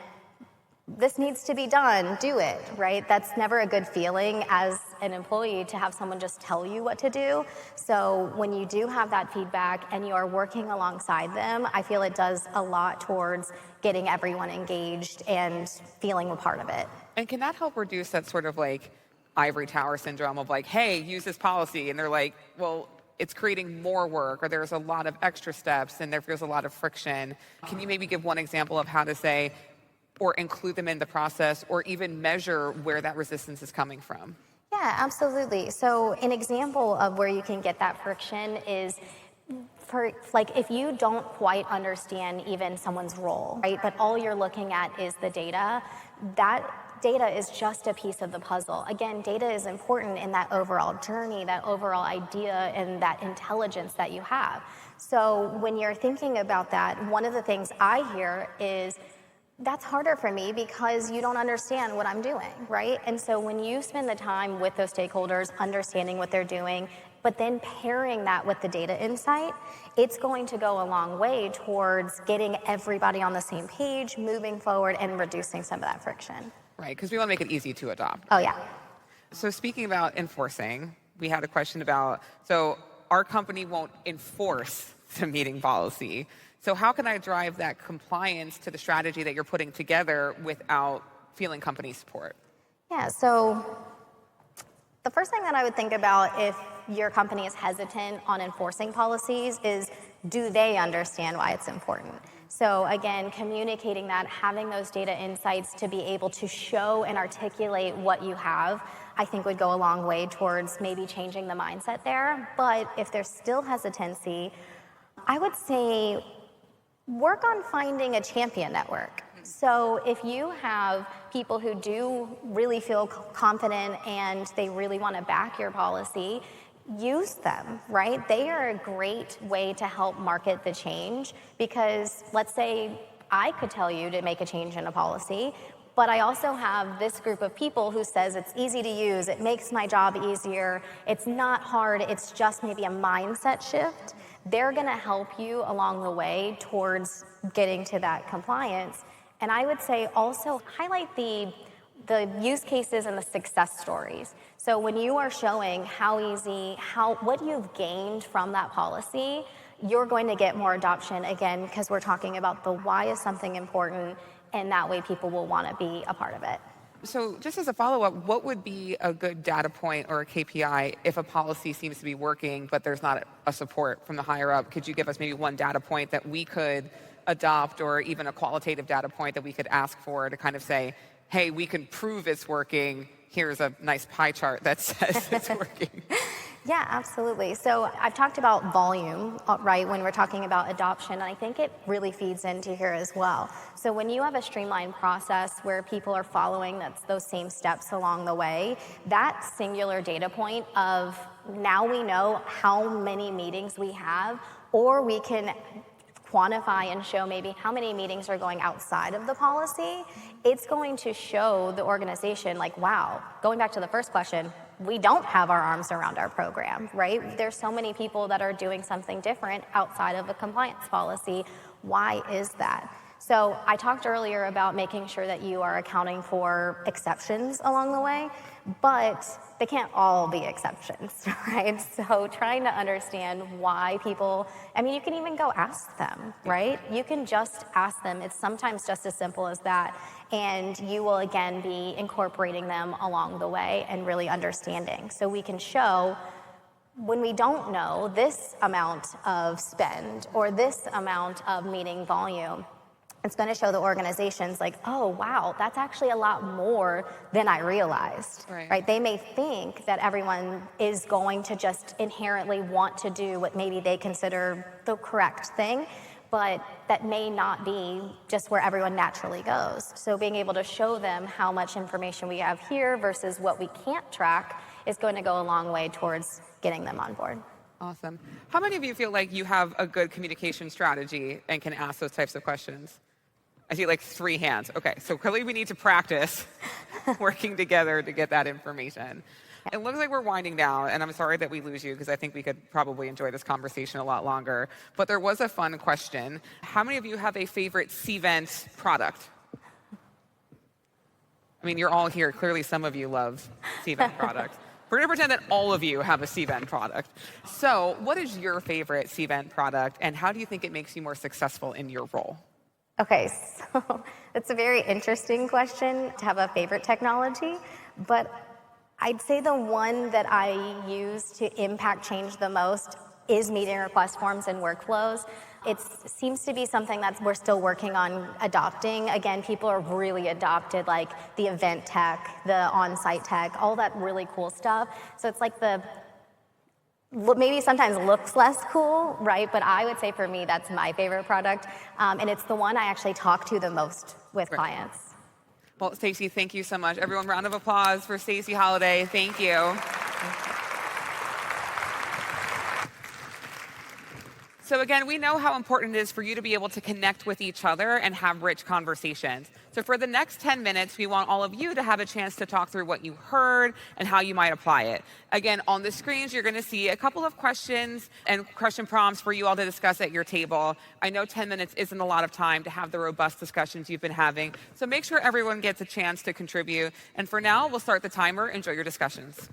this needs to be done, do it, right? That's never a good feeling as an employee to have someone just tell you what to do. So when you do have that feedback and you are working alongside them, I feel it does a lot towards getting everyone engaged and feeling a part of it. And can that help reduce that sort of like ivory tower syndrome of like, hey, use this policy, and they're like, well, it's creating more work, or there's a lot of extra steps and there's a lot of friction. Can you maybe give one example of how to say, or include them in the process, or even measure where that resistance is coming from? Yeah, absolutely. So an example of where you can get that friction is for, like, if you don't quite understand even someone's role, right, but all you're looking at is the data, that data is just a piece of the puzzle. Again, data is important in that overall journey, that overall idea, and that intelligence that you have. So when you're thinking about that, one of the things I hear is, that's harder for me because you don't understand what I'm doing, right? And so when you spend the time with those stakeholders, understanding what they're doing, but then pairing that with the data insight, it's going to go a long way towards getting everybody on the same page, moving forward, and reducing some of that friction. Right, because we want to make it easy to adopt. Oh, yeah. So speaking about enforcing, we had a question about, so our company won't enforce the meeting policy. So how can I drive that compliance to the strategy that you're putting together without feeling company support? Yeah, so the first thing that I would think about if your company is hesitant on enforcing policies is, do they understand why it's important? So again, communicating that, having those data insights to be able to show and articulate what you have, I think would go a long way towards maybe changing the mindset there. But if there's still hesitancy, I would say work on finding a champion network. So if you have people who do really feel confident and they really want to back your policy, use them, right? They are a great way to help market the change, because let's say I could tell you to make a change in a policy, but I also have this group of people who says it's easy to use, it makes my job easier, it's not hard, it's just maybe a mindset shift. They're going to help you along the way towards getting to that compliance. And I would say also highlight the use cases and the success stories. So when you are showing how easy, what you've gained from that policy, you're going to get more adoption, again, because we're talking about the why is something important, and that way people will want to be a part of it. So just as a follow-up, what would be a good data point or a KPI if a policy seems to be working, but there's not a support from the higher up? Could you give us maybe one data point that we could adopt, or even a qualitative data point that we could ask for to kind of say, hey, we can prove it's working. Here's a nice pie chart that says it's working. Yeah, absolutely. So I've talked about volume, right, when we're talking about adoption, and I think it really feeds into here as well. So when you have a streamlined process where people are following those same steps along the way, that singular data point of now we know how many meetings we have, or we can quantify and show maybe how many meetings are going outside of the policy, it's going to show the organization like, wow, going back to the first question, we don't have our arms around our program, right? There's so many people that are doing something different outside of a compliance policy. Why is that? So I talked earlier about making sure that you are accounting for exceptions along the way, but they can't all be exceptions, right? So trying to understand why people, I mean, you can even go ask them, right? You can just ask them. It's sometimes just as simple as that. And you will, again, be incorporating them along the way and really understanding. So we can show when we don't know this amount of spend or this amount of meeting volume, it's going to show the organizations like, oh, wow, that's actually a lot more than I realized, right? They may think that everyone is going to just inherently want to do what maybe they consider the correct thing, but that may not be just where everyone naturally goes. So being able to show them how much information we have here versus what we can't track is going to go a long way towards getting them on board. Awesome. How many of you feel like you have a good communication strategy and can ask those types of questions? I see like 3 hands. Okay, so clearly we need to practice working together to get that information. It looks like we're winding down, and I'm sorry that we lose you because I think we could probably enjoy this conversation a lot longer. But there was a fun question. How many of you have a favorite Cvent product? I mean, you're all here. Clearly some of you love Cvent products. We're going to pretend that all of you have a Cvent product. So what is your favorite Cvent product, and how do you think it makes you more successful in your role? Okay, so it's a very interesting question to have a favorite technology, but I'd say the one that I use to impact change the most is meeting request forms and workflows. It seems to be something that we're still working on adopting. Again, people are really adopted, like the event tech, the on-site tech, all that really cool stuff. So it's like maybe sometimes looks less cool, right? But I would say for me, that's my favorite product. And it's the one I actually talk to the most with clients. Well, Stacey, thank you so much. Everyone, round of applause for Stacey Holliday. Thank you. So again, we know how important it is for you to be able to connect with each other and have rich conversations. So for the next 10 minutes, we want all of you to have a chance to talk through what you heard and how you might apply it. Again, on the screens, you're going to see a couple of questions and question prompts for you all to discuss at your table. I know 10 minutes isn't a lot of time to have the robust discussions you've been having, so make sure everyone gets a chance to contribute. And for now, we'll start the timer. Enjoy your discussions.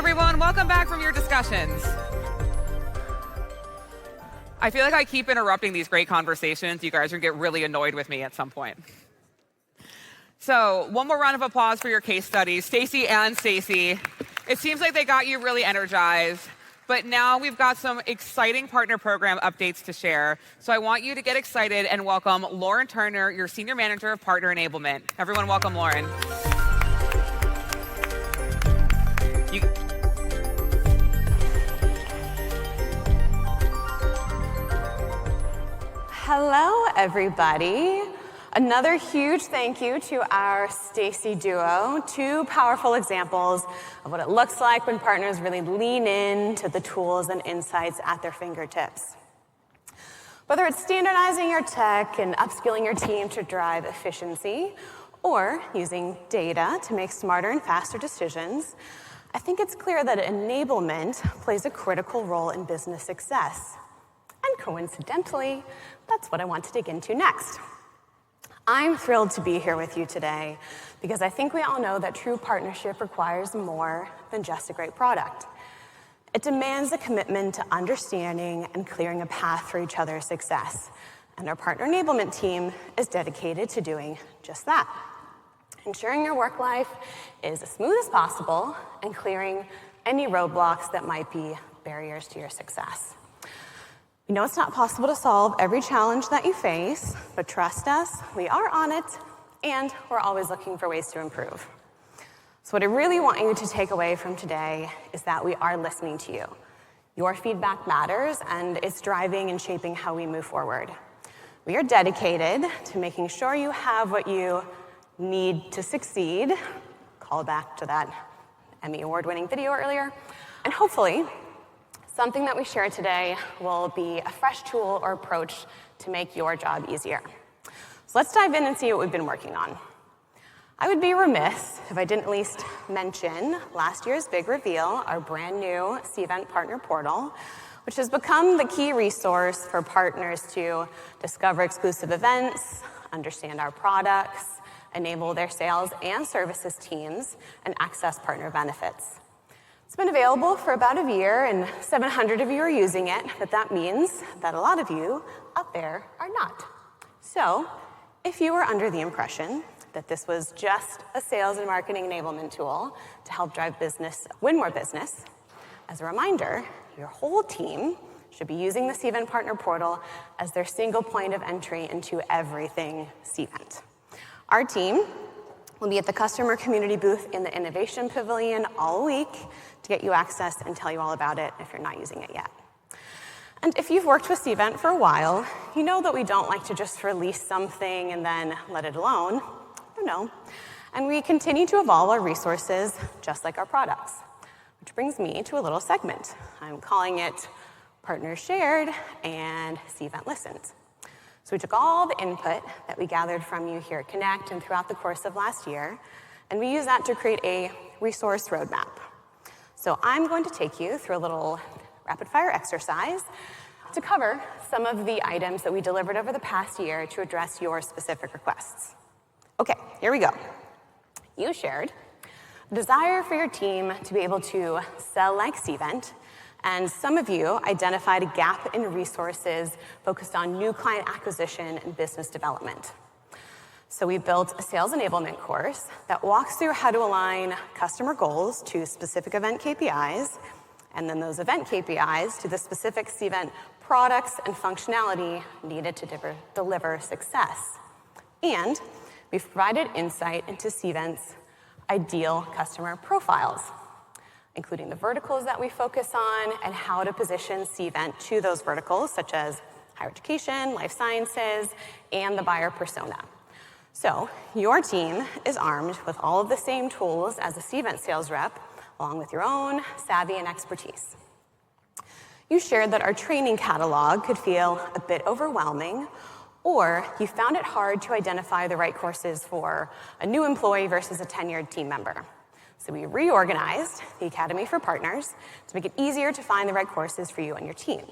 everyone. Welcome back from your discussions. I feel like I keep interrupting these great conversations. You guys are going to get really annoyed with me at some point. So one more round of applause for your case studies. Stacy and Stacy. It seems like they got you really energized. But now we've got some exciting partner program updates to share. So I want you to get excited and welcome Lauren Turner, your Senior Manager of Partner Enablement. Everyone welcome Lauren. Hello, everybody. Another huge thank you to our Stacy duo. Two powerful examples of what it looks like when partners really lean into the tools and insights at their fingertips. Whether it's standardizing your tech and upskilling your team to drive efficiency, or using data to make smarter and faster decisions, I think it's clear that enablement plays a critical role in business success. And coincidentally, that's what I want to dig into next. I'm thrilled to be here with you today because I think we all know that true partnership requires more than just a great product. It demands a commitment to understanding and clearing a path for each other's success. And our partner enablement team is dedicated to doing just that. Ensuring your work life is as smooth as possible and clearing any roadblocks that might be barriers to your success. We know it's not possible to solve every challenge that you face, but trust us, we are on it, and we're always looking for ways to improve. So what I really want you to take away from today is that we are listening to you. Your feedback matters, and it's driving and shaping how we move forward. We are dedicated to making sure you have what you need to succeed. Call back to that Emmy Award-winning video earlier. And hopefully, something that we share today will be a fresh tool or approach to make your job easier. So let's dive in and see what we've been working on. I would be remiss if I didn't at least mention last year's big reveal, our brand new Cvent Partner Portal, which has become the key resource for partners to discover exclusive events, understand our products, enable their sales and services teams, and access partner benefits. It's been available for about a year, and 700 of you are using it, but that means that a lot of you out there are not. So, if you were under the impression that this was just a sales and marketing enablement tool to help drive business, win more business, as a reminder, your whole team should be using the Cvent Partner Portal as their single point of entry into everything Cvent. Our team will be at the customer community booth in the Innovation Pavilion all week to get you access and tell you all about it if you're not using it yet. And if you've worked with Cvent for a while, you know that we don't like to just release something and then let it alone. No. And we continue to evolve our resources just like our products. Which brings me to a little segment. I'm calling it Partners Shared and Cvent Listened. So we took all the input that we gathered from you here at Connect and throughout the course of last year, and we used that to create a resource roadmap. So I'm going to take you through a little rapid fire exercise to cover some of the items that we delivered over the past year to address your specific requests. Okay, here we go. You shared a desire for your team to be able to sell like Cvent, and some of you identified a gap in resources focused on new client acquisition and business development. So we built a sales enablement course that walks through how to align customer goals to specific event KPIs, and then those event KPIs to the specific Cvent products and functionality needed to deliver success. And we've provided insight into Cvent's ideal customer profiles, including the verticals that we focus on and how to position Cvent to those verticals, such as higher education, life sciences, and the buyer persona. So your team is armed with all of the same tools as a Cvent sales rep, along with your own savvy and expertise. You shared that our training catalog could feel a bit overwhelming, or you found it hard to identify the right courses for a new employee versus a tenured team member. So we reorganized the Academy for Partners to make it easier to find the right courses for you and your team.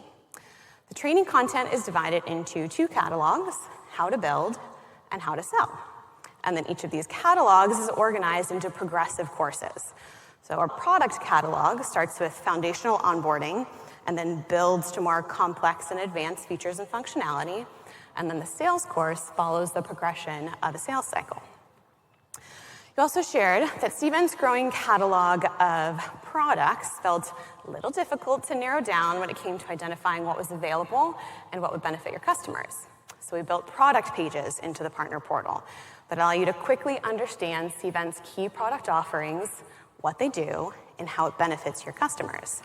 The training content is divided into two catalogs, how to build and how to sell. And then each of these catalogs is organized into progressive courses. So our product catalog starts with foundational onboarding and then builds to more complex and advanced features and functionality. And then the sales course follows the progression of the sales cycle. You also shared that Cvent's growing catalog of products felt a little difficult to narrow down when it came to identifying what was available and what would benefit your customers. So we built product pages into the partner portal that allow you to quickly understand Cvent's key product offerings, what they do, and how it benefits your customers.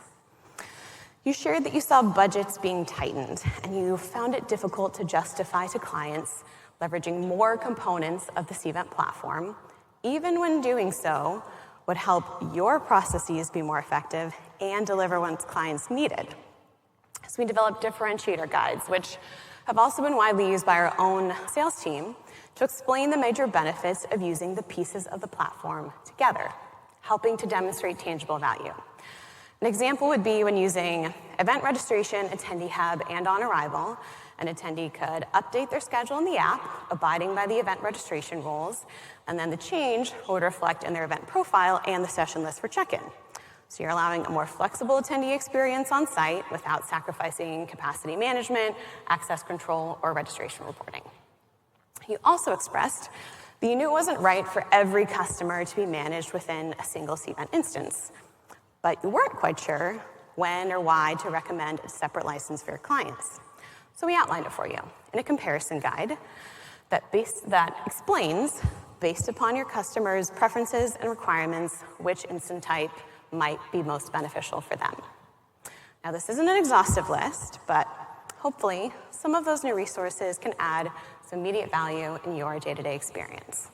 You shared that you saw budgets being tightened, and you found it difficult to justify to clients leveraging more components of the Cvent platform, even when doing so would help your processes be more effective and deliver what clients needed. So we developed differentiator guides, which have also been widely used by our own sales team to explain the major benefits of using the pieces of the platform together, helping to demonstrate tangible value. An example would be when using event registration, attendee hub, and on arrival, an attendee could update their schedule in the app, abiding by the event registration rules, and then the change would reflect in their event profile and the session list for check-in. So you're allowing a more flexible attendee experience on site without sacrificing capacity management, access control, or registration reporting. You also expressed that you knew it wasn't right for every customer to be managed within a single Cvent instance, but you weren't quite sure when or why to recommend a separate license for your clients. So we outlined it for you in a comparison guide that explains, based upon your customers' preferences and requirements, which instance type might be most beneficial for them. Now, this isn't an exhaustive list, but hopefully some of those new resources can add some immediate value in your day-to-day experience.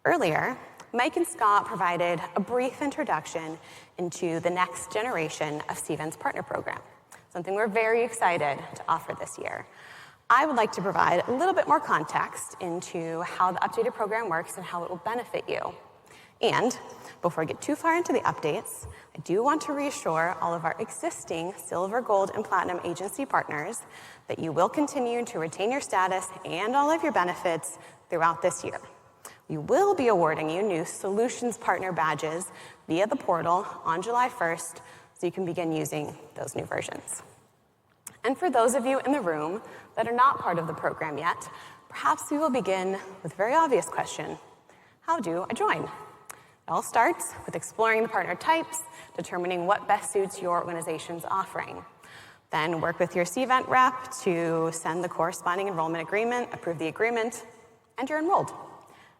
Earlier, Mike and Scott provided a brief introduction into the next generation of Cvent's partner program, something we're very excited to offer this year. I would like to provide a little bit more context into how the updated program works and how it will benefit you. And before I get too far into the updates, I do want to reassure all of our existing silver, gold, and platinum agency partners that you will continue to retain your status and all of your benefits throughout this year. We will be awarding you new Solutions Partner badges via the portal on July 1st, so you can begin using those new versions. And for those of you in the room that are not part of the program yet, perhaps we will begin with a very obvious question: how do I join? It all starts with exploring the partner types, determining what best suits your organization's offering. Then work with your Cvent rep to send the corresponding enrollment agreement, approve the agreement, and you're enrolled.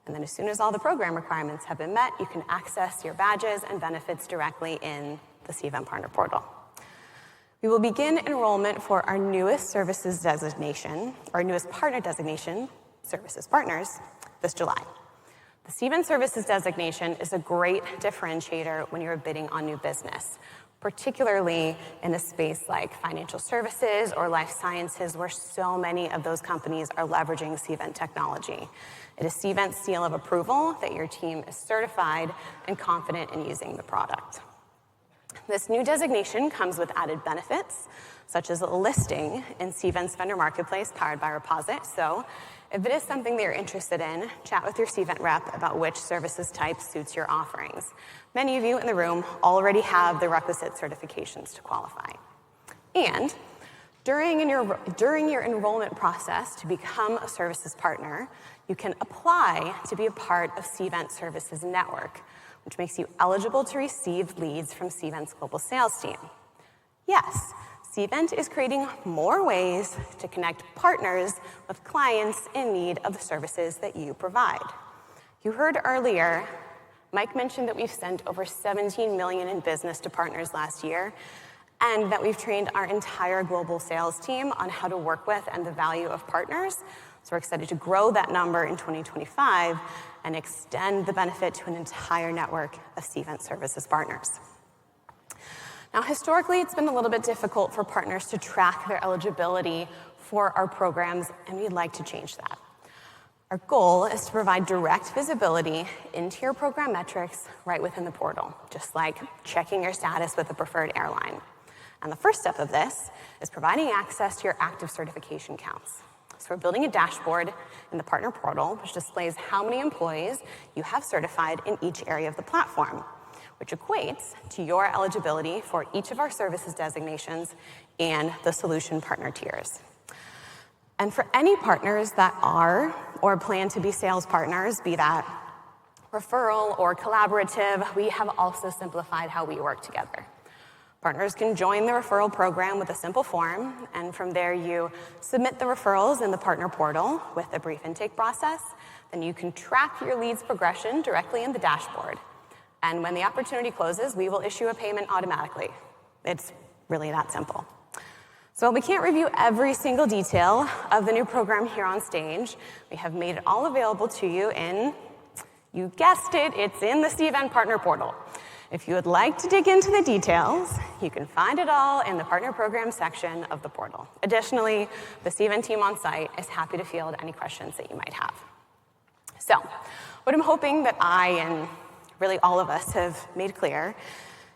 And then as soon as all the program requirements have been met, you can access your badges and benefits directly in the Cvent Partner Portal. We will begin enrollment for our newest services designation, our newest partner designation, Services Partners, this July. The Cvent Services designation is a great differentiator when you're bidding on new business, particularly in a space like financial services or life sciences, where so many of those companies are leveraging Cvent technology. It is Cvent's seal of approval that your team is certified and confident in using the product. This new designation comes with added benefits, such as a listing in Cvent's vendor marketplace powered by Reposit. So if it is something that you're interested in, chat with your Cvent rep about which services type suits your offerings. Many of you in the room already have the requisite certifications to qualify. And during your enrollment process to become a services partner, you can apply to be a part of Cvent Services Network, which makes you eligible to receive leads from Cvent's global sales team. Yes, Cvent is creating more ways to connect partners with clients in need of the services that you provide. You heard earlier, Mike mentioned that we've sent over 17 million in business to partners last year, and that we've trained our entire global sales team on how to work with and the value of partners. So we're excited to grow that number in 2025 and extend the benefit to an entire network of Cvent Services partners. Now, historically, it's been a little bit difficult for partners to track their eligibility for our programs, and we'd like to change that. Our goal is to provide direct visibility into your program metrics right within the portal, just like checking your status with a preferred airline. And the first step of this is providing access to your active certification counts. So we're building a dashboard in the partner portal, which displays how many employees you have certified in each area of the platform. which equates to your eligibility for each of our services designations and the solution partner tiers. And for any partners that are or plan to be sales partners, be that referral or collaborative, we have also simplified how we work together. Partners can join the referral program with a simple form, and from there you submit the referrals in the partner portal with a brief intake process. Then you can track your leads progression directly in the dashboard. And when the opportunity closes, we will issue a payment automatically. It's really that simple. So we can't review every single detail of the new program here on stage. We have made it all available to you in, you guessed it, it's in the Cvent Partner Portal. If you would like to dig into the details, you can find it all in the Partner Program section of the portal. Additionally, the Cvent team on site is happy to field any questions that you might have. So, what I'm hoping that I and really all of us have made clear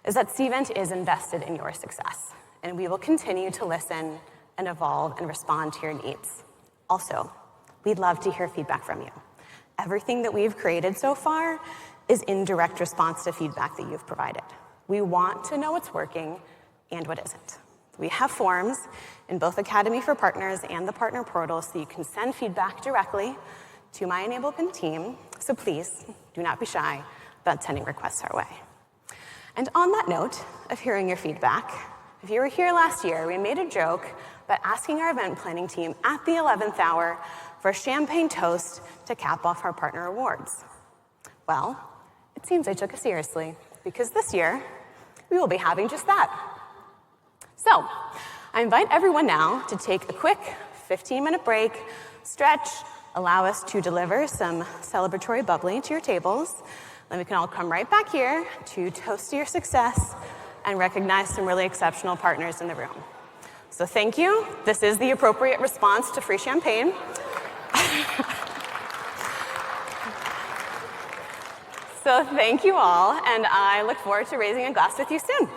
is that Cvent is invested in your success, and we will continue to listen and evolve and respond to your needs. Also, we'd love to hear feedback from you. Everything that we've created so far is in direct response to feedback that you've provided. We want to know what's working and what isn't. We have forms in both Academy for Partners and the Partner Portal so you can send feedback directly to my enablement team, so please do not be shy about sending requests our way. And on that note of hearing your feedback, if you were here last year, we made a joke about asking our event planning team at the 11th hour for a champagne toast to cap off our partner awards. Well, it seems I took it seriously, because this year, we will be having just that. So, I invite everyone now to take a quick 15-minute break, stretch, allow us to deliver some celebratory bubbly to your tables, then we can all come right back here to toast to your success and recognize some really exceptional partners in the room. So thank you. This is the appropriate response to free champagne. So thank you all, and I look forward to raising a glass with you soon.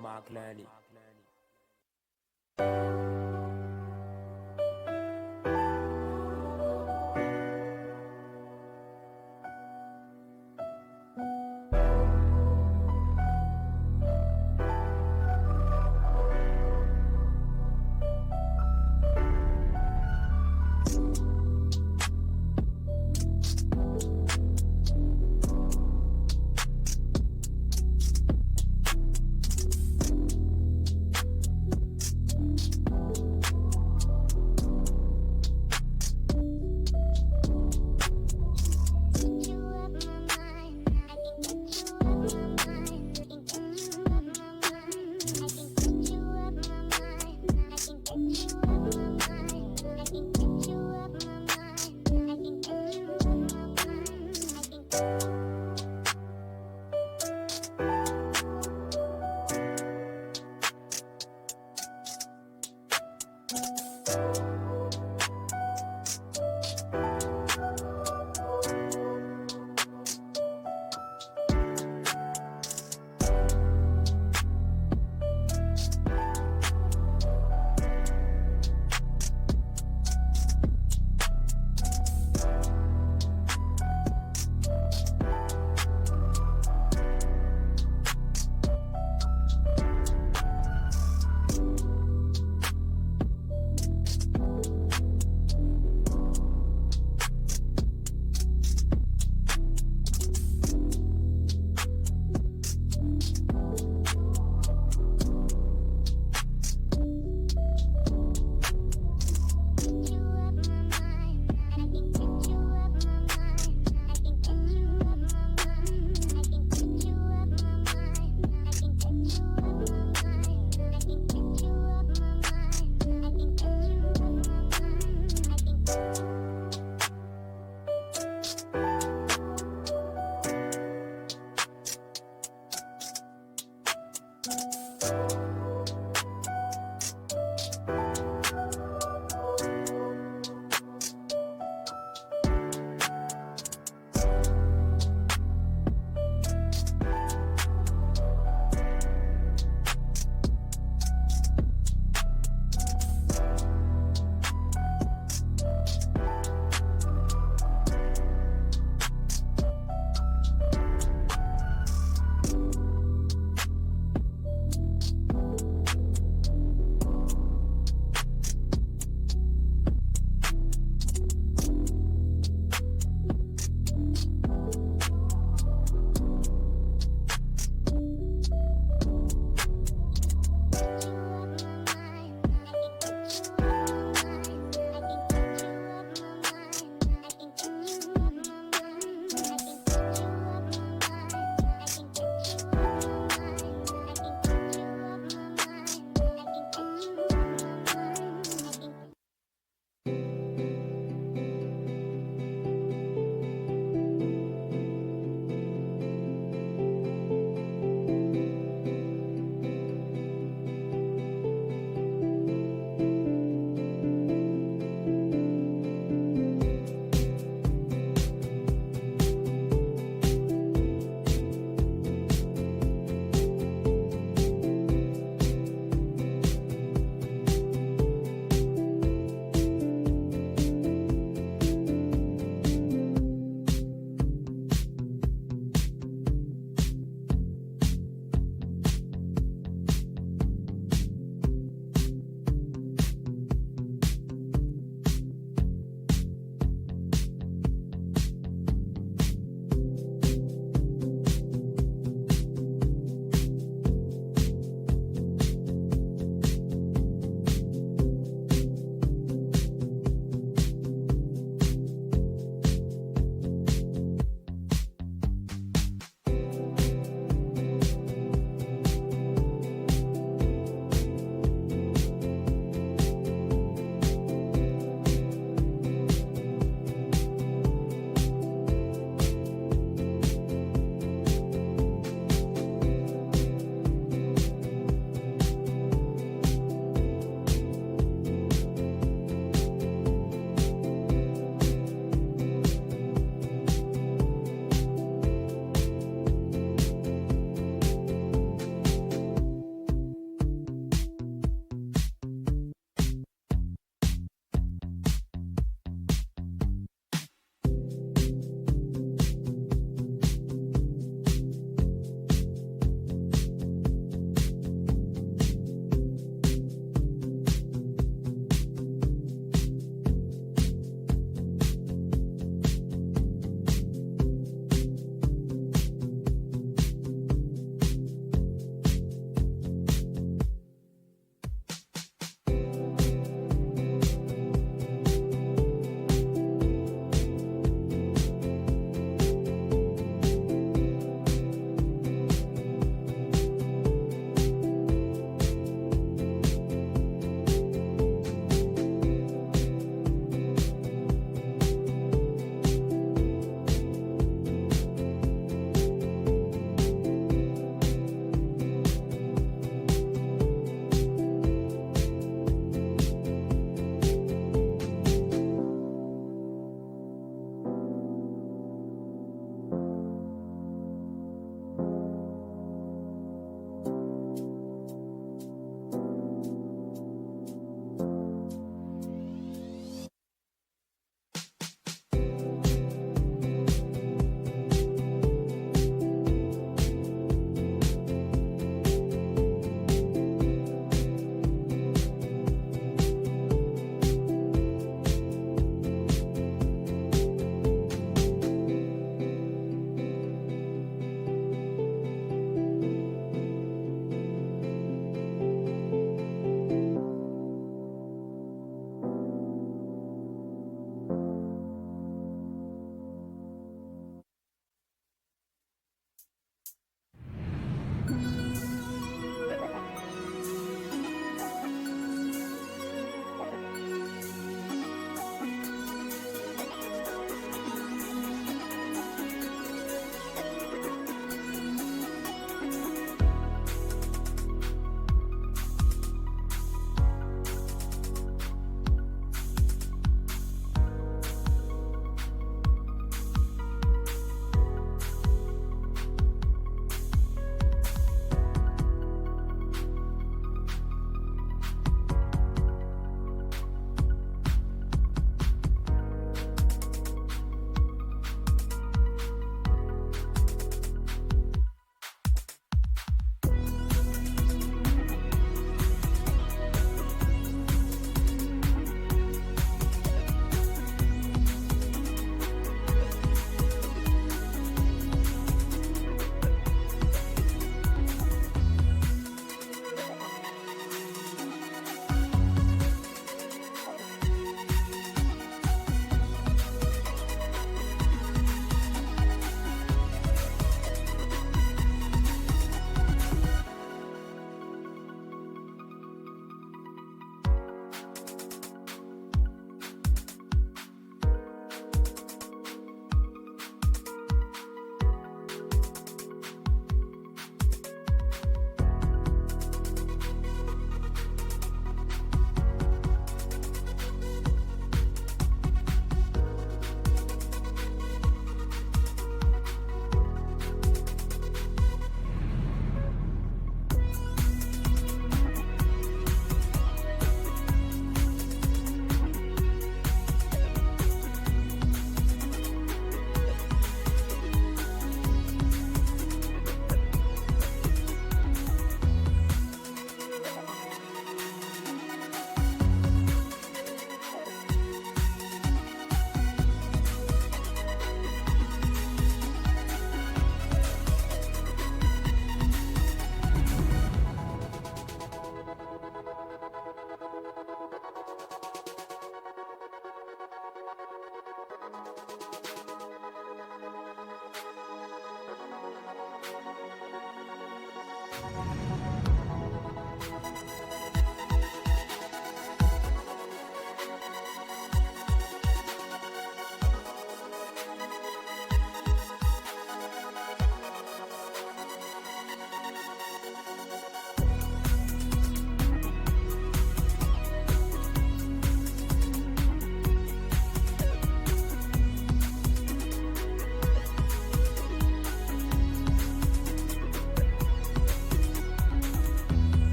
Mark clearly.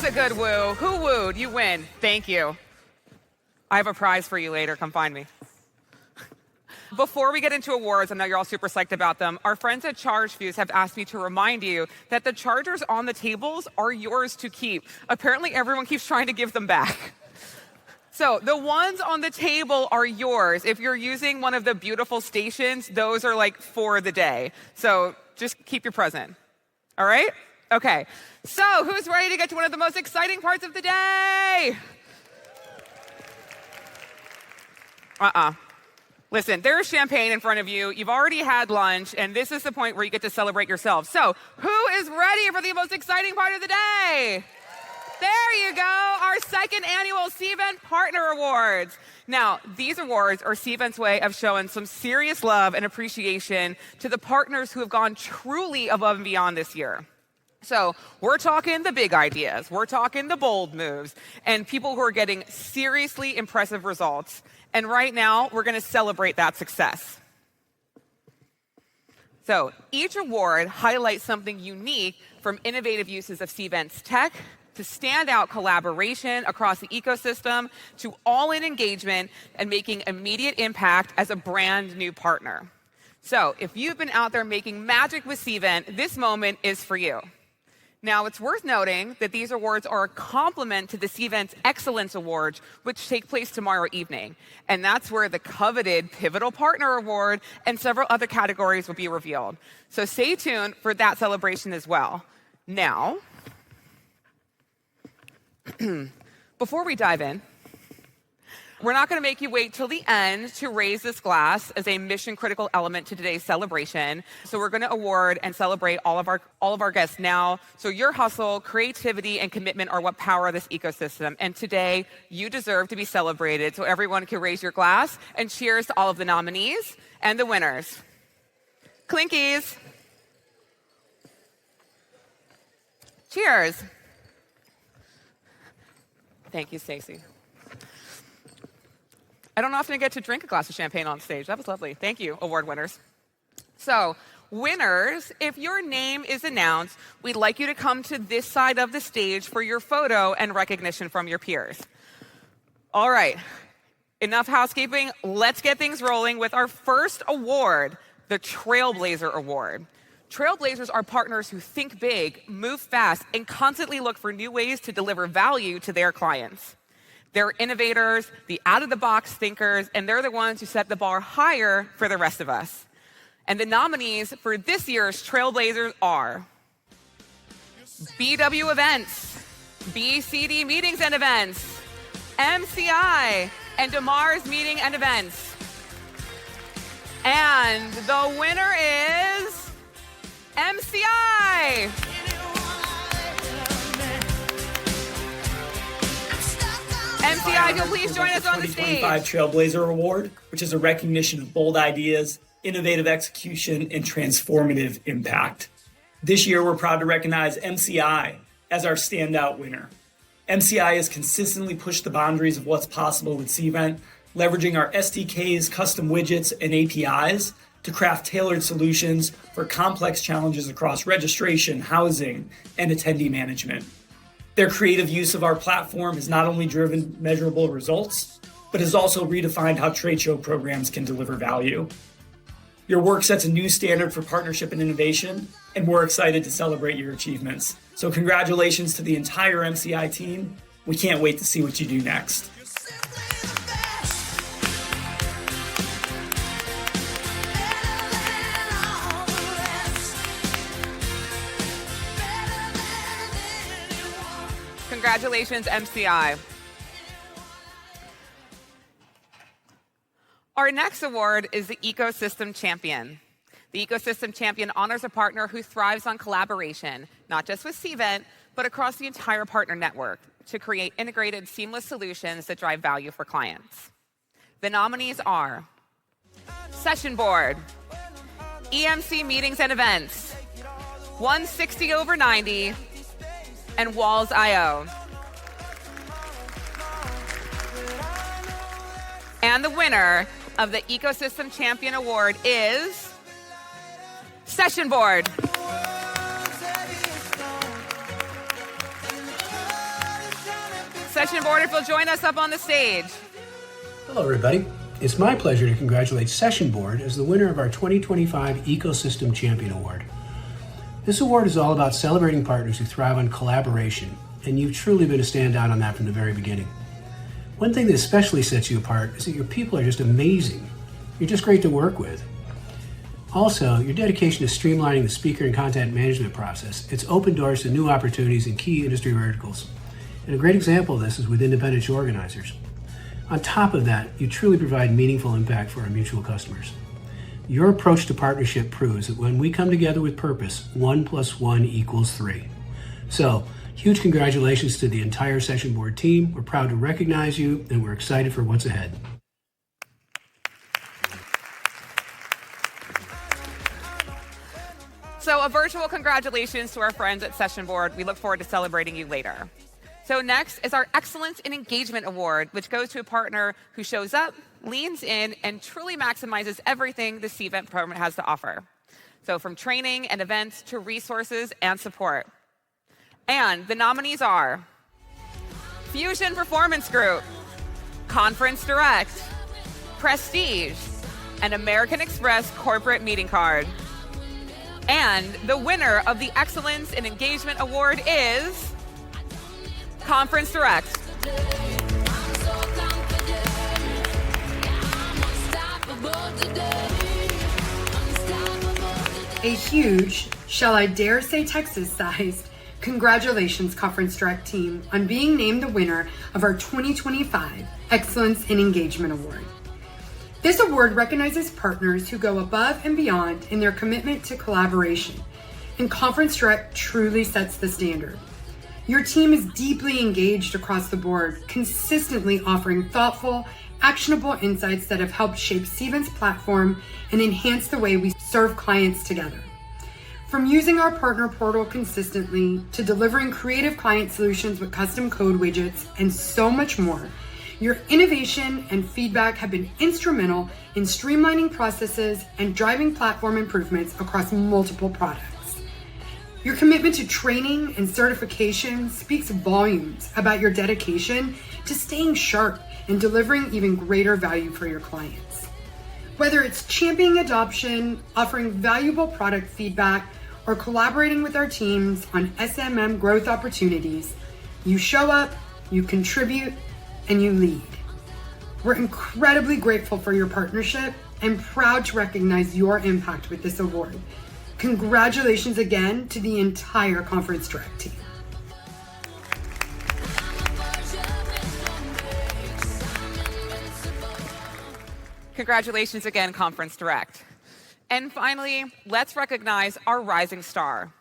There's a good woo. Who wooed? You win. Thank you. I have a prize for you later. Come find me. Before we get into awards, I know you're all super psyched about them, our friends at ChargeFuse have asked me to remind you that the chargers on the tables are yours to keep. Apparently everyone keeps trying to give them back. So the ones on the table are yours. If you're using one of the beautiful stations, those are like for the day. So just keep your present. All right? Okay. So who's ready to get to one of the most exciting parts of the day? Listen, there's champagne in front of you. You've already had lunch, and this is the point where you get to celebrate yourself. So who is ready for the most exciting part of the day? There you go, our second annual Cvent Partner Awards. Now, these awards are Cvent's way of showing some serious love and appreciation to the partners who have gone truly above and beyond this year. So we're talking the big ideas, we're talking the bold moves, and people who are getting seriously impressive results. And right now, we're going to celebrate that success. So each award highlights something unique from innovative uses of Cvent's tech to standout collaboration across the ecosystem to all-in engagement and making immediate impact as a brand new partner. So if you've been out there making magic with Cvent, this moment is for you. Now, it's worth noting that these awards are a complement to the Cvent Excellence Awards, which take place tomorrow evening. And that's where the coveted Pivotal Partner Award and several other categories will be revealed. So stay tuned for that celebration as well. Now, before we dive in, we're not going to make you wait till the end to raise this glass as a mission-critical element to today's celebration. So we're going to award and celebrate all of our guests now. So your hustle, creativity, and commitment are what power this ecosystem. And today, you deserve to be celebrated. So everyone can raise your glass and cheers to all of the nominees and the winners. Clinkies. Cheers. Thank you, Stacey. I don't often get to drink a glass of champagne on stage. That was lovely. Thank you, award winners. So, winners, if your name is announced, we'd like you to come to this side of the stage for your photo and recognition from your peers. All right, enough housekeeping. Let's get things rolling with our first award, the Trailblazer Award. Trailblazers are partners who think big, move fast, and constantly look for new ways to deliver value to their clients. They're innovators, the out-of-the-box thinkers, and they're the ones who set the bar higher for the rest of us. And the nominees for this year's Trailblazers are BW Events, BCD Meetings and Events, MCI, and DeMars Meeting and Events. And the winner is MCI. MCI, you'll please join us on the stage. 2025 Trailblazer Award, which is a recognition of bold ideas, innovative execution, and transformative impact. This year, we're proud to recognize MCI as our standout winner. MCI has consistently pushed the boundaries of what's possible with Cvent, leveraging our SDKs, custom widgets, and APIs to craft tailored solutions for complex challenges across registration, housing, and attendee management. Their creative use of our platform has not only driven measurable results, but has also redefined how trade show programs can deliver value. Your work sets a new standard for partnership and innovation, and we're excited to celebrate your achievements. So congratulations to the entire MCI team. We can't wait to see what you do next. Congratulations, MCI. Our next award is the Ecosystem Champion. The Ecosystem Champion honors a partner who thrives on collaboration, not just with Cvent, but across the entire partner network to create integrated, seamless solutions that drive value for clients. The nominees are Session Board, EMC Meetings and Events, 160/90, and Walls.io. And the winner of the Ecosystem Champion Award is Session Board. Session Board, if you'll join us up on the stage. Hello, everybody. It's my pleasure to congratulate Session Board as the winner of our 2025 Ecosystem Champion Award. This award is all about celebrating partners who thrive on collaboration, and you've truly been a standout on that from the very beginning. One thing that especially sets you apart is that your people are just amazing. You're just great to work with. Also, your dedication to streamlining the speaker and content management process. It's opened doors to new opportunities in key industry verticals. And a great example of this is with independent show organizers. On top of that, you truly provide meaningful impact for our mutual customers. Your approach to partnership proves that when we come together with purpose, 1 + 1 = 3. So, huge congratulations to the entire Session Board team. We're proud to recognize you, and we're excited for what's ahead. So a virtual congratulations to our friends at Session Board. We look forward to celebrating you later. So next is our Excellence in Engagement Award, which goes to a partner who shows up, leans in, and truly maximizes everything the Cvent program has to offer. So from training and events to resources and support. And the nominees are Fusion Performance Group, Conference Direct, Prestige, and American Express Corporate Meeting Card. And the winner of the Excellence in Engagement Award is Conference Direct. A huge, shall I dare say Texas-sized, congratulations Conference Direct team on being named the winner of our 2025 Excellence in Engagement Award. This award recognizes partners who go above and beyond in their commitment to collaboration, and Conference Direct truly sets the standard. Your team is deeply engaged across the board, consistently offering thoughtful, actionable insights that have helped shape Cvent's platform and enhance the way we serve clients together. From using our partner portal consistently to delivering creative client solutions with custom code widgets and so much more, your innovation and feedback have been instrumental in streamlining processes and driving platform improvements across multiple products. Your commitment to training and certification speaks volumes about your dedication to staying sharp and delivering even greater value for your clients. Whether it's championing adoption, offering valuable product feedback, or collaborating with our teams on SMM growth opportunities, you show up, you contribute, and you lead. We're incredibly grateful for your partnership and proud to recognize your impact with this award. Congratulations again to the entire Conference Direct team. Congratulations again, Conference Direct. And finally, let's recognize our rising star,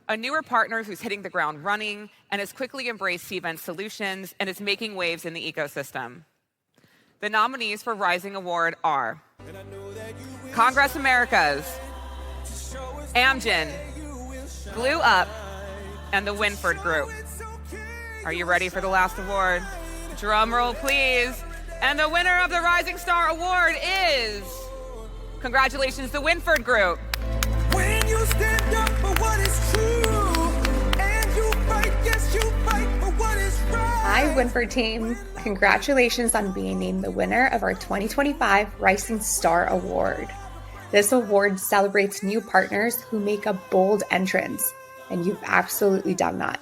a newer partner who's hitting the ground running and has quickly embraced Cvent solutions and is making waves in the ecosystem. The nominees for Rising Award are Congress Americas, Amgen, Glue Up, and the Winford Group. Are you ready for the last award? Drum roll, please. And the winner of the Rising Star Award is, congratulations, the Winford Group. When you stand up for what is true, and you fight, yes, you fight for what is right. Hi, Winford team. Congratulations on being named the winner of our 2025 Rising Star Award. This award celebrates new partners who make a bold entrance, and you've absolutely done that.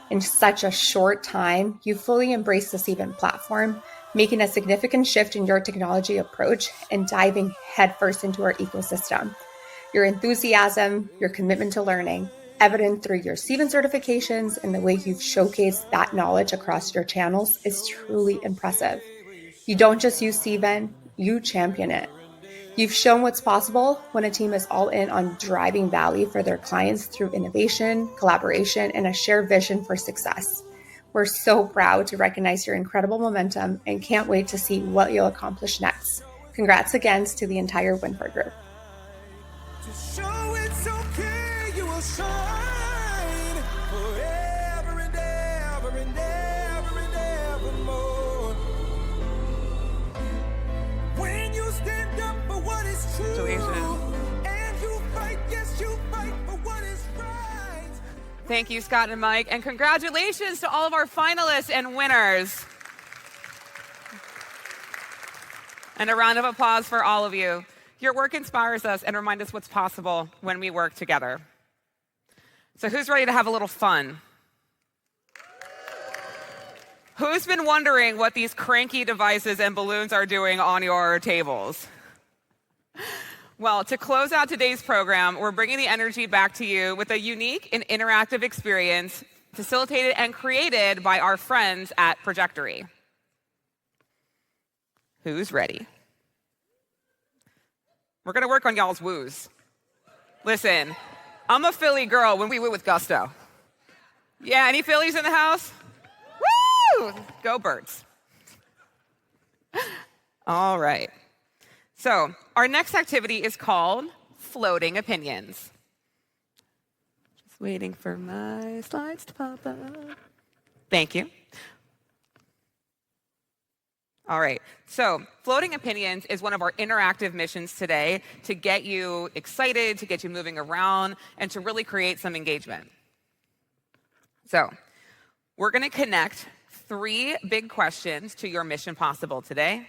In such a short time, you fully embraced the Cvent platform, making a significant shift in your technology approach and diving headfirst into our ecosystem. Your enthusiasm, your commitment to learning, evident through your Cvent certifications and the way you've showcased that knowledge across your channels is truly impressive. You don't just use Cvent, you champion it. You've shown what's possible when a team is all in on driving value for their clients through innovation, collaboration, and a shared vision for success. We're so proud to recognize your incredible momentum and can't wait to see what you'll accomplish next. Congrats again to the entire Winford Group. To show it's okay, you will shine forever and ever and ever and evermore. When you stand up for what is true, and you fight, yes, you fight for what is right. Thank you, Scott and Mike, and congratulations to all of our finalists and winners. And a round of applause for all of you. Your work inspires us and reminds us what's possible when we work together. So who's ready to have a little fun? Who's been wondering what these cranky devices and balloons are doing on your tables? Well, to close out today's program, we're bringing the energy back to you with a unique and interactive experience facilitated and created by our friends at Projectory. Who's ready? We're going to work on y'all's woos. Listen, I'm a Philly girl when we woo with gusto. Yeah, any Phillies in the house? Woo! Go Birds. All right. So our next activity is called Floating Opinions. Just waiting for my slides to pop up. Thank you. All right, so floating opinions is one of our interactive missions today to get you excited, to get you moving around, and to really create some engagement. So we're going to connect 3 big questions to your Mission Possible today.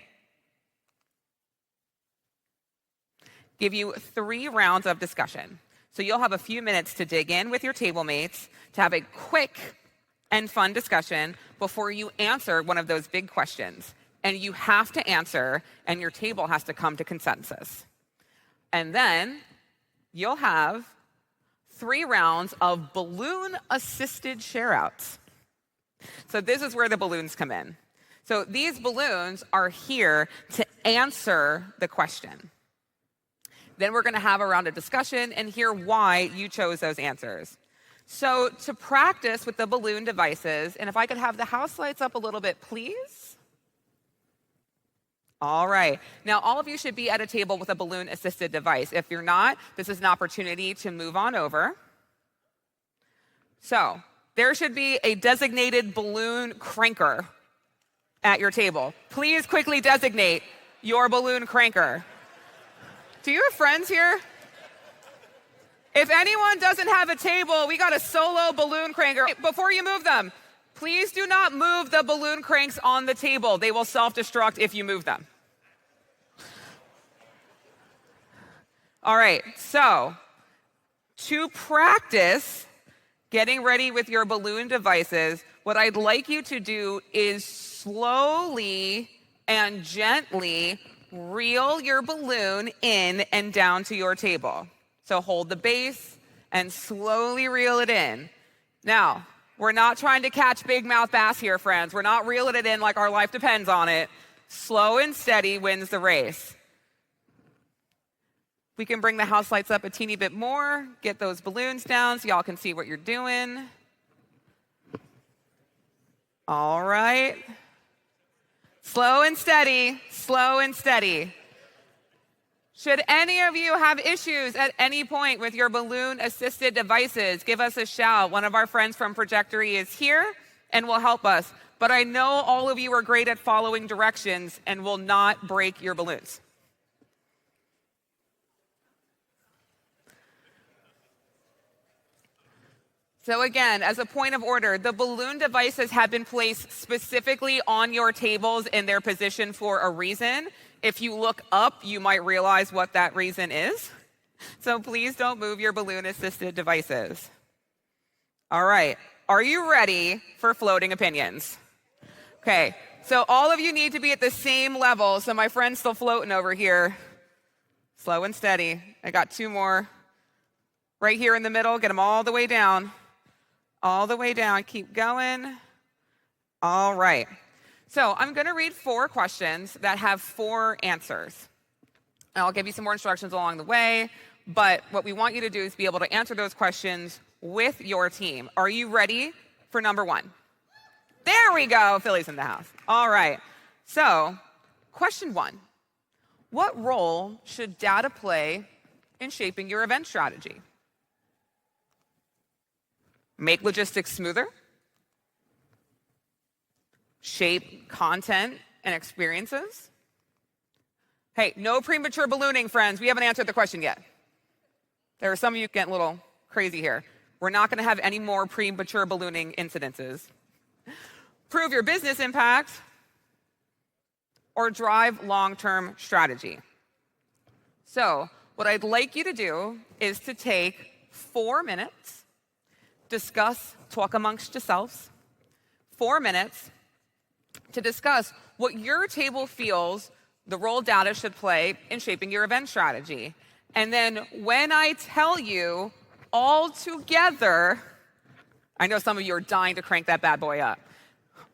Give you 3 rounds of discussion. So you'll have a few minutes to dig in with your table mates, to have a quick and fun discussion before you answer one of those big questions. And you have to answer, and your table has to come to consensus. And then you'll have 3 rounds of balloon-assisted share-outs. So this is where the balloons come in. So these balloons are here to answer the question. Then we're going to have a round of discussion and hear why you chose those answers. So to practice with the balloon devices, and if I could have the house lights up a little bit, please. All right. Now, all of you should be at a table with a balloon-assisted device. If you're not, this is an opportunity to move on over. So there should be a designated balloon cranker at your table. Please quickly designate your balloon cranker. Do you have friends here? If anyone doesn't have a table, we got a solo balloon cranker. Before you move them, please do not move the balloon cranks on the table. They will self-destruct if you move them. All right, so to practice getting ready with your balloon devices, what I'd like you to do is slowly and gently reel your balloon in and down to your table. So hold the base and slowly reel it in. Now, we're not trying to catch big mouth bass here, friends. We're not reeling it in like our life depends on it. Slow and steady wins the race. We can bring the house lights up a teeny bit more, get those balloons down so y'all can see what you're doing. All right. Slow and steady, slow and steady. Should any of you have issues at any point with your balloon-assisted devices, give us a shout. One of our friends from Projectory is here and will help us. But I know all of you are great at following directions and will not break your balloons. So again, as a point of order, the balloon devices have been placed specifically on your tables in their position for a reason. If you look up, you might realize what that reason is. So please don't move your balloon-assisted devices. All right, are you ready for floating opinions? Okay, so all of you need to be at the same level. So my friend's still floating over here. Slow and steady. I got 2 more. Right here in the middle, get them all the way down. All the way down, keep going. All right. So I'm going to read 4 questions that have 4 answers. And I'll give you some more instructions along the way, but what we want you to do is be able to answer those questions with your team. Are you ready for number 1? There we go. Philly's in the house. All right. So question 1. What role should data play in shaping your event strategy? Make logistics smoother? Shape content and experiences? Hey, no premature ballooning, friends. We haven't answered the question yet. There are some of you getting a little crazy here. We're not going to have any more premature ballooning incidences. Prove your business impact or drive long-term strategy. So what I'd like you to do is to take 4 minutes, talk amongst yourselves, 4 minutes to discuss what your table feels the role data should play in shaping your event strategy. And then when I tell you all together, I know some of you are dying to crank that bad boy up,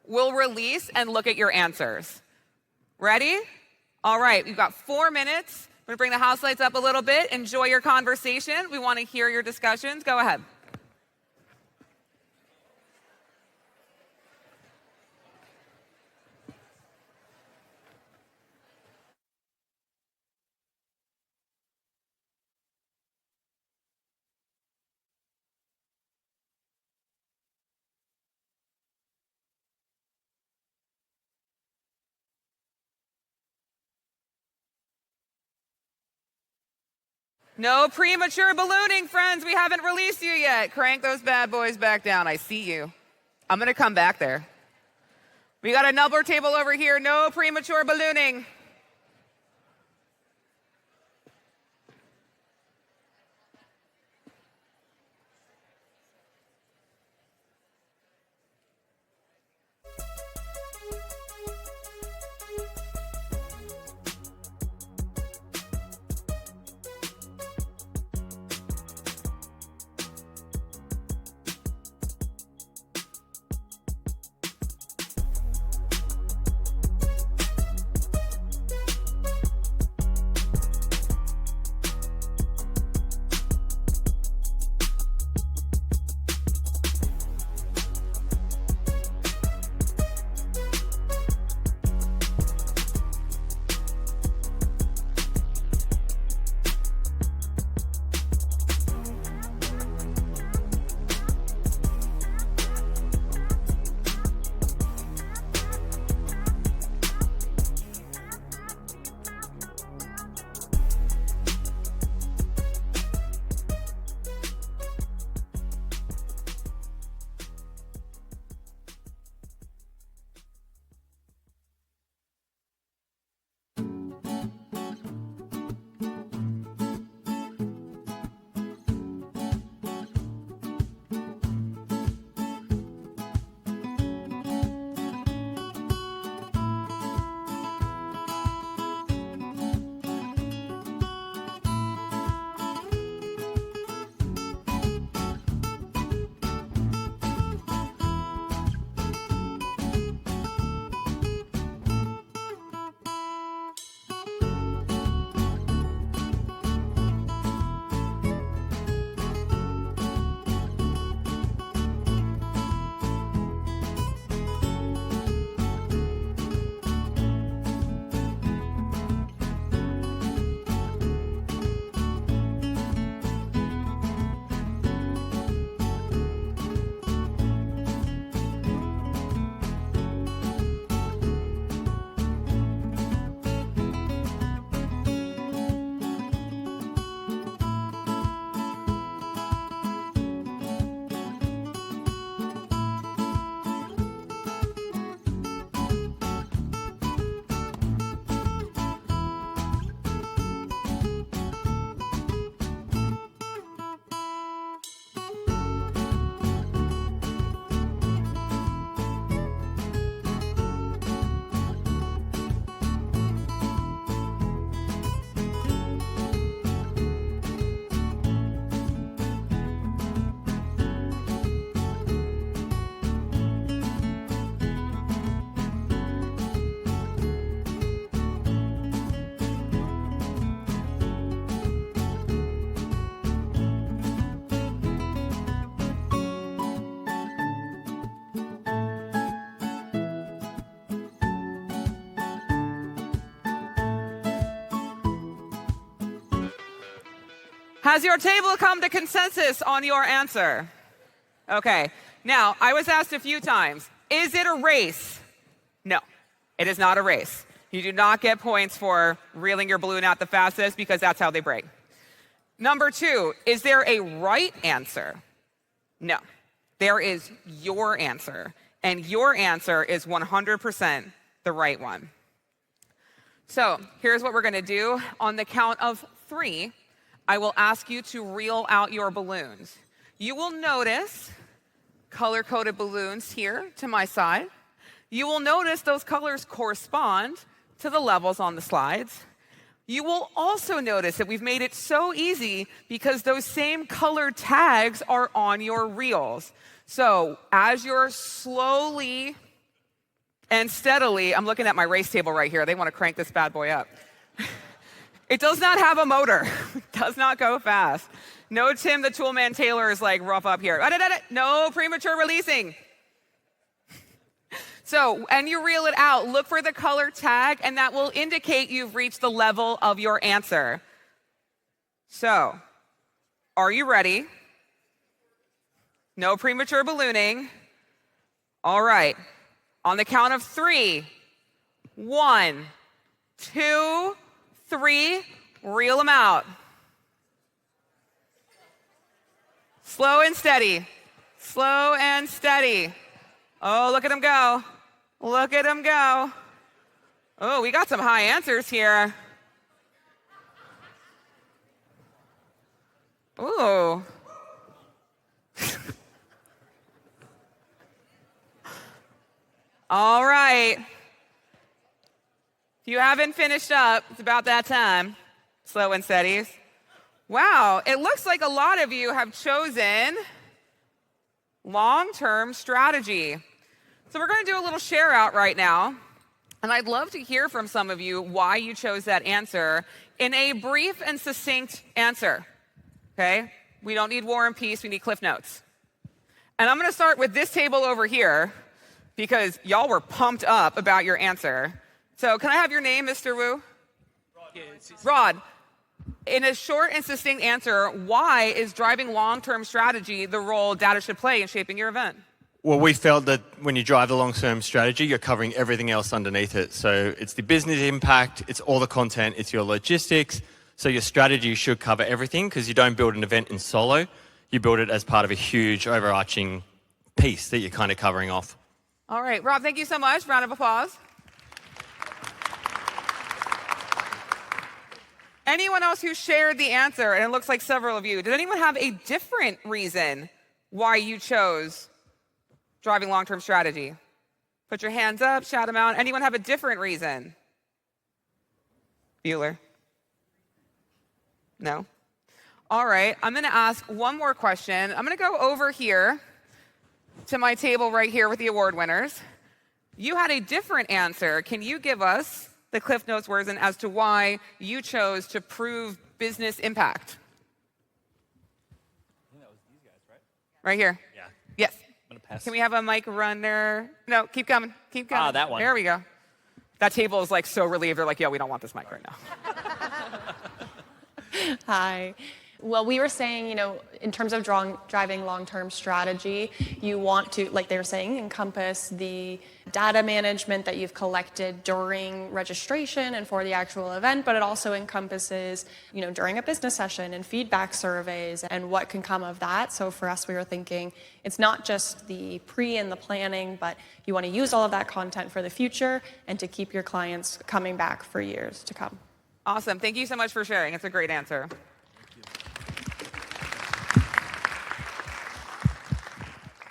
we'll release and look at your answers. Ready? All right, we've got 4 minutes. I'm gonna bring the house lights up a little bit. Enjoy your conversation. We want to hear your discussions. Go ahead. No premature ballooning, friends. We haven't released you yet. Crank those bad boys back down. I see you. I'm going to come back there. We got a number table over here. No premature ballooning. Has your table come to consensus on your answer? Okay. Now, I was asked a few times, is it a race? No, it is not a race. You do not get points for reeling your balloon out the fastest because that's how they break. Number two, is there a right answer? No, there is your answer. And your answer is 100% the right one. So here's what we're going to do. On the count of 3, I will ask you to reel out your balloons. You will notice color-coded balloons here to my side. You will notice those colors correspond to the levels on the slides. You will also notice that we've made it so easy because those same color tags are on your reels. So as you're slowly and steadily, I'm looking at my race table right here. They want to crank this bad boy up. It does not have a motor. It does not go fast. No Tim the Toolman Taylor is like rough up here. No premature releasing. So, and you reel it out. Look for the color tag, and that will indicate you've reached the level of your answer. So, are you ready? No premature ballooning. All right. On the count of 3, 1, 2, 3, reel them out. Slow and steady. Slow and steady. Oh, look at him go. Look at him go. Oh, we got some high answers here. Ooh. All right. If you haven't finished up, it's about that time. Slow and steadies. Wow, it looks like a lot of you have chosen long-term strategy. So we're going to do a little share out right now. And I'd love to hear from some of you why you chose that answer in a brief and succinct answer. Okay? We don't need War and Peace, we need Cliff Notes. And I'm going to start with this table over here because y'all were pumped up about your answer. So can I have your name, Mr. Wu? Rod. In a short and succinct answer, why is driving long-term strategy the role data should play in shaping your event? Well, we felt that when you drive the long-term strategy, you're covering everything else underneath it. So it's the business impact, it's all the content, it's your logistics. So your strategy should cover everything because you don't build an event in solo. You build it as part of a huge overarching piece that you're kind of covering off. All right, Rob, thank you so much. Round of applause. Anyone else who shared the answer, and it looks like several of you, did anyone have a different reason why you chose driving long-term strategy? Put your hands up, shout them out. Anyone have a different reason? Bueller? No? All right, I'm going to ask one more question. I'm going to go over here to my table right here with the award winners. You had a different answer. Can you give us the Cliff Notes version as to why you chose to prove business impact? I think that was these guys, right? Right here. Yeah. Yes. I'm gonna pass. Can we have a mic runner? No, keep coming. Keep coming. Ah, that one. There we go. That table is like so relieved. They're like, yeah, we don't want this mic right now. Hi. Well, we were saying, in terms of driving long-term strategy, you want to, like they were saying, encompass the data management that you've collected during registration and for the actual event, but it also encompasses, during a business session and feedback surveys and what can come of that. So for us, we were thinking it's not just the pre and the planning, but you want to use all of that content for the future and to keep your clients coming back for years to come. Awesome. Thank you so much for sharing. It's a great answer.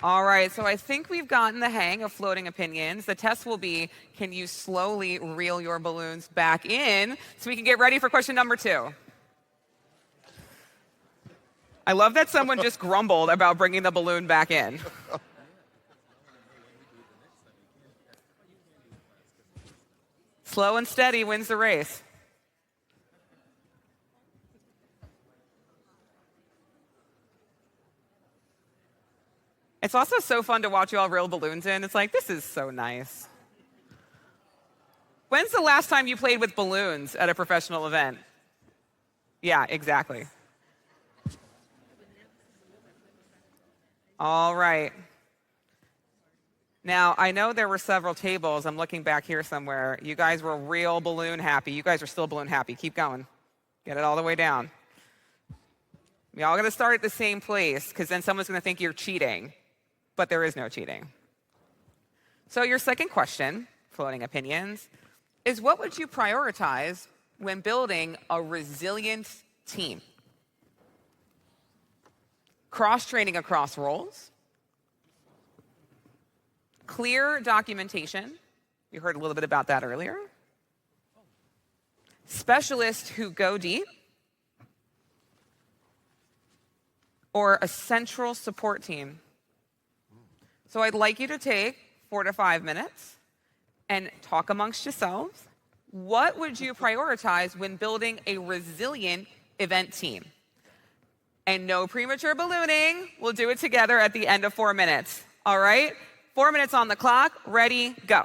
All right, so I think we've gotten the hang of floating opinions. The test will be, can you slowly reel your balloons back in so we can get ready for question number 2? I love that someone just grumbled about bringing the balloon back in. Slow and steady wins the race. It's also so fun to watch you all reel balloons in. It's like, this is so nice. When's the last time you played with balloons at a professional event? Yeah, exactly. All right. Now, I know there were several tables. I'm looking back here somewhere. You guys were real balloon happy. You guys are still balloon happy. Keep going. Get it all the way down. We all got to start at the same place because then someone's going to think you're cheating. But there is no cheating. So your second question, floating opinions, is what would you prioritize when building a resilient team? Cross-training across roles, clear documentation, you heard a little bit about that earlier, specialists who go deep, or a central support team. So I'd like you to take 4 to 5 minutes and talk amongst yourselves. What would you prioritize when building a resilient event team? And no premature ballooning. We'll do it together at the end of 4 minutes. All right? 4 minutes on the clock. Ready, go.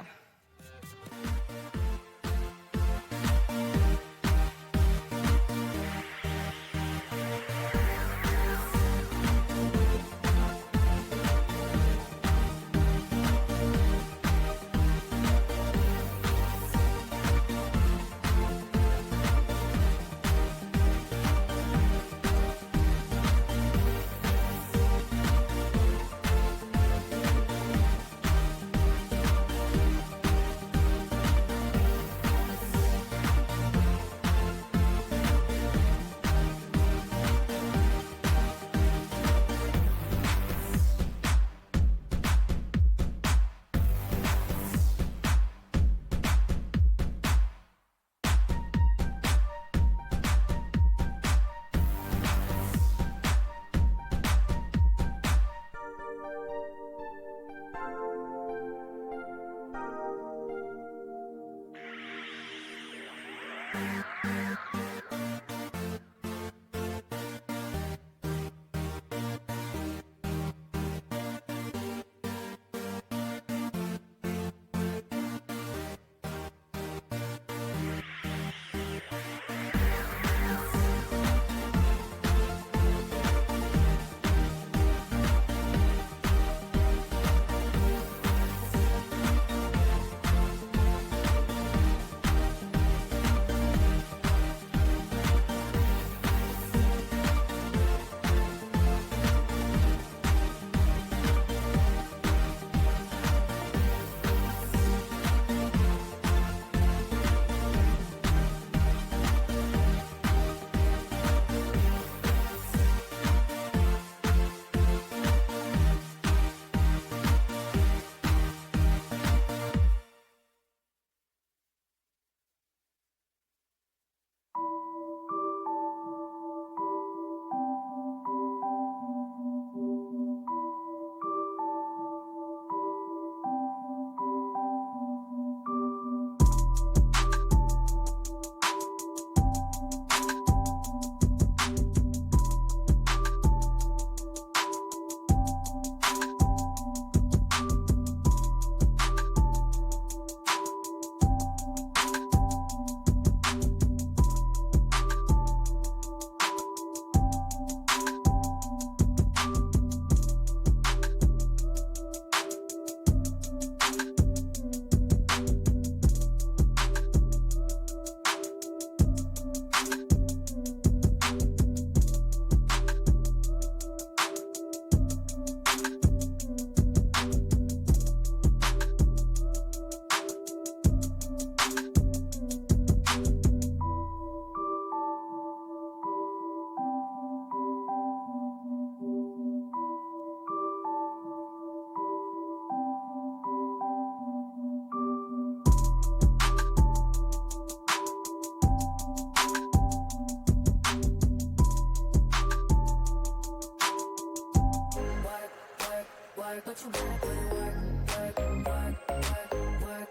work, but you gotta put in work,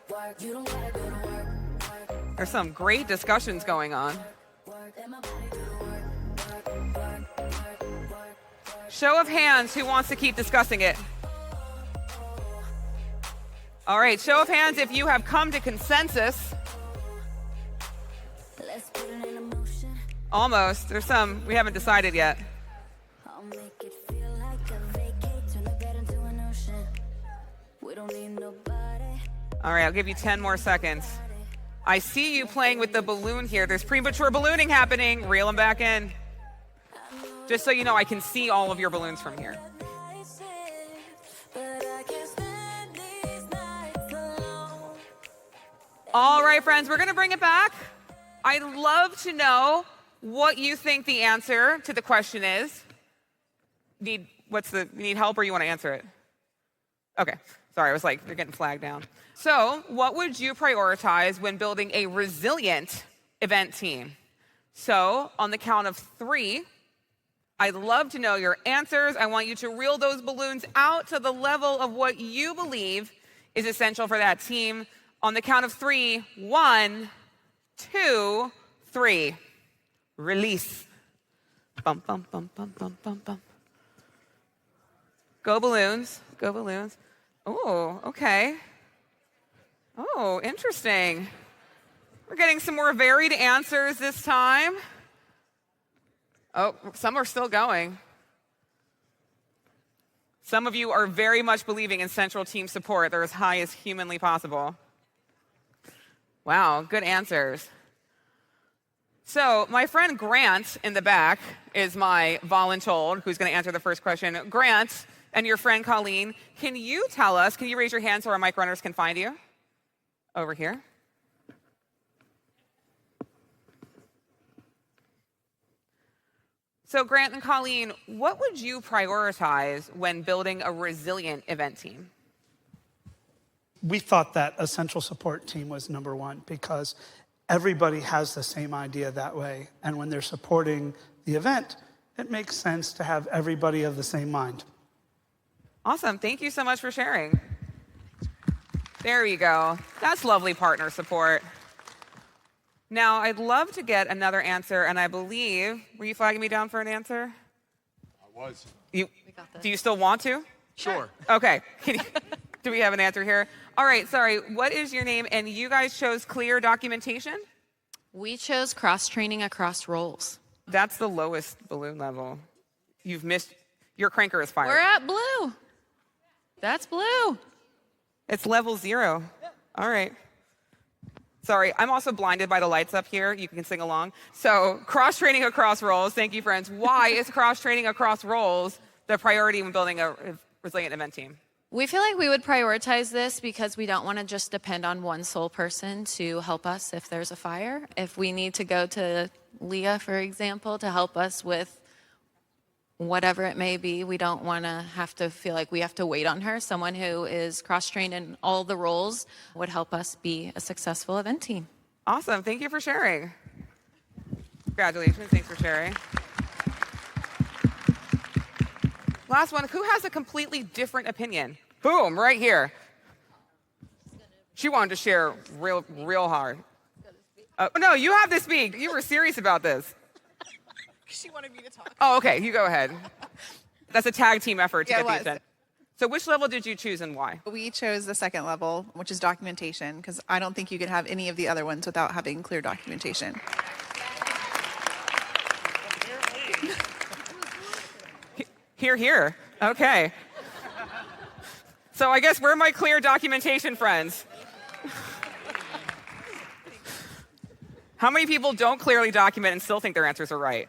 work. You don't gotta go to work. There's some great discussions going on. Show of hands, who wants to keep discussing it? All right, show of hands if you have come to consensus. Almost. There's some we haven't decided yet. All right, I'll give you 10 more seconds. I see you playing with the balloon here. There's premature ballooning happening. Reel them back in. Just so you know, I can see all of your balloons from here. All right, friends, we're going to bring it back. I'd love to know what you think the answer to the question is. You need help or you want to answer it? Okay. Sorry, I was like, you're getting flagged down. So, what would you prioritize when building a resilient event team? So, on the count of 3, I'd love to know your answers. I want you to reel those balloons out to the level of what you believe is essential for that team. On the count of 3, 1, 2, 3. Release. Bum, bum, bum, bum, bum, bum, bum. Go balloons. Go balloons. Oh, okay. Oh, interesting. We're getting some more varied answers this time. Oh, some are still going. Some of you are very much believing in central team support. They're as high as humanly possible. Wow, good answers. So my friend Grant in the back is my voluntold who's going to answer the first question. Grant and your friend Colleen, can you tell us, can you raise your hand so our mic runners can find you? Over here. So Grant and Colleen, what would you prioritize when building a resilient event team? We thought that a central support team was number one because everybody has the same idea that way. And when they're supporting the event, it makes sense to have everybody of the same mind. Awesome. Thank you so much for sharing. There you go. That's lovely partner support. Now, I'd love to get another answer, and I believe, were you flagging me down for an answer? I was. Do you still want to? Sure. Okay. Do we have an answer here? All right, sorry. What is your name? And you guys chose clear documentation? We chose cross-training across roles. That's the lowest balloon level. You've missed, your cranker is fired. We're at blue. That's blue. It's level 0. All right. Sorry, I'm also blinded by the lights up here. You can sing along. So cross-training across roles. Thank you, friends. Why is cross-training across roles the priority when building a resilient event team? We feel like we would prioritize this because we don't want to just depend on one sole person to help us if there's a fire. If we need to go to Leah, for example, to help us with whatever it may be, we don't want to have to feel like we have to wait on her. Someone who is cross-trained in all the roles would help us be a successful event team. Awesome. Thank you for sharing. Congratulations. Thanks for sharing. Last one. Who has a completely different opinion? Boom, right here. She wanted to share real hard. No, you have to speak. You were serious about this. She wanted me to talk. Oh, okay. You go ahead. That's a tag team effort to Yeah, get it the was. attention. So which level did you choose and why? We chose the second level, which is documentation, because I don't think you could have any of the other ones without having clear documentation. Here, here. Okay. So I guess we're my clear documentation friends. How many people don't clearly document and still think their answers are right?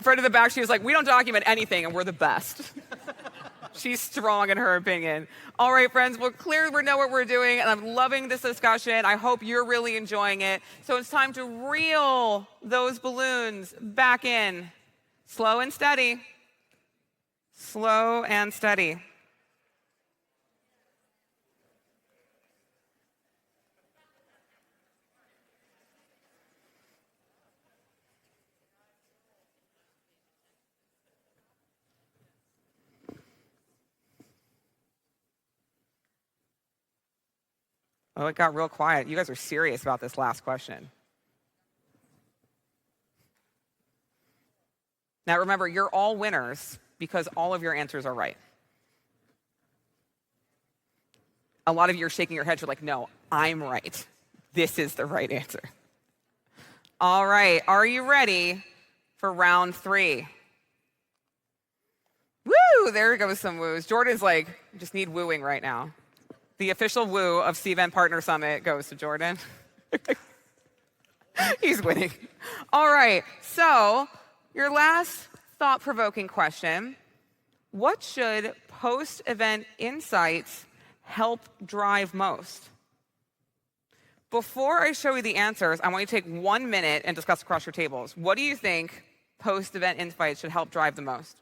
A friend in the back, she was like, we don't document anything and we're the best. She's strong in her opinion. All right, friends, well, clearly we know what we're doing, and I'm loving this discussion. I hope you're really enjoying it. So it's time to reel those balloons back in. Slow and steady. Slow and steady. Oh, it got real quiet. You guys are serious about this last question. Now remember, you're all winners because all of your answers are right. A lot of you are shaking your heads. You're like, no, I'm right. This is the right answer. All right, are you ready for round 3? Woo, there goes some woos. Jordan's like, just need wooing right now. The official woo of Cvent Partner Summit goes to Jordan. He's winning. All right, so your last thought-provoking question, what should post-event insights help drive most? Before I show you the answers, I want you to take 1 minute and discuss across your tables. What do you think post-event insights should help drive the most?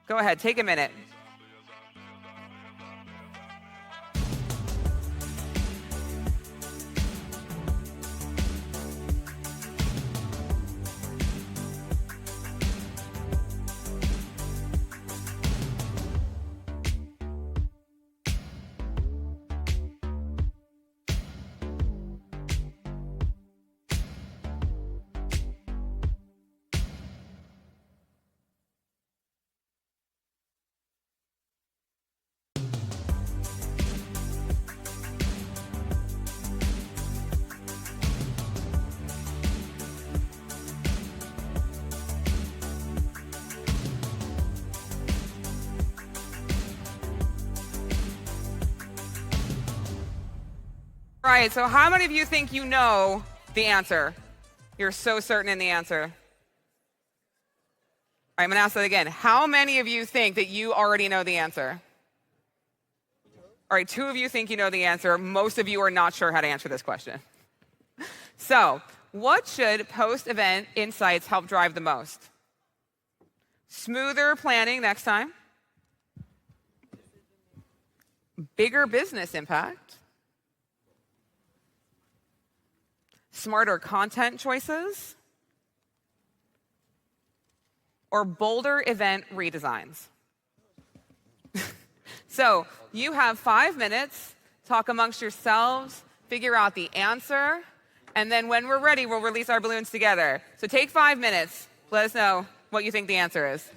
Go ahead, take a minute. All right, so how many of you think you know the answer? You're so certain in the answer. All right, I'm going to ask that again. How many of you think that you already know the answer? All right, 2 of you think you know the answer. Most of you are not sure how to answer this question. So, what should post-event insights help drive the most? Smoother planning next time. Bigger business impact. Smarter content choices, or bolder event redesigns. So you have 5 minutes, talk amongst yourselves, figure out the answer, and then when we're ready, we'll release our balloons together. So take 5 minutes, let us know what you think the answer is.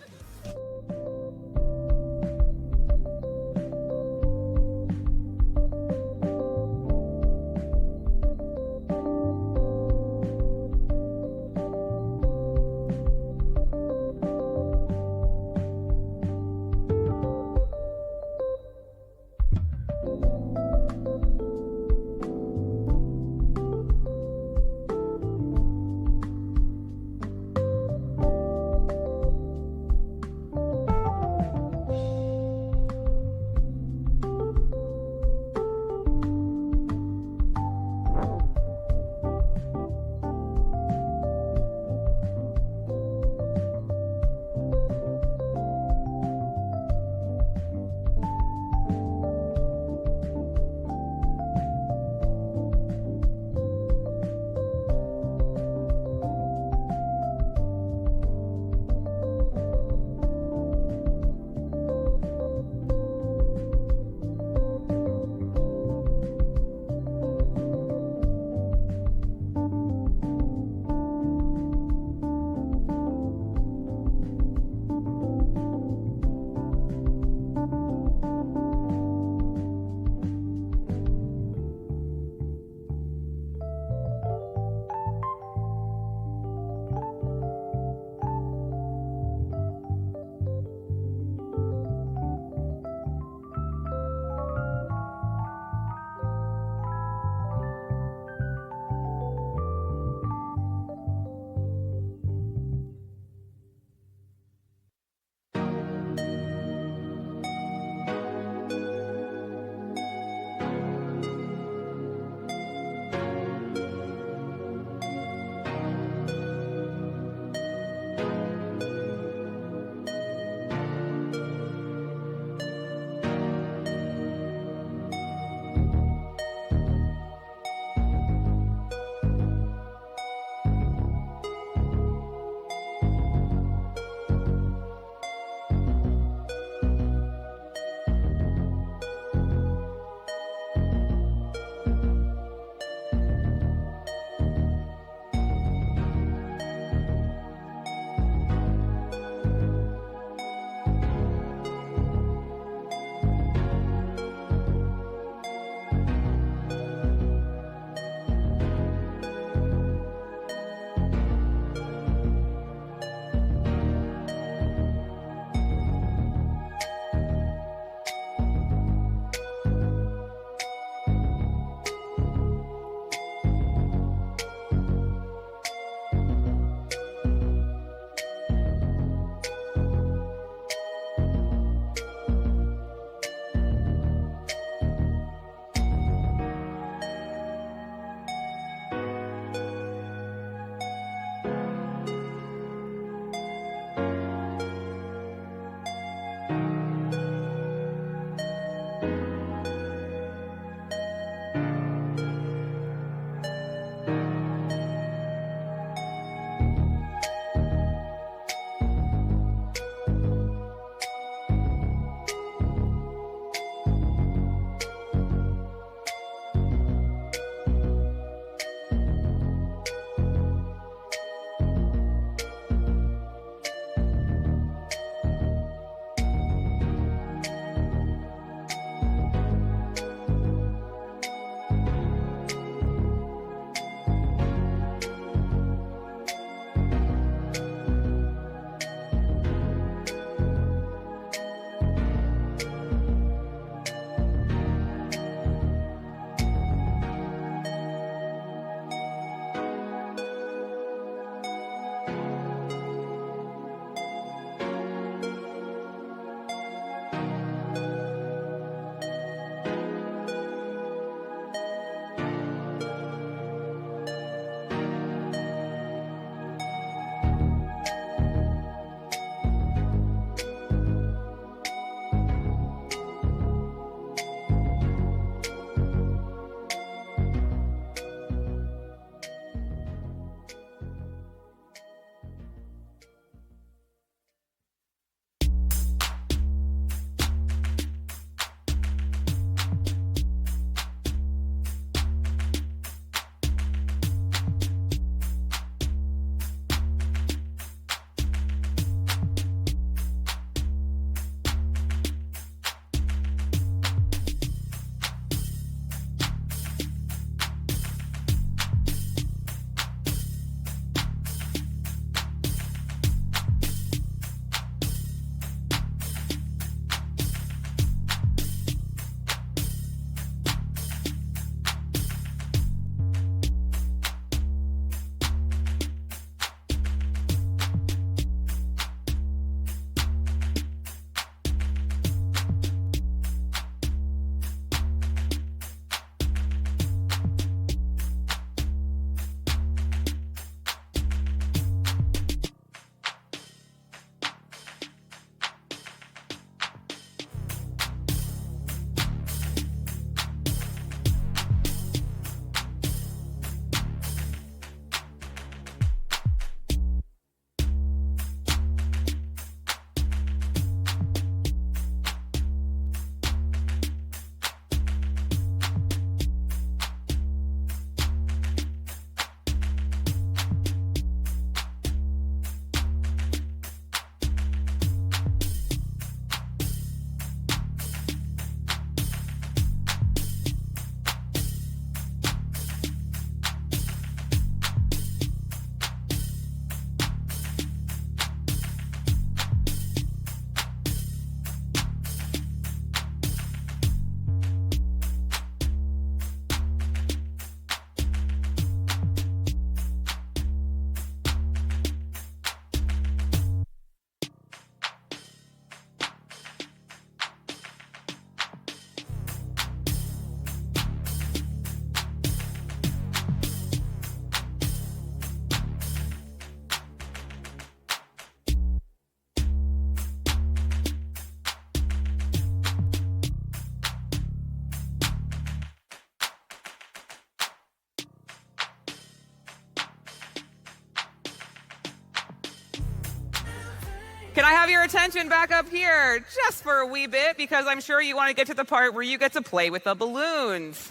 Can I have your attention back up here just for a wee bit, because I'm sure you want to get to the part where you get to play with the balloons.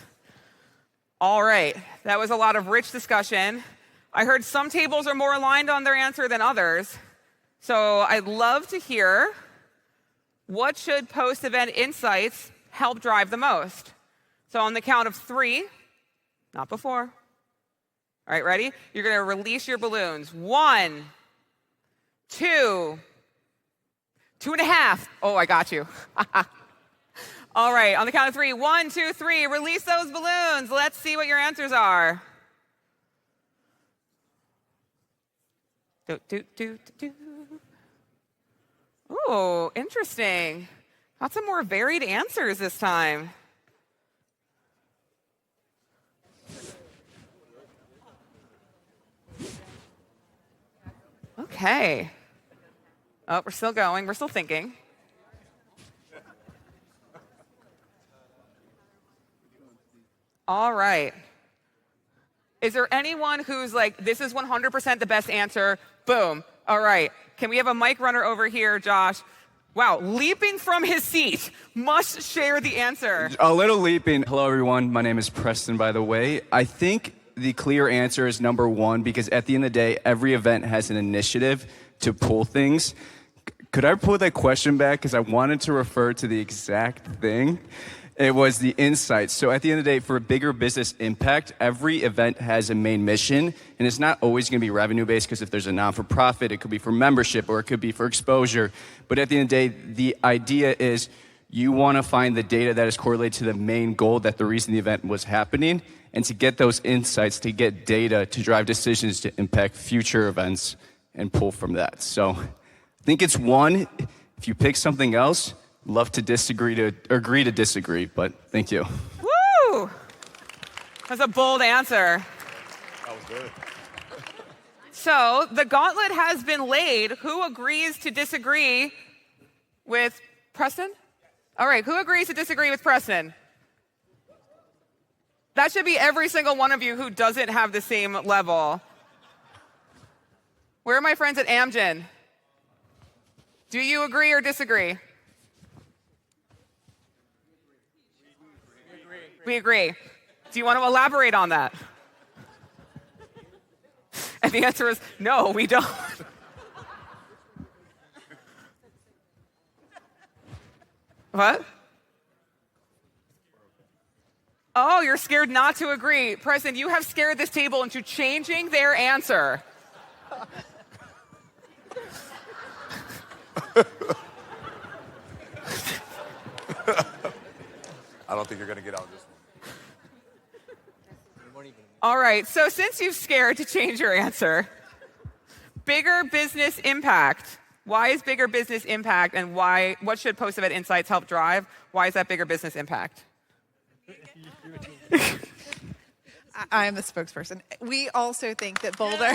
All right, that was a lot of rich discussion. I heard some tables are more aligned on their answer than others. So I'd love to hear, what should post-event insights help drive the most? So on the count of 3, not before. All right, ready? You're going to release your balloons. 1, 2, 2.5. Oh, I got you. All right, on the count of 3, 1, 2, 3, release those balloons. Let's see what your answers are. Ooh, interesting. Got some more varied answers this time. Okay. Oh, we're still going. We're still thinking. All right. Is there anyone who's like, this is 100% the best answer? Boom. All right. Can we have a mic runner over here, Josh? Wow, leaping from his seat, must share the answer. A little leaping. Hello, everyone. My name is Preston, by the way. I think the clear answer is number 1, because at the end of the day, every event has an initiative to pull things. Could I pull that question back? Because I wanted to refer to the exact thing. It was the insights. So at the end of the day, for a bigger business impact, every event has a main mission, and it's not always going to be revenue-based, because if there's a non-for-profit, it could be for membership or it could be for exposure. But at the end of the day, the idea is you want to find the data that is correlated to the main goal, that the reason the event was happening, and to get those insights, to get data to drive decisions to impact future events and pull from that. So I think it's 1. If you pick something else, love to agree to disagree, but thank you. Woo! That's a bold answer. That was good. So the gauntlet has been laid. Who agrees to disagree with Preston? All right, who agrees to disagree with Preston? That should be every single one of you who doesn't have the same level. Where are my friends at Amgen? Do you agree or disagree? We agree. Do you want to elaborate on that? And the answer is no, we don't. What? Oh, you're scared not to agree. President, you have scared this table into changing their answer. I don't think you're going to get out of this one. All right, so since you've scared to change your answer, bigger business impact. Why is bigger business impact, and what should post-event insights help drive? Why is that bigger business impact? I'm the spokesperson. We also think that bolder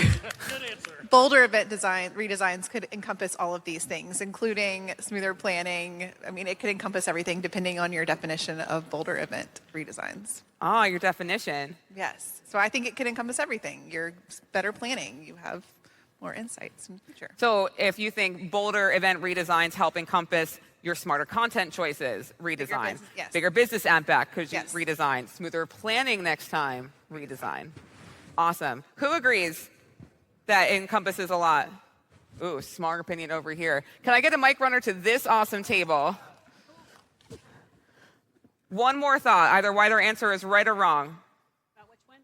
event redesigns could encompass all of these things, including smoother planning. I mean, it could encompass everything depending on your definition of bolder event redesigns. Ah, your definition. Yes. So I think it could encompass everything. Your better planning, you have more insights in the future. So if you think bolder event redesigns help encompass your smarter content choices, redesign. Bigger business impact, because you redesign. Smoother planning next time, redesign. Awesome. Who agrees that encompasses a lot? Ooh, smart opinion over here. Can I get a mic runner to this awesome table? One more thought, either why their answer is right or wrong. About which one?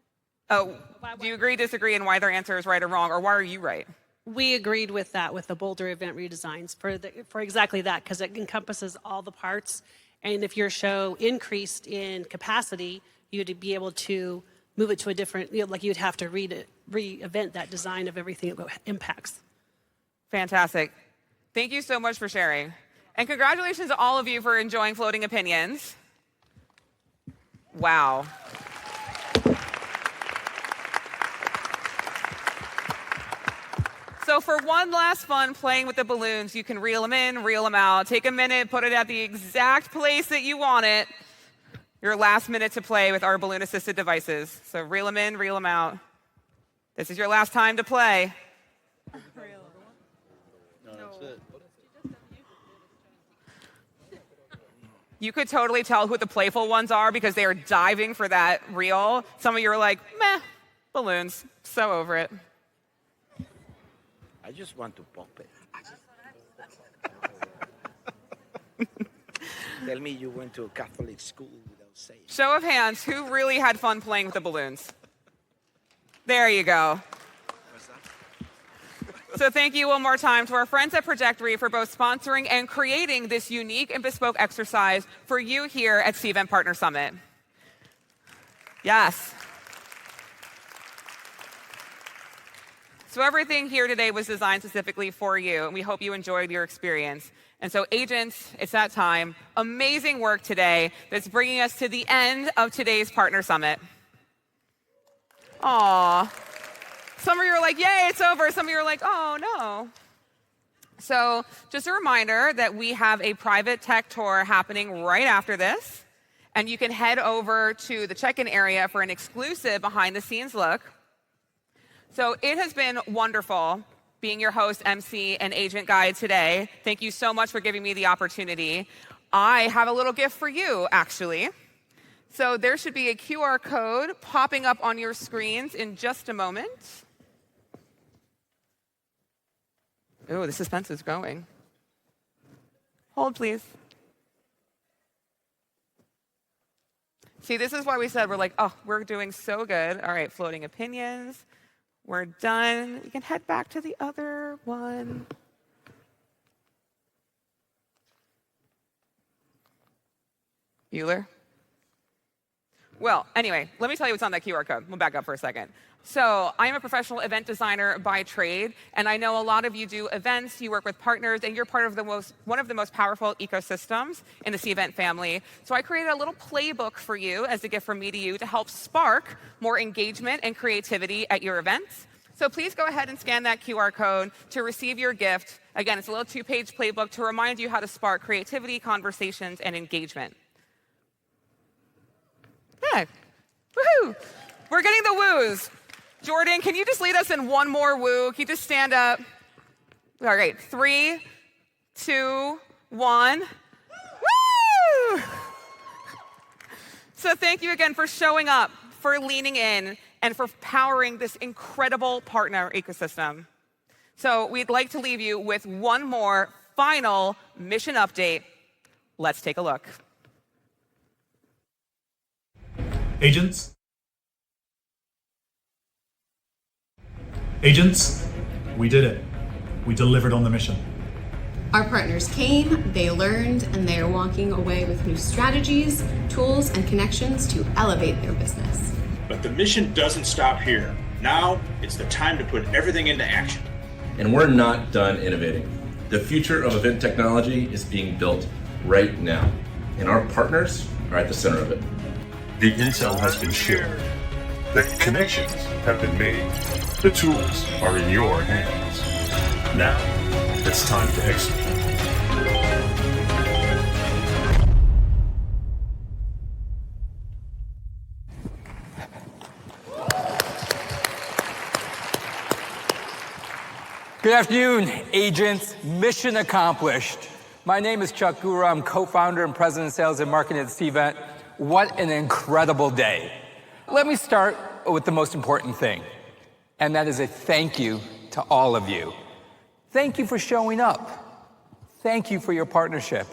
Oh, do you agree, disagree, and why their answer is right or wrong, or why are you right? We agreed with that, with the bolder event redesigns for exactly that, because it encompasses all the parts. And if your show increased in capacity, you'd be able to move it to a different, like you'd have to re-event that design of everything it impacts. Fantastic. Thank you so much for sharing. And congratulations to all of you for enjoying Floating Opinions. Wow. So for one last fun playing with the balloons, you can reel them in, reel them out. Take a minute, put it at the exact place that you want it. Your last minute to play with our balloon-assisted devices. So reel them in, reel them out. This is your last time to play. You could totally tell who the playful ones are because they are diving for that reel. Some of you are like, meh, balloons, so over it. I just want to pop it. Tell me you went to a Catholic school without saying. Show of hands, who really had fun playing with the balloons? There you go. So thank you one more time to our friends at Projectory for both sponsoring and creating this unique and bespoke exercise for you here at Cvent Partner Summit. Yes. So everything here today was designed specifically for you, and we hope you enjoyed your experience. And so agents, it's that time. Amazing work today that's bringing us to the end of today's Partner Summit. Aw. Some of you are like, yay, it's over. Some of you are like, oh, no. So just a reminder that we have a private tech tour happening right after this. And you can head over to the check-in area for an exclusive behind-the-scenes look. So it has been wonderful being your host, MC, and agent guide today. Thank you so much for giving me the opportunity. I have a little gift for you, actually. So there should be a QR code popping up on your screens in just a moment. Oh, the suspense is growing. Hold, please. See, this is why we said we're like, oh, we're doing so good. All right, floating opinions. We're done. We can head back to the other one. Bueller? Well, anyway, let me tell you what's on that QR code. We'll back up for a second. So I am a professional event designer by trade, and I know a lot of you do events, you work with partners, and you're part of one of the most powerful ecosystems in the Cvent family. So I created a little playbook for you as a gift from me to you to help spark more engagement and creativity at your events. So please go ahead and scan that QR code to receive your gift. Again, it's a little 2-page playbook to remind you how to spark creativity, conversations, and engagement. Yeah. Woohoo! We're getting the woos. Jordan, can you just lead us in one more woo? Can you just stand up? All right, 3, 2, 1. Woo! So thank you again for showing up, for leaning in, and for powering this incredible partner ecosystem. So we'd like to leave you with one more final mission update. Let's take a look. Agents, we did it. We delivered on the mission. Our partners came, they learned, and they are walking away with new strategies, tools, and connections to elevate their business. But the mission doesn't stop here. Now, it's the time to put everything into action. And we're not done innovating. The future of event technology is being built right now, and our partners are at the center of it. The intel has been shared. The connections have been made. The tools are in your hands. Now, it's time to execute. Good afternoon, agents. Mission accomplished. My name is Chuck Gura. I'm co-founder and president of sales and marketing at Cvent. What an incredible day. Let me start with the most important thing, and that is a thank you to all of you. Thank you for showing up. Thank you for your partnership.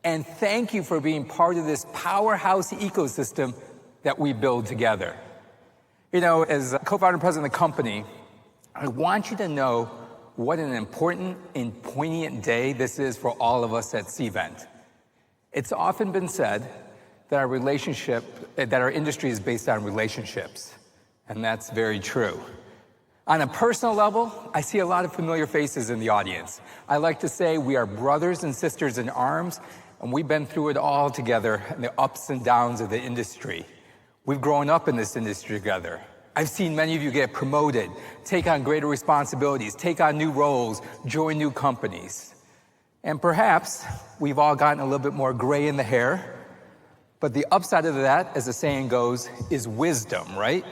And thank you for being part of this powerhouse ecosystem that we build together. You know, as a co-founder and president of the company, I want you to know what an important and poignant day this is for all of us at Cvent. It's often been said that our industry is based on relationships, and that's very true. On a personal level, I see a lot of familiar faces in the audience. I like to say we are brothers and sisters in arms, and we've been through it all together in the ups and downs of the industry. We've grown up in this industry together. I've seen many of you get promoted, take on greater responsibilities, take on new roles, join new companies. And perhaps we've all gotten a little bit more gray in the hair, but the upside of that, as the saying goes, is wisdom, right?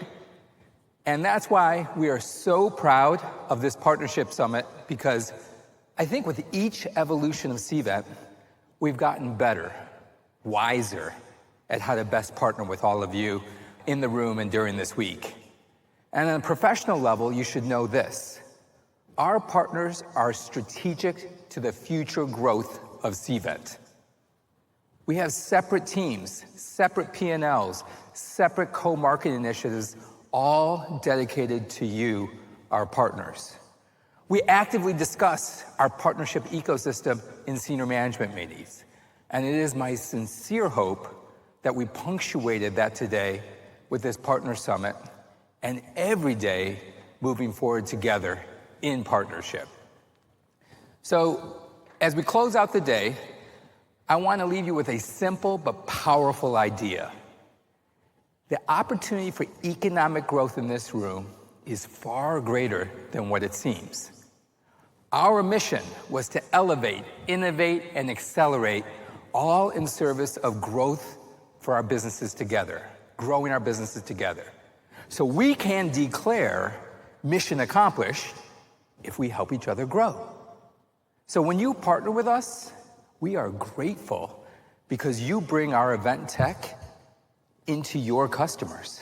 And that's why we are so proud of this partnership summit, because I think with each evolution of Cvent, we've gotten better, wiser at how to best partner with all of you in the room and during this week. And on a professional level, you should know this. Our partners are strategic to the future growth of Cvent. We have separate teams, separate P&Ls, separate co-marketing initiatives, all dedicated to you, our partners. We actively discuss our partnership ecosystem in senior management meetings. And it is my sincere hope that we punctuated that today with this Partner Summit and every day moving forward together in partnership. So as we close out the day, I want to leave you with a simple but powerful idea. The opportunity for economic growth in this room is far greater than what it seems. Our mission was to elevate, innovate, and accelerate, all in service of growth for our businesses together, growing our businesses together. So we can declare mission accomplished if we help each other grow. So when you partner with us, we are grateful because you bring our event tech into your customers,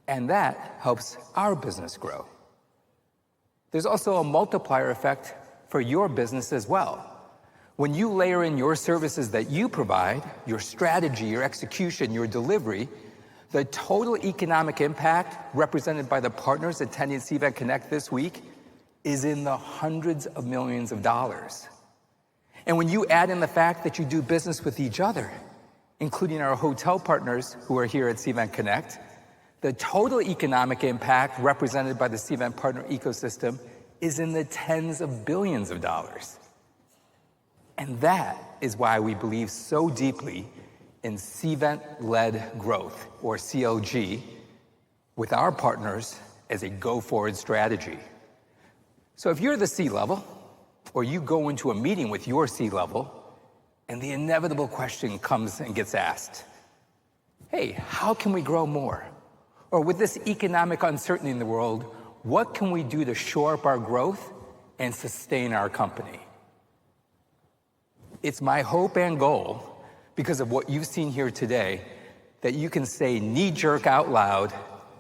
and that helps our business grow. There's also a multiplier effect for your business as well. When you layer in your services that you provide, your strategy, your execution, your delivery, the total economic impact represented by the partners attending Cvent Connect this week is in the hundreds of millions of dollars. And when you add in the fact that you do business with each other, including our hotel partners who are here at Cvent Connect, the total economic impact represented by the Cvent partner ecosystem is in the tens of billions of dollars. And that is why we believe so deeply in Cvent-led growth, or CLG, with our partners as a go-forward strategy. So if you're the C-level, or you go into a meeting with your C-level, and the inevitable question comes and gets asked, hey, how can we grow more? Or with this economic uncertainty in the world, what can we do to shore up our growth and sustain our company? It's my hope and goal, because of what you've seen here today, that you can say knee-jerk out loud,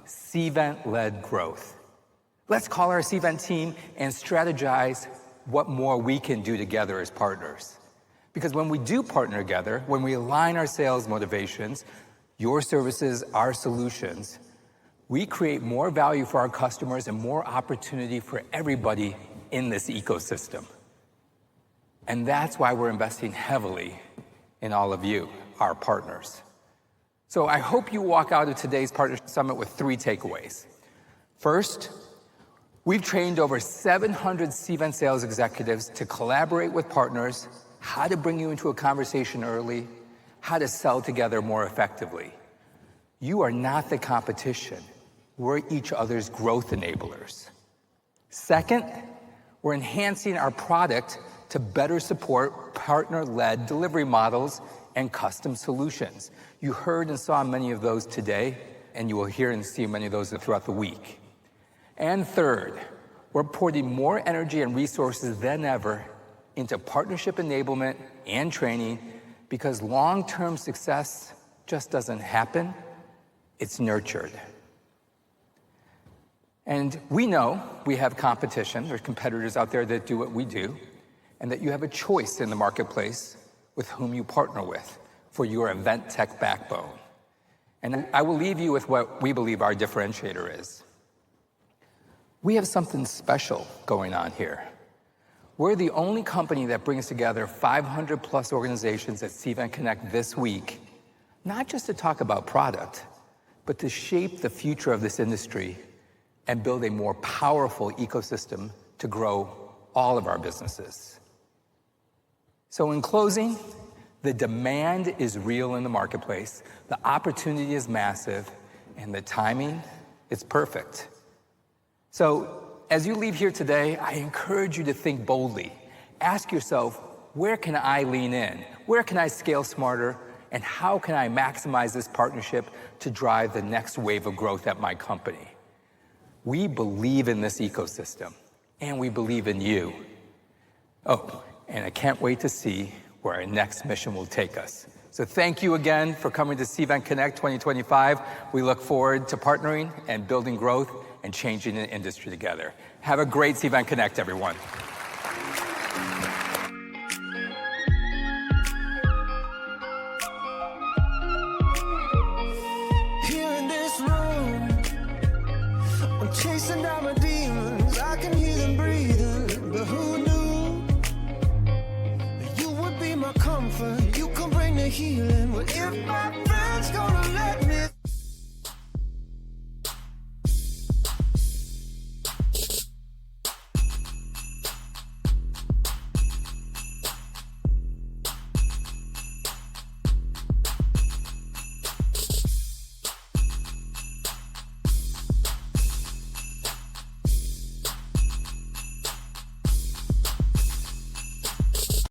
Cvent-led growth. Let's call our Cvent team and strategize what more we can do together as partners. Because when we do partner together, when we align our sales motivations, your services, our solutions, we create more value for our customers and more opportunity for everybody in this ecosystem. And that's why we're investing heavily in all of you, our partners. So I hope you walk out of today's Partnership Summit with 3 takeaways. First, we've trained over 700 Cvent sales executives to collaborate with partners, how to bring you into a conversation early, how to sell together more effectively. You are not the competition. We're each other's growth enablers. Second, we're enhancing our product to better support partner-led delivery models and custom solutions. You heard and saw many of those today, and you will hear and see many of those throughout the week. And third, we're putting more energy and resources than ever into partnership enablement and training, because long-term success just doesn't happen, it's nurtured. And we know we have competition, there's competitors out there that do what we do, and that you have a choice in the marketplace with whom you partner with for your event tech backbone. And I will leave you with what we believe our differentiator is. We have something special going on here. We're the only company that brings together 500 plus organizations at Cvent Connect this week, not just to talk about product, but to shape the future of this industry and build a more powerful ecosystem to grow all of our businesses. So in closing, the demand is real in the marketplace, the opportunity is massive, and the timing is perfect. So as you leave here today, I encourage you to think boldly. Ask yourself, where can I lean in? Where can I scale smarter? And how can I maximize this partnership to drive the next wave of growth at my company? We believe in this ecosystem, and we believe in you. Oh, and I can't wait to see where our next mission will take us. So thank you again for coming to Cvent Connect 2025. We look forward to partnering and building growth and changing the industry together. Have a great Cvent Connect, everyone. Here in this room, I'm chasing down my demons. I can hear them breathing, but who knew you would be my comfort? You can bring the healing. Well, if my friend's gonna let me